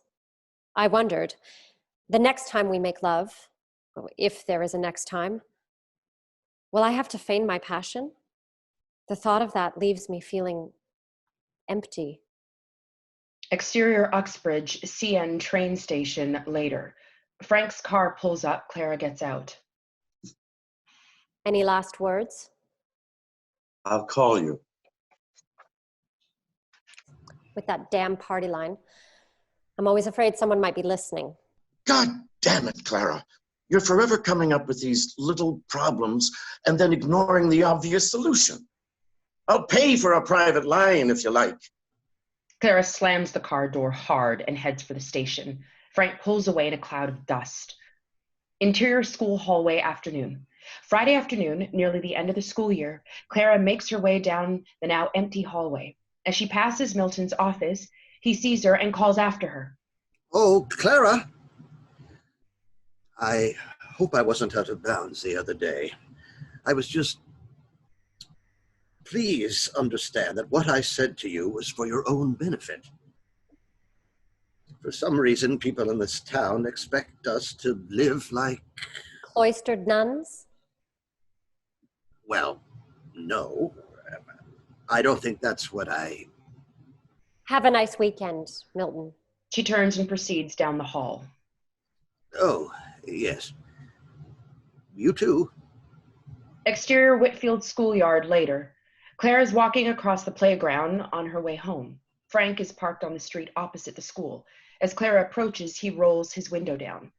I wondered, the next time we make love, if there is a next time, will I have to feign my passion? The thought of that leaves me feeling empty. Exterior Uxbridge CN train station later. Frank's car pulls up. Clara gets out. Any last words? I'll call you. With that damn party line. I'm always afraid someone might be listening. God damn it, Clara. You're forever coming up with these little problems and then ignoring the obvious solution. I'll pay for a private line if you like. Clara slams the car door hard and heads for the station. Frank pulls away in a cloud of dust. Interior school hallway afternoon. Friday afternoon, nearly the end of the school year, Clara makes her way down the now empty hallway. As she passes Milton's office, he sees her and calls after her. Oh, Clara! I hope I wasn't out of bounds the other day. I was just... Please understand that what I said to you was for your own benefit. For some reason, people in this town expect us to live like... Cloistered nuns? Well, no. I don't think that's what I... Have a nice weekend, Milton. She turns and proceeds down the hall. Oh, yes. You too. Exterior Whitfield schoolyard later. Claire is walking across the playground on her way home. Frank is parked on the street opposite the school. As Clara approaches, he rolls his window down.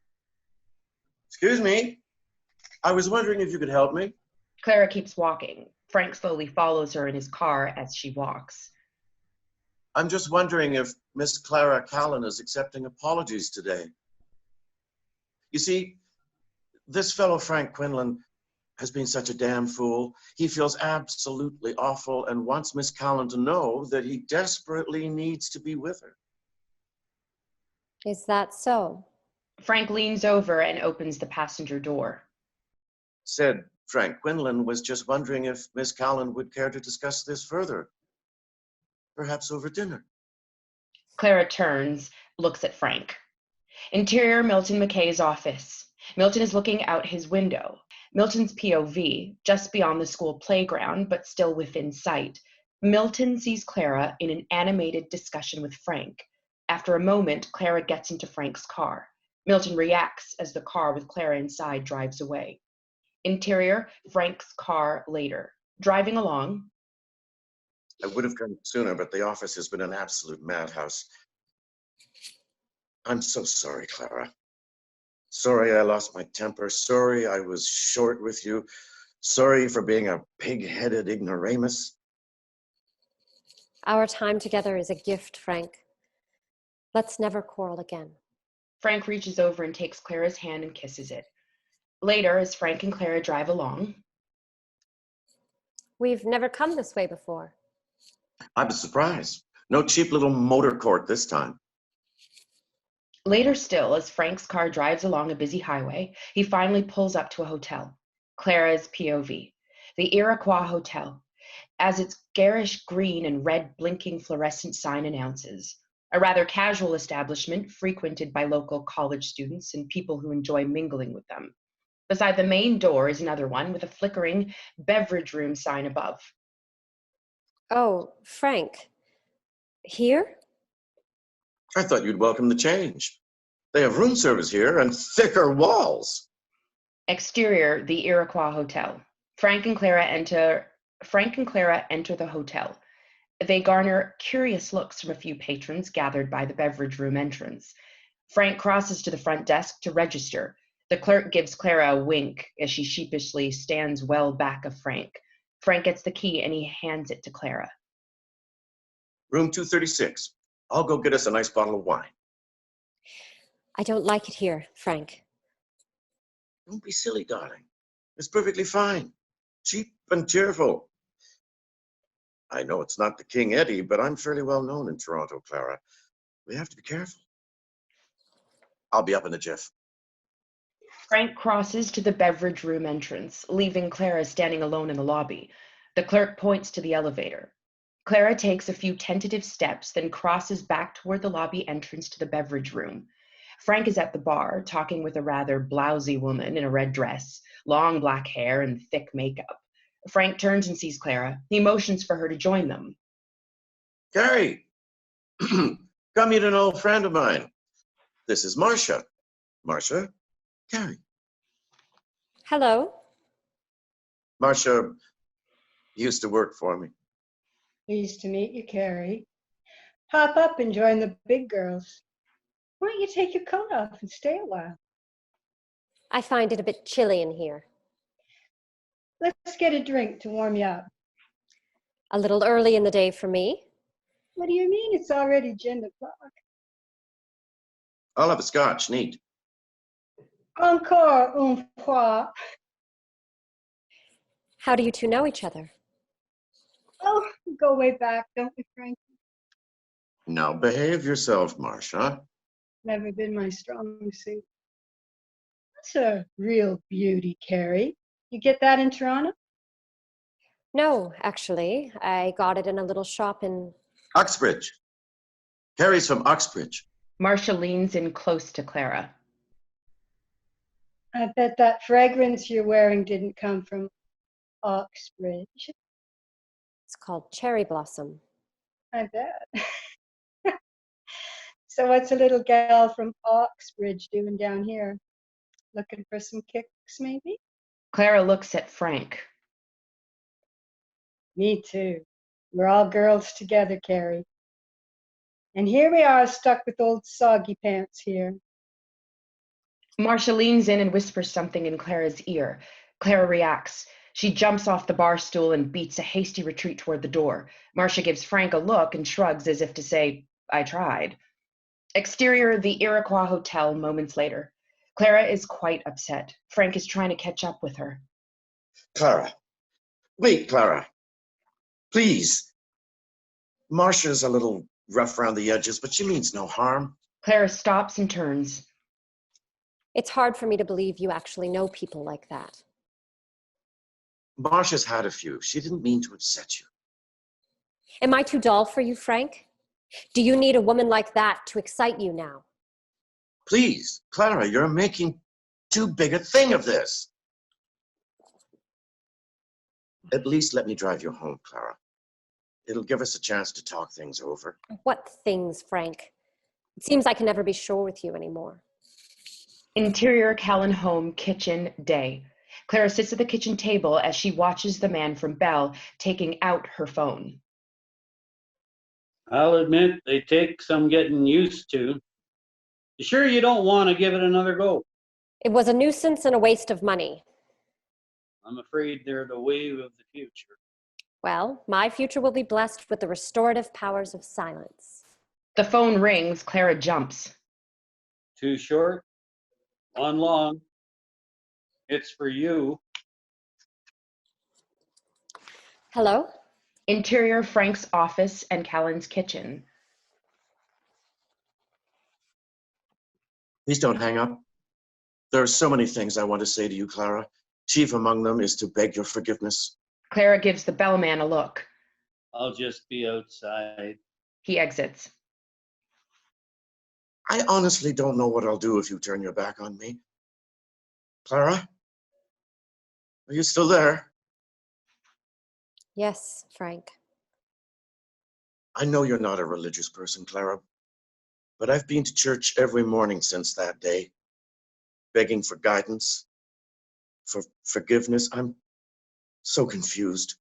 Excuse me. I was wondering if you could help me. Clara keeps walking. Frank slowly follows her in his car as she walks. I'm just wondering if Miss Clara Callan is accepting apologies today. You see, this fellow Frank Quinlan has been such a damn fool. He feels absolutely awful and wants Miss Callan to know that he desperately needs to be with her. Is that so? Frank leans over and opens the passenger door. Said Frank Quinlan was just wondering if Miss Callan would care to discuss this further. Perhaps over dinner. Clara turns, looks at Frank. Interior Milton McKay's office. Milton is looking out his window. Milton's POV, just beyond the school playground, but still within sight. Milton sees Clara in an animated discussion with Frank. After a moment, Clara gets into Frank's car. Milton reacts as the car with Clara inside drives away. Interior, Frank's car later. Driving along. I would have come sooner, but the office has been an absolute madhouse. I'm so sorry, Clara. Sorry I lost my temper. Sorry I was short with you. Sorry for being a pig-headed ignoramus. Our time together is a gift, Frank. Let's never quarrel again. Frank reaches over and takes Clara's hand and kisses it. Later, as Frank and Clara drive along. We've never come this way before. I'm surprised. No cheap little motor court this time. Later still, as Frank's car drives along a busy highway, he finally pulls up to a hotel. Clara's POV. The Iroquois Hotel, as its garish green and red blinking fluorescent sign announces. A rather casual establishment frequented by local college students and people who enjoy mingling with them. Beside the main door is another one with a flickering beverage room sign above. Oh, Frank. Here? I thought you'd welcome the change. They have room service here and thicker walls. Exterior, the Iroquois Hotel. Frank and Clara enter the hotel. They garner curious looks from a few patrons gathered by the beverage room entrance. Frank crosses to the front desk to register. The clerk gives Clara a wink as she sheepishly stands well back of Frank. Frank gets the key and he hands it to Clara. Room 236. I'll go get us a nice bottle of wine. I don't like it here, Frank. Don't be silly, darling. It's perfectly fine. Cheap and cheerful. I know it's not the King Eddie, but I'm fairly well known in Toronto, Clara. We have to be careful. I'll be up in a jiff. Frank crosses to the beverage room entrance, leaving Clara standing alone in the lobby. The clerk points to the elevator. Clara takes a few tentative steps, then crosses back toward the lobby entrance to the beverage room. Frank is at the bar, talking with a rather blousy woman in a red dress, long black hair, and thick makeup. Frank turns and sees Clara. He motions for her to join them. Carrie, come meet an old friend of mine. This is Marcia. Marcia, Carrie. Hello. Marcia used to work for me. Pleased to meet you, Carrie. Hop up and join the big girls. Why don't you take your coat off and stay a while? I find it a bit chilly in here. Let's get a drink to warm you up. A little early in the day for me. What do you mean it's already gin o'clock? I'll have a scotch, neat. Encore une fois. How do you two know each other? Oh, we go way back, don't we, Frank? Now behave yourself, Marcia. Never been my strong suit. That's a real beauty, Carrie. You get that in Toronto? No, actually. I got it in a little shop in... Uxbridge. Carrie's from Uxbridge. Marcia leans in close to Clara. I bet that fragrance you're wearing didn't come from Oxbridge. It's called Cherry Blossom. I bet. So what's a little gal from Oxbridge doing down here? Looking for some kicks, maybe? Clara looks at Frank. Me too. We're all girls together, Carrie. And here we are stuck with old soggy pants here. Marcia leans in and whispers something in Clara's ear. Clara reacts. She jumps off the bar stool and beats a hasty retreat toward the door. Marcia gives Frank a look and shrugs as if to say, I tried. Exterior, the Iroquois Hotel, moments later. Clara is quite upset. Frank is trying to catch up with her. Clara. Wait, Clara. Please. Marcia's a little rough around the edges, but she means no harm. Clara stops and turns. It's hard for me to believe you actually know people like that. Marcia's had a few. She didn't mean to upset you. Am I too dull for you, Frank? Do you need a woman like that to excite you now? Please, Clara, you're making too big a thing of this. At least let me drive you home, Clara. It'll give us a chance to talk things over. What things, Frank? It seems I can never be sure with you anymore. Interior Callen home, kitchen, day. Clara sits at the kitchen table as she watches the man from Bell taking out her phone. I'll admit they take some getting used to. You sure you don't want to give it another go? It was a nuisance and a waste of money. I'm afraid they're the wave of the future. Well, my future will be blessed with the restorative powers of silence. The phone rings. Clara jumps. Too short? One long. It's for you. Hello? Interior Frank's office and Callen's kitchen. Please don't hang up. There are so many things I want to say to you, Clara. Chief among them is to beg your forgiveness. Clara gives the bellman a look. I'll just be outside. He exits. I honestly don't know what I'll do if you turn your back on me. Clara? Are you still there? Yes, Frank. I know you're not a religious person, Clara, but I've been to church every morning since that day, begging for guidance, for forgiveness. I'm so confused.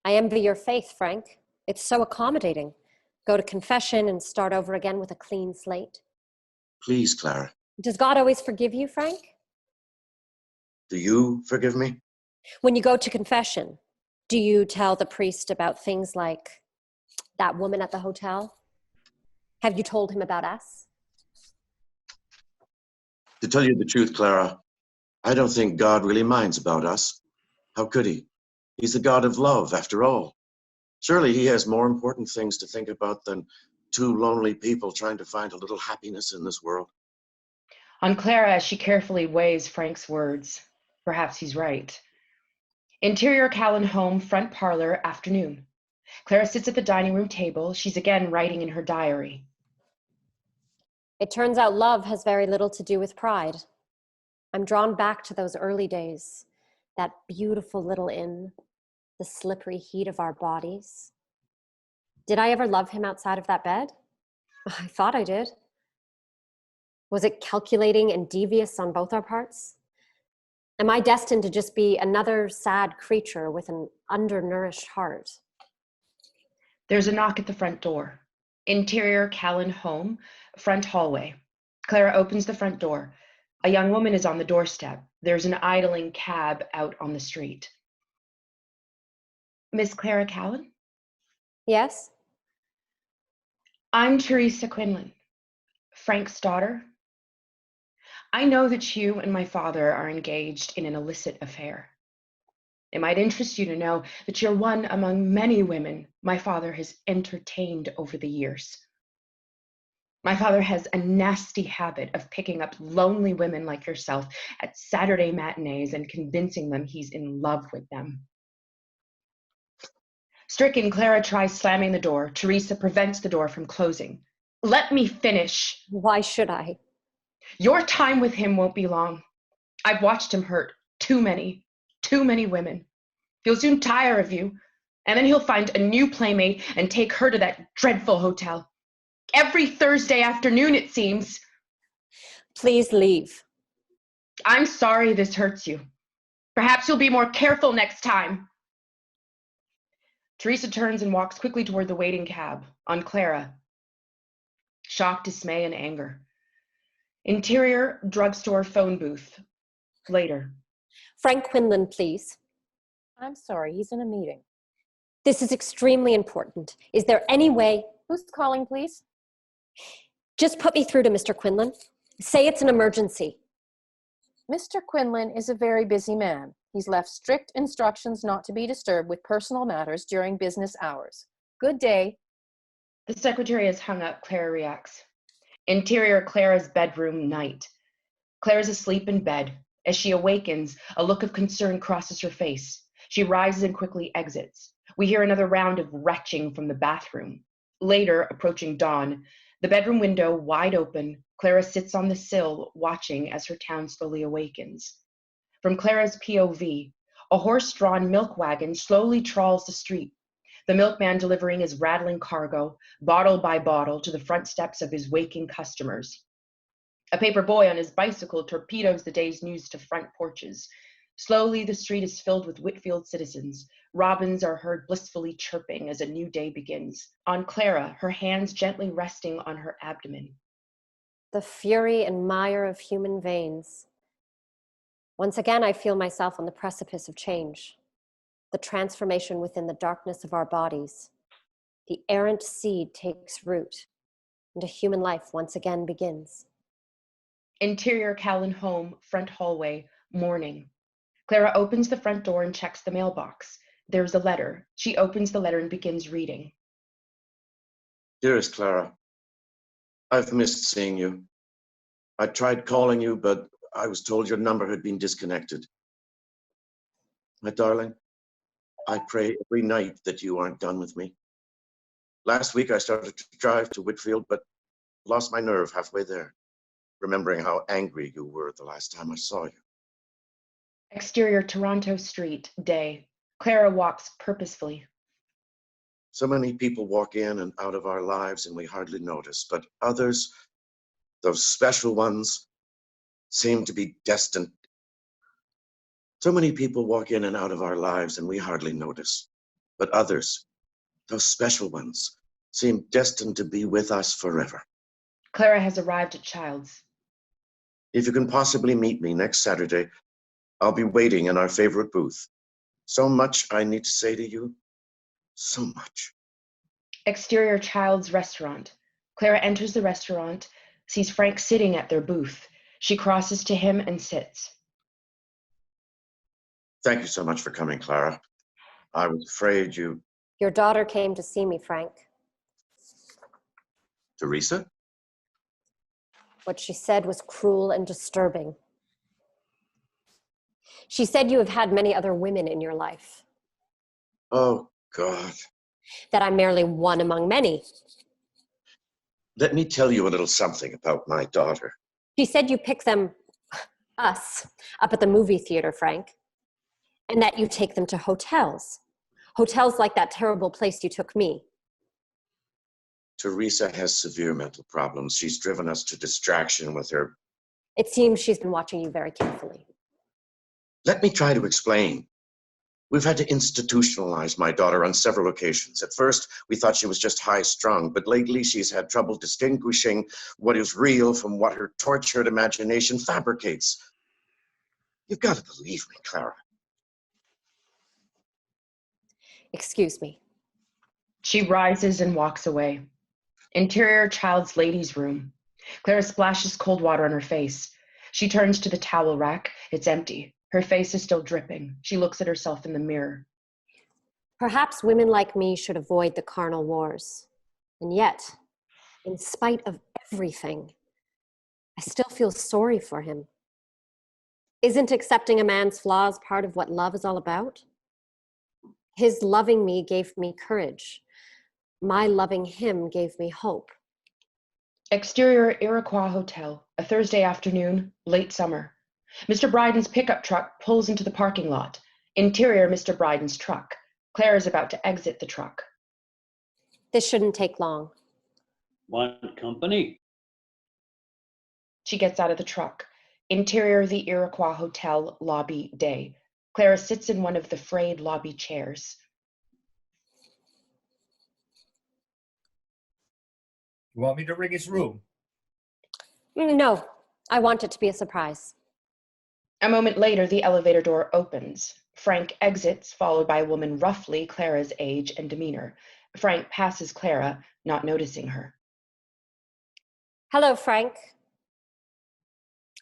I envy your faith, Frank. It's so accommodating. Go to confession and start over again with a clean slate. Please, Clara, Does God always forgive you, Frank? do you forgive me? When you go to confession, do you tell the priest about things like that woman at the hotel? Have you told him about us? To tell you the truth, Clara, I don't think God really minds about us. How could he? He's the God of love, after all. Surely he has more important things to think about than two lonely people trying to find a little happiness in this world. On Clara, as she carefully weighs Frank's words, perhaps he's right. Interior Callen home, front parlor, afternoon. Clara sits at the dining room table. She's again writing in her diary. It turns out love has very little to do with pride. I'm drawn back to those early days, that beautiful little inn, the slippery heat of our bodies. Did I ever love him outside of that bed? I thought I did. Was it calculating and devious on both our parts? Am I destined to just be another sad creature with an undernourished heart? There's a knock at the front door. Interior Callen home, front hallway. Clara opens the front door. A young woman is on the doorstep. There's an idling cab out on the street. Miss Clara Callan? Yes? I'm Teresa Quinlan, Frank's daughter. I know that you and my father are engaged in an illicit affair. It might interest you to know that you're one among many women my father has entertained over the years. My father has a nasty habit of picking up lonely women like yourself at Saturday matinees and convincing them he's in love with them. Stricken, Clara tries slamming the door. Teresa prevents the door from closing. Let me finish. Why should I? Your time with him won't be long. I've watched him hurt too many women. He'll soon tire of you, and then he'll find a new playmate and take her to that dreadful hotel. Every Thursday afternoon, it seems. Please leave. I'm sorry this hurts you. Perhaps you'll be more careful next time. Teresa turns and walks quickly toward the waiting cab. On Clara. Shock, dismay, and anger. Interior drugstore phone booth. Later. Frank Quinlan, please. I'm sorry, he's in a meeting. This is extremely important. Is there any way? Who's calling, please? Just put me through to Mr. Quinlan. Say it's an emergency. Mr. Quinlan is a very busy man. He's left strict instructions not to be disturbed with personal matters during business hours. Good day. The secretary has hung up. Clara reacts. Interior Clara's bedroom, night. Clara's asleep in bed. As she awakens, a look of concern crosses her face. She rises and quickly exits. We hear another round of retching from the bathroom. Later, approaching dawn, the bedroom window wide open, Clara sits on the sill, watching as her town slowly awakens. From Clara's POV, a horse-drawn milk wagon slowly trawls the street, the milkman delivering his rattling cargo, bottle by bottle, to the front steps of his waking customers. A paper boy on his bicycle torpedoes the day's news to front porches. Slowly, the street is filled with Whitfield citizens. Robins are heard blissfully chirping as a new day begins. On Clara, her hands gently resting on her abdomen. The fury and mire of human veins. Once again, I feel myself on the precipice of change. The transformation within the darkness of our bodies. The errant seed takes root, and a human life once again begins. Interior Callen home, front hallway, morning. Clara opens the front door and checks the mailbox. There's a letter. She opens the letter and begins reading. Dearest Clara, I've missed seeing you. I tried calling you, but I was told your number had been disconnected. My darling, I pray every night that you aren't done with me. Last week I started to drive to Whitfield, but lost my nerve halfway there, remembering how angry you were the last time I saw you. Exterior Toronto street, day. Clara walks purposefully. So many people walk in and out of our lives and we hardly notice, but others, those special ones, seem to be destined. So many people walk in and out of our lives and we hardly notice. But others, those special ones, seem destined to be with us forever. Clara has arrived at Child's. If you can possibly meet me next Saturday, I'll be waiting in our favorite booth. So much I need to say to you. So much. Exterior Child's restaurant. Clara enters the restaurant, sees Frank sitting at their booth. She crosses to him and sits. Thank you so much for coming, Clara. I was afraid you... Your daughter came to see me, Frank. Teresa? What she said was cruel and disturbing. She said you have had many other women in your life. Oh, God. That I'm merely one among many. Let me tell you a little something about my daughter. She said you pick them, us, up at the movie theater, Frank. And that you take them to hotels. Hotels like that terrible place you took me. Teresa has severe mental problems. She's driven us to distraction with her. It seems she's been watching you very carefully. Let me try to explain. We've had to institutionalize my daughter on several occasions. At first, we thought she was just high-strung, but lately she's had trouble distinguishing what is real from what her tortured imagination fabricates. You've got to believe me, Clara. Excuse me. She rises and walks away. Interior Child's ladies' room. Clara splashes cold water on her face. She turns to the towel rack. It's empty. Her face is still dripping. She looks at herself in the mirror. Perhaps women like me should avoid the carnal wars. And yet, in spite of everything, I still feel sorry for him. Isn't accepting a man's flaws part of what love is all about? His loving me gave me courage. My loving him gave me hope. Exterior Iroquois Hotel, a Thursday afternoon, late summer. Mr. Bryden's pickup truck pulls into the parking lot. Interior Mr. Bryden's truck. Claire is about to exit the truck. This shouldn't take long. Want company? She gets out of the truck. Interior the Iroquois Hotel lobby day. Clara sits in one of the frayed lobby chairs. You want me to ring his room? No, I want it to be a surprise. A moment later, the elevator door opens. Frank exits, followed by a woman roughly Clara's age and demeanor. Frank passes Clara, not noticing her. Hello, Frank.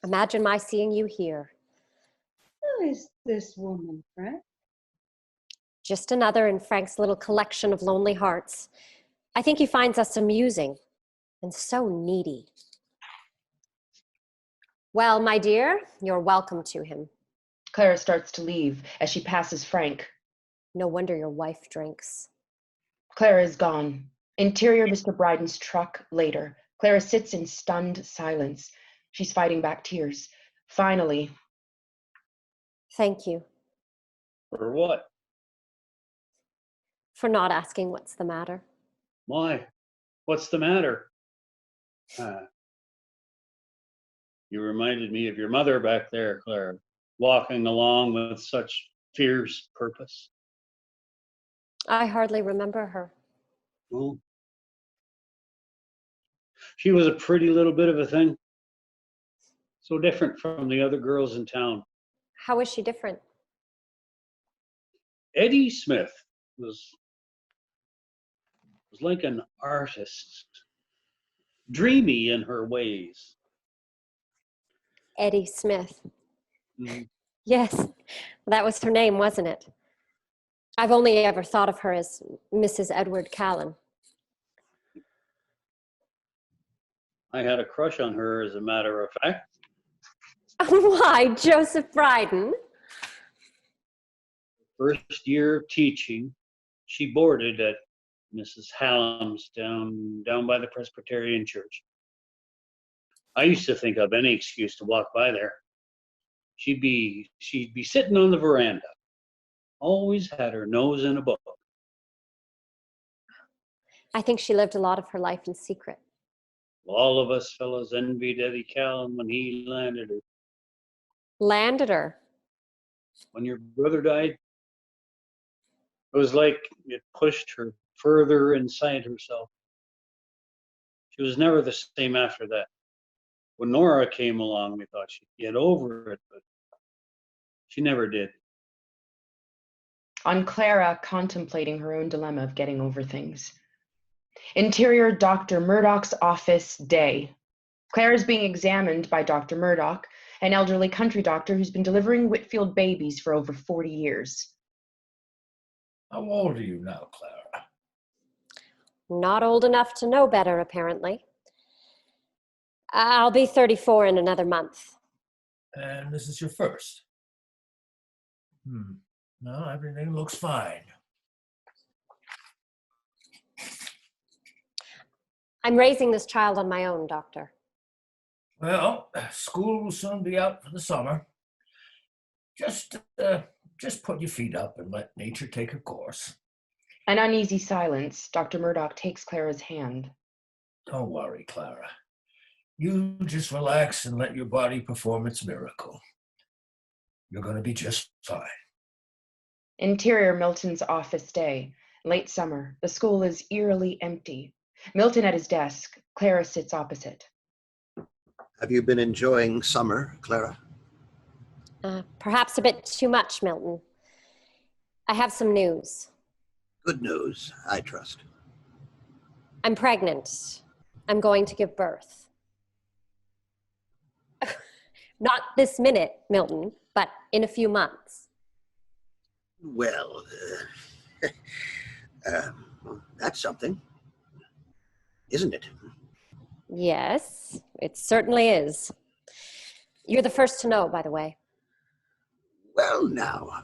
Imagine my seeing you here. Who is this woman, Frank? Just another in Frank's little collection of lonely hearts. I think he finds us amusing and so needy. Well, my dear, you're welcome to him. Clara starts to leave as she passes Frank. No wonder your wife drinks. Clara is gone. Interior Mr. Bryden's truck later. Clara sits in stunned silence. She's fighting back tears. Finally. Thank you. For what? For not asking what's the matter. Why? What's the matter? You reminded me of your mother back there, Clara, walking along with such fierce purpose. I hardly remember her. Oh. She was a pretty little bit of a thing. So different from the other girls in town. How is she different? Eddie Smith was like an artist, dreamy in her ways. Eddie Smith. Mm-hmm. Yes, that was her name, wasn't it? I've only ever thought of her as Mrs. Edward Callen. I had a crush on her, as a matter of fact. Why, Joseph Bryden? First year of teaching, she boarded at Mrs. Hallam's down by the Presbyterian Church. I used to think of any excuse to walk by there. She'd be sitting on the veranda. Always had her nose in a book. I think she lived a lot of her life in secret. All of us fellows envied Eddie Callen when he landed her. Landed her? When your brother died, it was like it pushed her further inside herself. She was never the same after that. When Nora came along, we thought she'd get over it, but she never did. On Clara contemplating her own dilemma of getting over things. Interior Dr. Murdoch's office day. Claire is being examined by Dr. Murdoch, an elderly country doctor who's been delivering Whitfield babies for over 40 years. How old are you now, Clara? Not old enough to know better, apparently. I'll be 34 in another month. And this is your first? No, everything looks fine. I'm raising this child on my own, Doctor. Well, school will soon be out for the summer. Just put your feet up and let nature take her course. An uneasy silence. Dr. Murdoch takes Clara's hand. Don't worry, Clara. You just relax and let your body perform its miracle. You're going to be just fine. Interior Milton's office day. Late summer. The school is eerily empty. Milton at his desk. Clara sits opposite. Have you been enjoying summer, Clara? Perhaps a bit too much, Milton. I have some news. Good news, I trust. I'm pregnant. I'm going to give birth. Not this minute, Milton, but in a few months. Well, that's something, isn't it? Yes, it certainly is. You're the first to know, by the way. Well, now,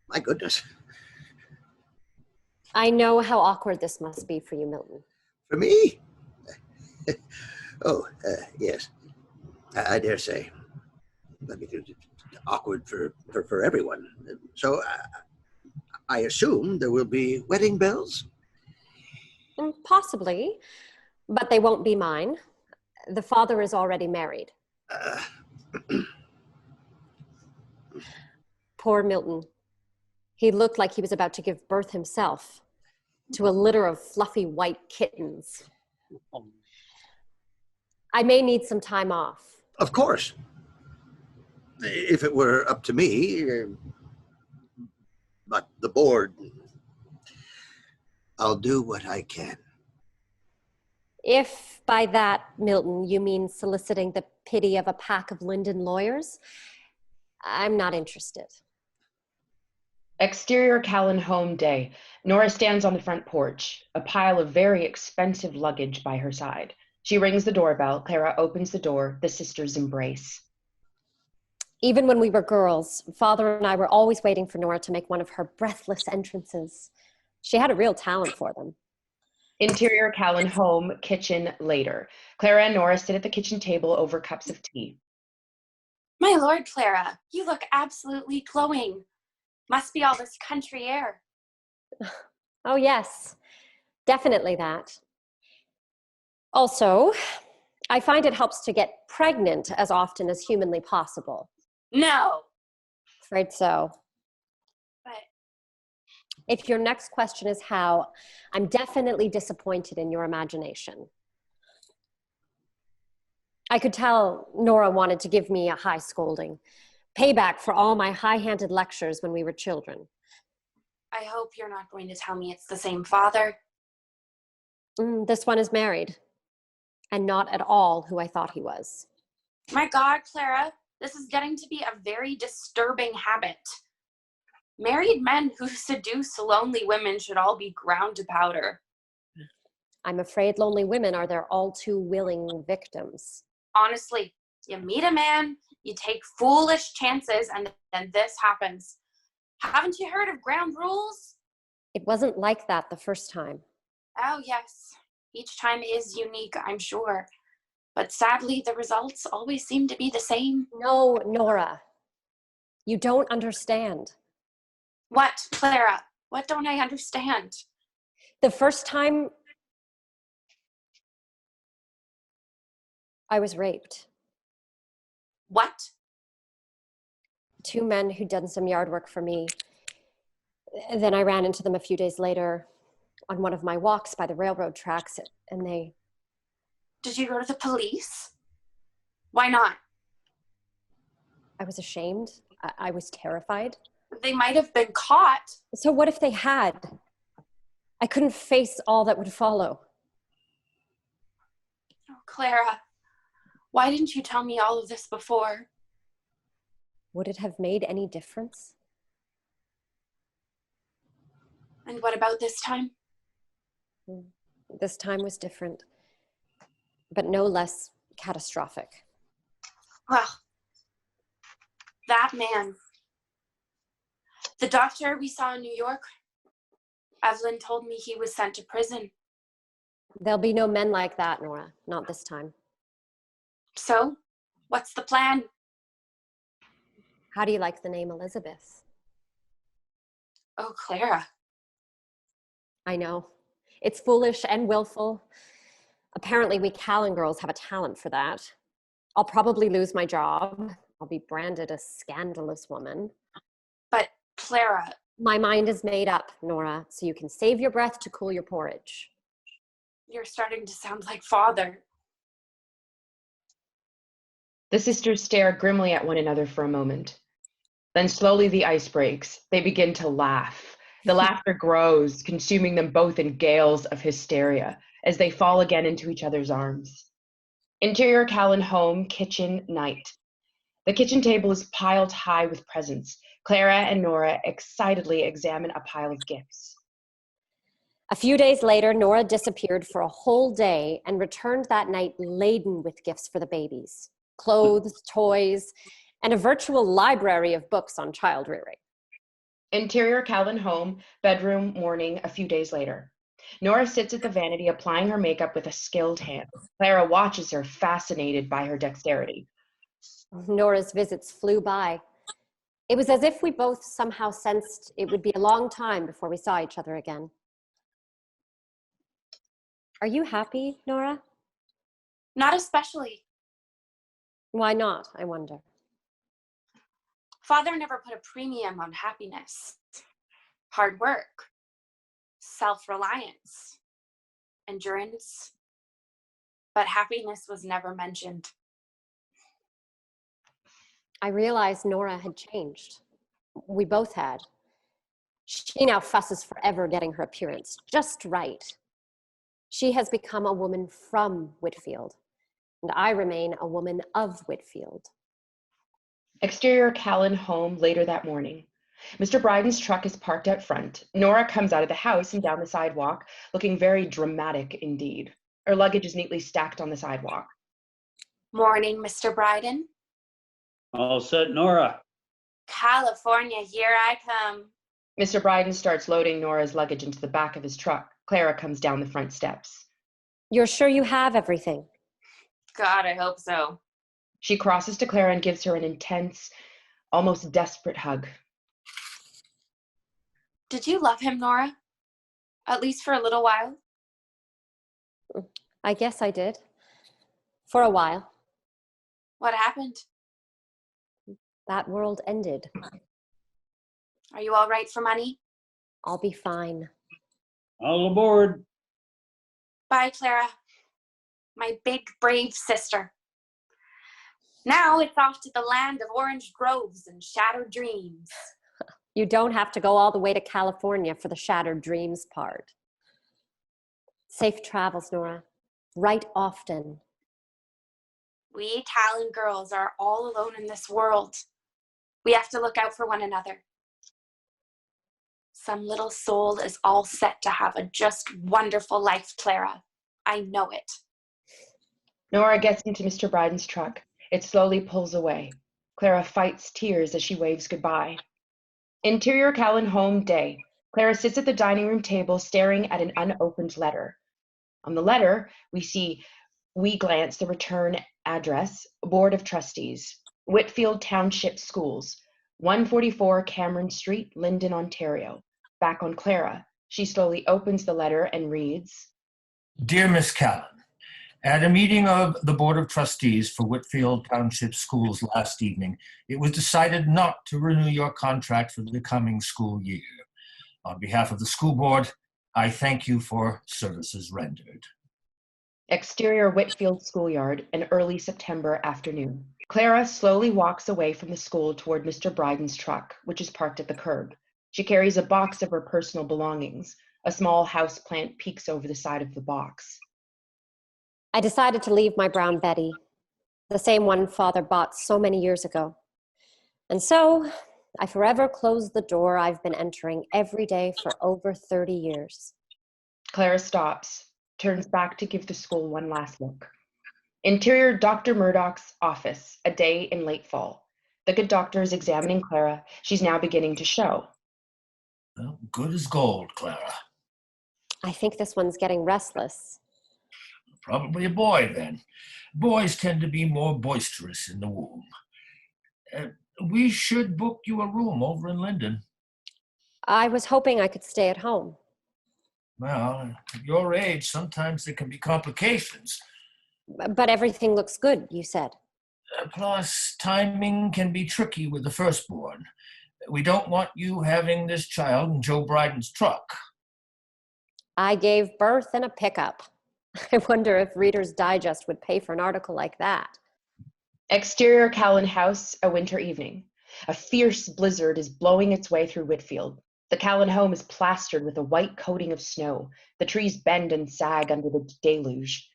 my goodness. I know how awkward this must be for you, Milton. For me? Oh, yes. I dare say. I mean, it's awkward for everyone. So I assume there will be wedding bells? Possibly, but they won't be mine. The father is already married. Poor Milton. He looked like he was about to give birth himself to a litter of fluffy white kittens. I may need some time off. Of course. If it were up to me, but the board, I'll do what I can. If by that, Milton, you mean soliciting the pity of a pack of Linden lawyers, I'm not interested. Exterior Callen home day. Nora stands on the front porch, a pile of very expensive luggage by her side. She rings the doorbell. Clara opens the door. The sisters embrace. Even when we were girls, Father and I were always waiting for Nora to make one of her breathless entrances. She had a real talent for them. Interior Callen home, kitchen later. Clara and Nora sit at the kitchen table over cups of tea. My lord, Clara, you look absolutely glowing. Must be all this country air. Oh, yes, definitely that. Also, I find it helps to get pregnant as often as humanly possible. No. Afraid so. But if your next question is how, I'm definitely disappointed in your imagination. I could tell Nora wanted to give me a high scolding. Payback for all my high-handed lectures when we were children. I hope you're not going to tell me it's the same father. This one is married, and not at all who I thought he was. My God, Clara, this is getting to be a very disturbing habit. Married men who seduce lonely women should all be ground to powder. I'm afraid lonely women are their all too willing victims. Honestly, you meet a man, you take foolish chances, and then this happens. Haven't you heard of ground rules? It wasn't like that the first time. Oh, yes. Each time is unique, I'm sure. But sadly, the results always seem to be the same. No, Nora. You don't understand. What, Clara? What don't I understand? The first time I was raped. What? 2 men who'd done some yard work for me. Then I ran into them a few days later on one of my walks by the railroad tracks, and they... Did you go to the police? Why not? I was ashamed. I was terrified. They might have been caught. So what if they had? I couldn't face all that would follow. Oh, Clara, why didn't you tell me all of this before? Would it have made any difference? And what about this time? This time was different, but no less catastrophic. Well, that man, the doctor we saw in New York, Evelyn told me he was sent to prison. There'll be no men like that, Nora. Not this time. So, what's the plan? How do you like the name Elizabeth? Oh, Clara. I know. It's foolish and willful. Apparently, we Callen girls have a talent for that. I'll probably lose my job. I'll be branded a scandalous woman. But, Clara... My mind is made up, Nora, so you can save your breath to cool your porridge. You're starting to sound like father. The sisters stare grimly at one another for a moment. Then slowly the ice breaks. They begin to laugh. The laughter grows, consuming them both in gales of hysteria as they fall again into each other's arms. Interior Callen home, kitchen, night. The kitchen table is piled high with presents. Clara and Nora excitedly examine a pile of gifts. A few days later, Nora disappeared for a whole day and returned that night laden with gifts for the babies. Clothes, toys, and a virtual library of books on child rearing. Interior Callen home, bedroom, morning, a few days later. Nora sits at the vanity applying her makeup with a skilled hand. Clara watches her, fascinated by her dexterity. Nora's visits flew by. It was as if we both somehow sensed it would be a long time before we saw each other again. Are you happy, Nora? Not especially. Why not, I wonder? Father never put a premium on happiness. Hard work, self-reliance, endurance. But happiness was never mentioned. I realized Nora had changed. We both had. She now fusses forever getting her appearance just right. She has become a woman from Whitfield, and I remain a woman of Whitfield. Exterior Callen home later that morning. Mr. Bryden's truck is parked out front. Nora comes out of the house and down the sidewalk, looking very dramatic indeed. Her luggage is neatly stacked on the sidewalk. Morning, Mr. Bryden. All set, Nora. California, here I come. Mr. Bryden starts loading Nora's luggage into the back of his truck. Clara comes down the front steps. You're sure you have everything? God, I hope so. She crosses to Clara and gives her an intense, almost desperate hug. Did you love him, Nora? At least for a little while? I guess I did. For a while. What happened? That world ended. Are you all right for money? I'll be fine. All aboard. Bye, Clara. My big, brave sister. Now it's off to the land of orange groves and shattered dreams. You don't have to go all the way to California for the shattered dreams part. Safe travels, Nora. Write often. We Callen girls are all alone in this world. We have to look out for one another. Some little soul is all set to have a just wonderful life, Clara. I know it. Nora gets into Mr. Bryden's truck. It slowly pulls away. Clara fights tears as she waves goodbye. Interior Callen home day. Clara sits at the dining room table staring at an unopened letter. On the letter, we glance the return address, Board of Trustees, Whitfield Township Schools, 144 Cameron Street, Lyndon, Ontario. Back on Clara, she slowly opens the letter and reads, Dear Miss Callan, At a meeting of the Board of Trustees for Whitfield Township Schools last evening, it was decided not to renew your contract for the coming school year. On behalf of the school board, I thank you for services rendered. Exterior Whitfield schoolyard, an early September afternoon. Clara slowly walks away from the school toward Mr. Bryden's truck, which is parked at the curb. She carries a box of her personal belongings. A small house plant peeks over the side of the box. I decided to leave my brown Betty, the same one Father bought so many years ago. And so I forever closed the door I've been entering every day for over 30 years. Clara stops, turns back to give the school one last look. Interior Dr. Murdoch's office, a day in late fall. The good doctor is examining Clara. She's now beginning to show. Well, good as gold, Clara. I think this one's getting restless. Probably a boy, then. Boys tend to be more boisterous in the womb. We should book you a room over in Linden. I was hoping I could stay at home. Well, at your age, sometimes there can be complications. But everything looks good, you said. Plus, timing can be tricky with the firstborn. We don't want you having this child in Joe Bryden's truck. I gave birth in a pickup. I wonder if Reader's Digest would pay for an article like that. Exterior Callen house, a winter evening. A fierce blizzard is blowing its way through Whitfield. The Callen home is plastered with a white coating of snow. The trees bend and sag under the deluge.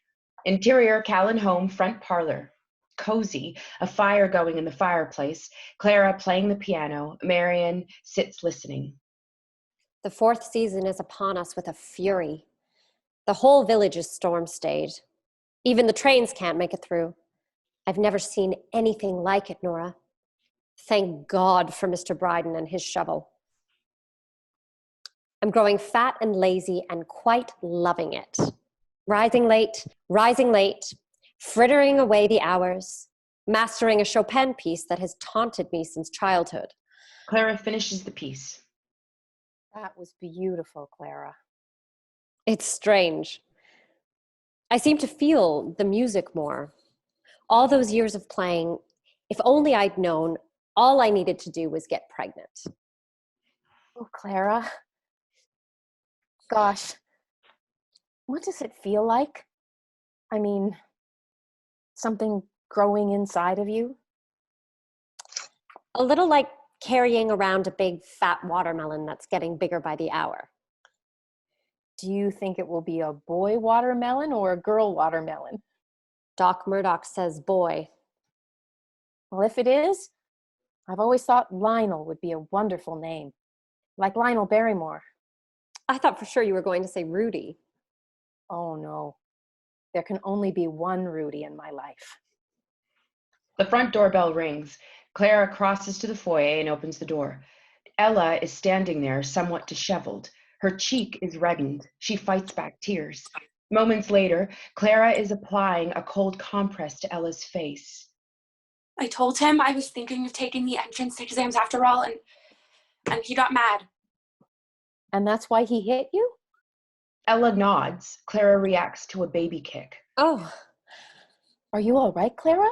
Interior Callen home, front parlor. Cozy, a fire going in the fireplace. Clara playing the piano. Marion sits listening. The fourth season is upon us with a fury. The whole village is storm-stayed. Even the trains can't make it through. I've never seen anything like it, Nora. Thank God for Mr. Bryden and his shovel. I'm growing fat and lazy and quite loving it. Rising late, frittering away the hours, mastering a Chopin piece that has taunted me since childhood. Clara finishes the piece. That was beautiful, Clara. It's strange. I seem to feel the music more. All those years of playing, if only I'd known, all I needed to do was get pregnant. Oh, Clara. Gosh, what does it feel like? I mean, something growing inside of you? A little like carrying around a big fat watermelon that's getting bigger by the hour. Do you think it will be a boy watermelon or a girl watermelon? Doc Murdoch says boy. Well, if it is, I've always thought Lionel would be a wonderful name, like Lionel Barrymore. I thought for sure you were going to say Rudy. Oh no, there can only be one Rudy in my life. The front doorbell rings. Clara crosses to the foyer and opens the door. Ella is standing there, somewhat disheveled. Her cheek is reddened. She fights back tears. Moments later, Clara is applying a cold compress to Ella's face. I told him I was thinking of taking the entrance exams after all, and he got mad. And that's why he hit you? Ella nods. Clara reacts to a baby kick. Oh. Are you all right, Clara?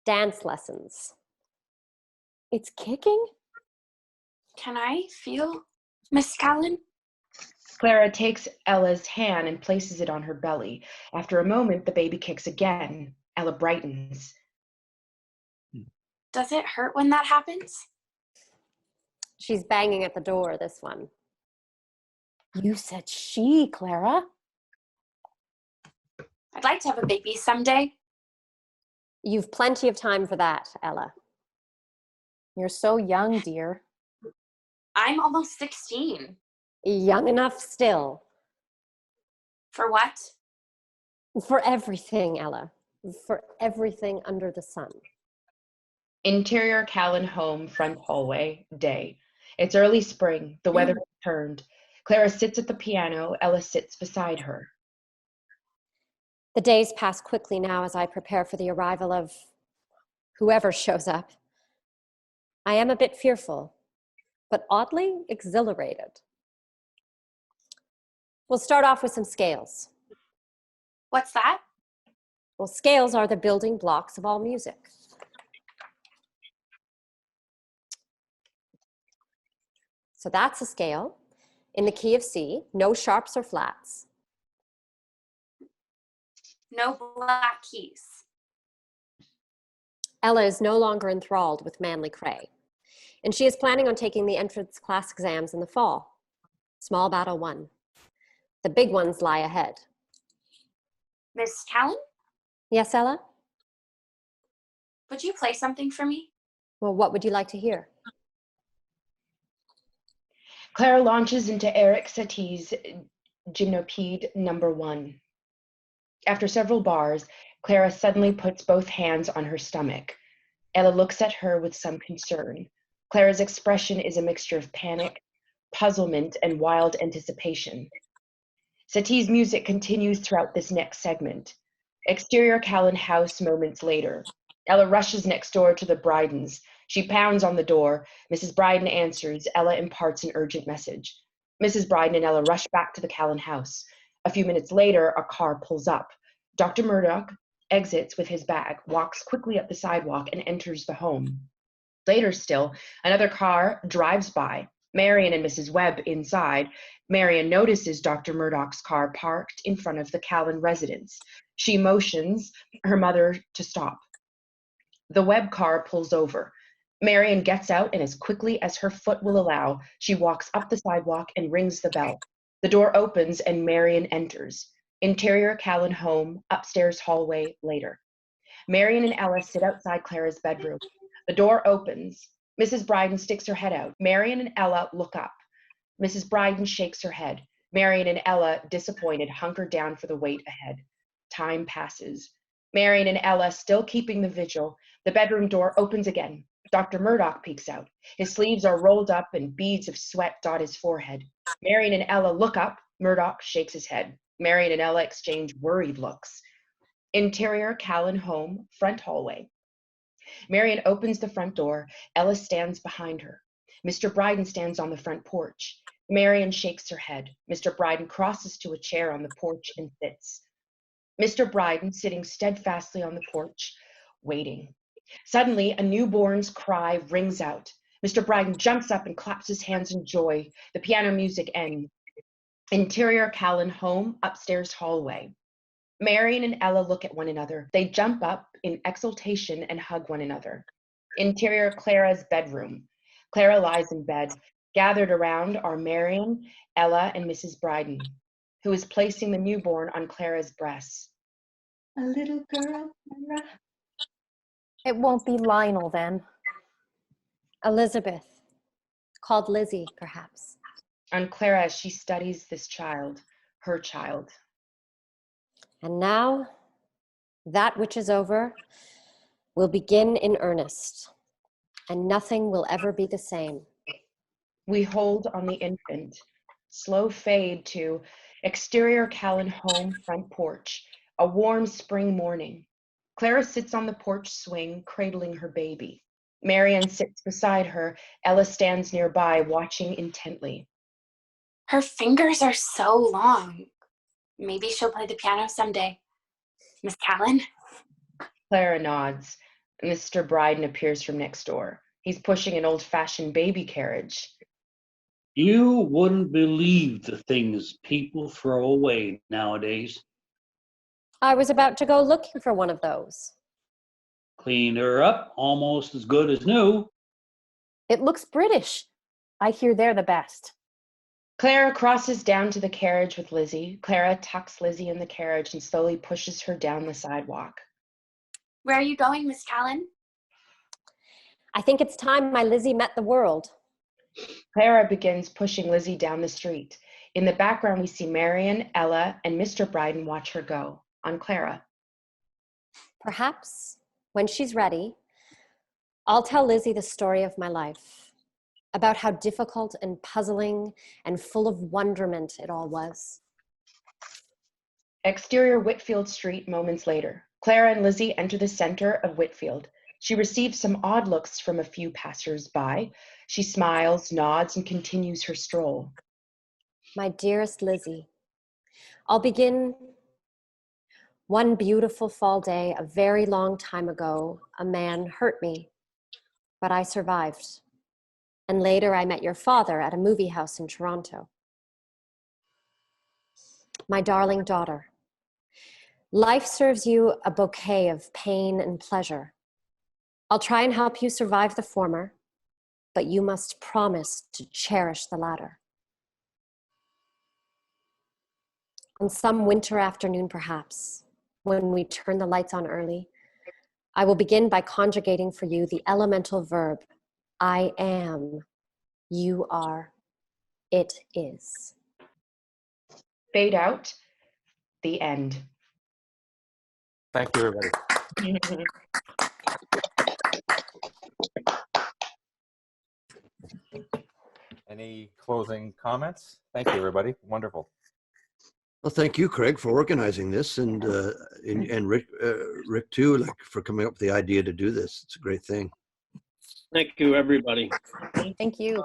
Dance lessons. It's kicking? Can I feel Miss Callen? Clara takes Ella's hand and places it on her belly. After a moment, the baby kicks again. Ella brightens. Does it hurt when that happens? She's banging at the door, this one. You said she, Clara. I'd like to have a baby someday. You've plenty of time for that, Ella. You're so young, dear. I'm almost 16. Young enough still. For what? For everything, Ella. For everything under the sun. Interior Callen home, front hallway, day. It's early spring. The weather has turned. Clara sits at the piano. Ella sits beside her. The days pass quickly now as I prepare for the arrival of whoever shows up. I am a bit fearful, but oddly exhilarated. We'll start off with some scales. What's that? Well, scales are the building blocks of all music. So that's a scale in the key of C, no sharps or flats. No black keys. Ella is no longer enthralled with Manly Cray, and she is planning on taking the entrance class exams in the fall. Small battle won. The big ones lie ahead. Miss Callen, Yes, Ella? would you play something for me? Well, what would you like to hear? Clara launches into Eric Satie's Gymnopede #1. After several bars, Clara suddenly puts both hands on her stomach. Ella looks at her with some concern. Clara's expression is a mixture of panic, puzzlement, and wild anticipation. Satie's music continues throughout this next segment. Exterior Callen house moments later. Ella rushes next door to the Brydens. She pounds on the door. Mrs. Bryden answers. Ella imparts an urgent message. Mrs. Bryden and Ella rush back to the Callen house. A few minutes later, a car pulls up. Dr. Murdoch exits with his bag, walks quickly up the sidewalk, and enters the home. Later still, another car drives by. Marion and Mrs. Webb inside. Marion notices Dr. Murdoch's car parked in front of the Callen residence. She motions her mother to stop. The Webb car pulls over. Marion gets out, and as quickly as her foot will allow, she walks up the sidewalk and rings the bell. The door opens and Marion enters. Interior Callen home, upstairs hallway later. Marion and Ella sit outside Clara's bedroom. The door opens. Mrs. Bryden sticks her head out. Marion and Ella look up. Mrs. Bryden shakes her head. Marion and Ella, disappointed, hunker down for the wait ahead. Time passes. Marion and Ella still keeping the vigil. The bedroom door opens again. Dr. Murdoch peeks out. His sleeves are rolled up and beads of sweat dot his forehead. Marion and Ella look up. Murdoch shakes his head. Marion and Ella exchange worried looks. Interior Callen home, front hallway. Marion opens the front door. Ella stands behind her. Mr. Bryden stands on the front porch. Marion shakes her head. Mr. Bryden crosses to a chair on the porch and sits. Mr. Bryden sitting steadfastly on the porch, waiting. Suddenly, a newborn's cry rings out. Mr. Bryden jumps up and claps his hands in joy. The piano music ends. Interior Callen home, upstairs hallway. Marion and Ella look at one another. They jump up in exultation and hug one another. Interior Clara's bedroom. Clara lies in bed. Gathered around are Marion, Ella, and Mrs. Bryden, who is placing the newborn on Clara's breast. A little girl, Clara. It won't be Lionel then. Elizabeth, called Lizzie, perhaps. On Clara as she studies this child, her child. And now, that which is over will begin in earnest, and nothing will ever be the same. We hold on the infant. Slow fade to exterior Callen home, front porch. A warm spring morning. Clara sits on the porch swing, cradling her baby. Marion sits beside her. Ella stands nearby, watching intently. Her fingers are so long. Maybe she'll play the piano someday. Miss Callen? Clara nods. Mr. Bryden appears from next door. He's pushing an old-fashioned baby carriage. You wouldn't believe the things people throw away nowadays. I was about to go looking for one of those. Clean her up, almost as good as new. It looks British. I hear they're the best. Clara crosses down to the carriage with Lizzie. Clara tucks Lizzie in the carriage and slowly pushes her down the sidewalk. Where are you going, Miss Callen? I think it's time my Lizzie met the world. Clara begins pushing Lizzie down the street. In the background, we see Marion, Ella, and Mr. Bryden watch her go. On Clara. Perhaps, when she's ready, I'll tell Lizzie the story of my life, about how difficult and puzzling and full of wonderment it all was. Exterior Whitfield Street moments later. Clara and Lizzie enter the center of Whitfield. She receives some odd looks from a few passers-by. She smiles, nods, and continues her stroll. My dearest Lizzie, I'll begin One beautiful fall day, a very long time ago, a man hurt me, but I survived. And later I met your father at a movie house in Toronto. My darling daughter, life serves you a bouquet of pain and pleasure. I'll try and help you survive the former, but you must promise to cherish the latter. On some winter afternoon, perhaps, when we turn the lights on early, I will begin by conjugating for you the elemental verb, I am, you are, it is. Fade out. The end. Thank you, everybody. Any closing comments? Thank you, everybody. Wonderful. Well, thank you, Craig, for organizing this, and Rick, Rick too, like for coming up with the idea to do this. It's a great thing. Thank you, everybody. Thank you.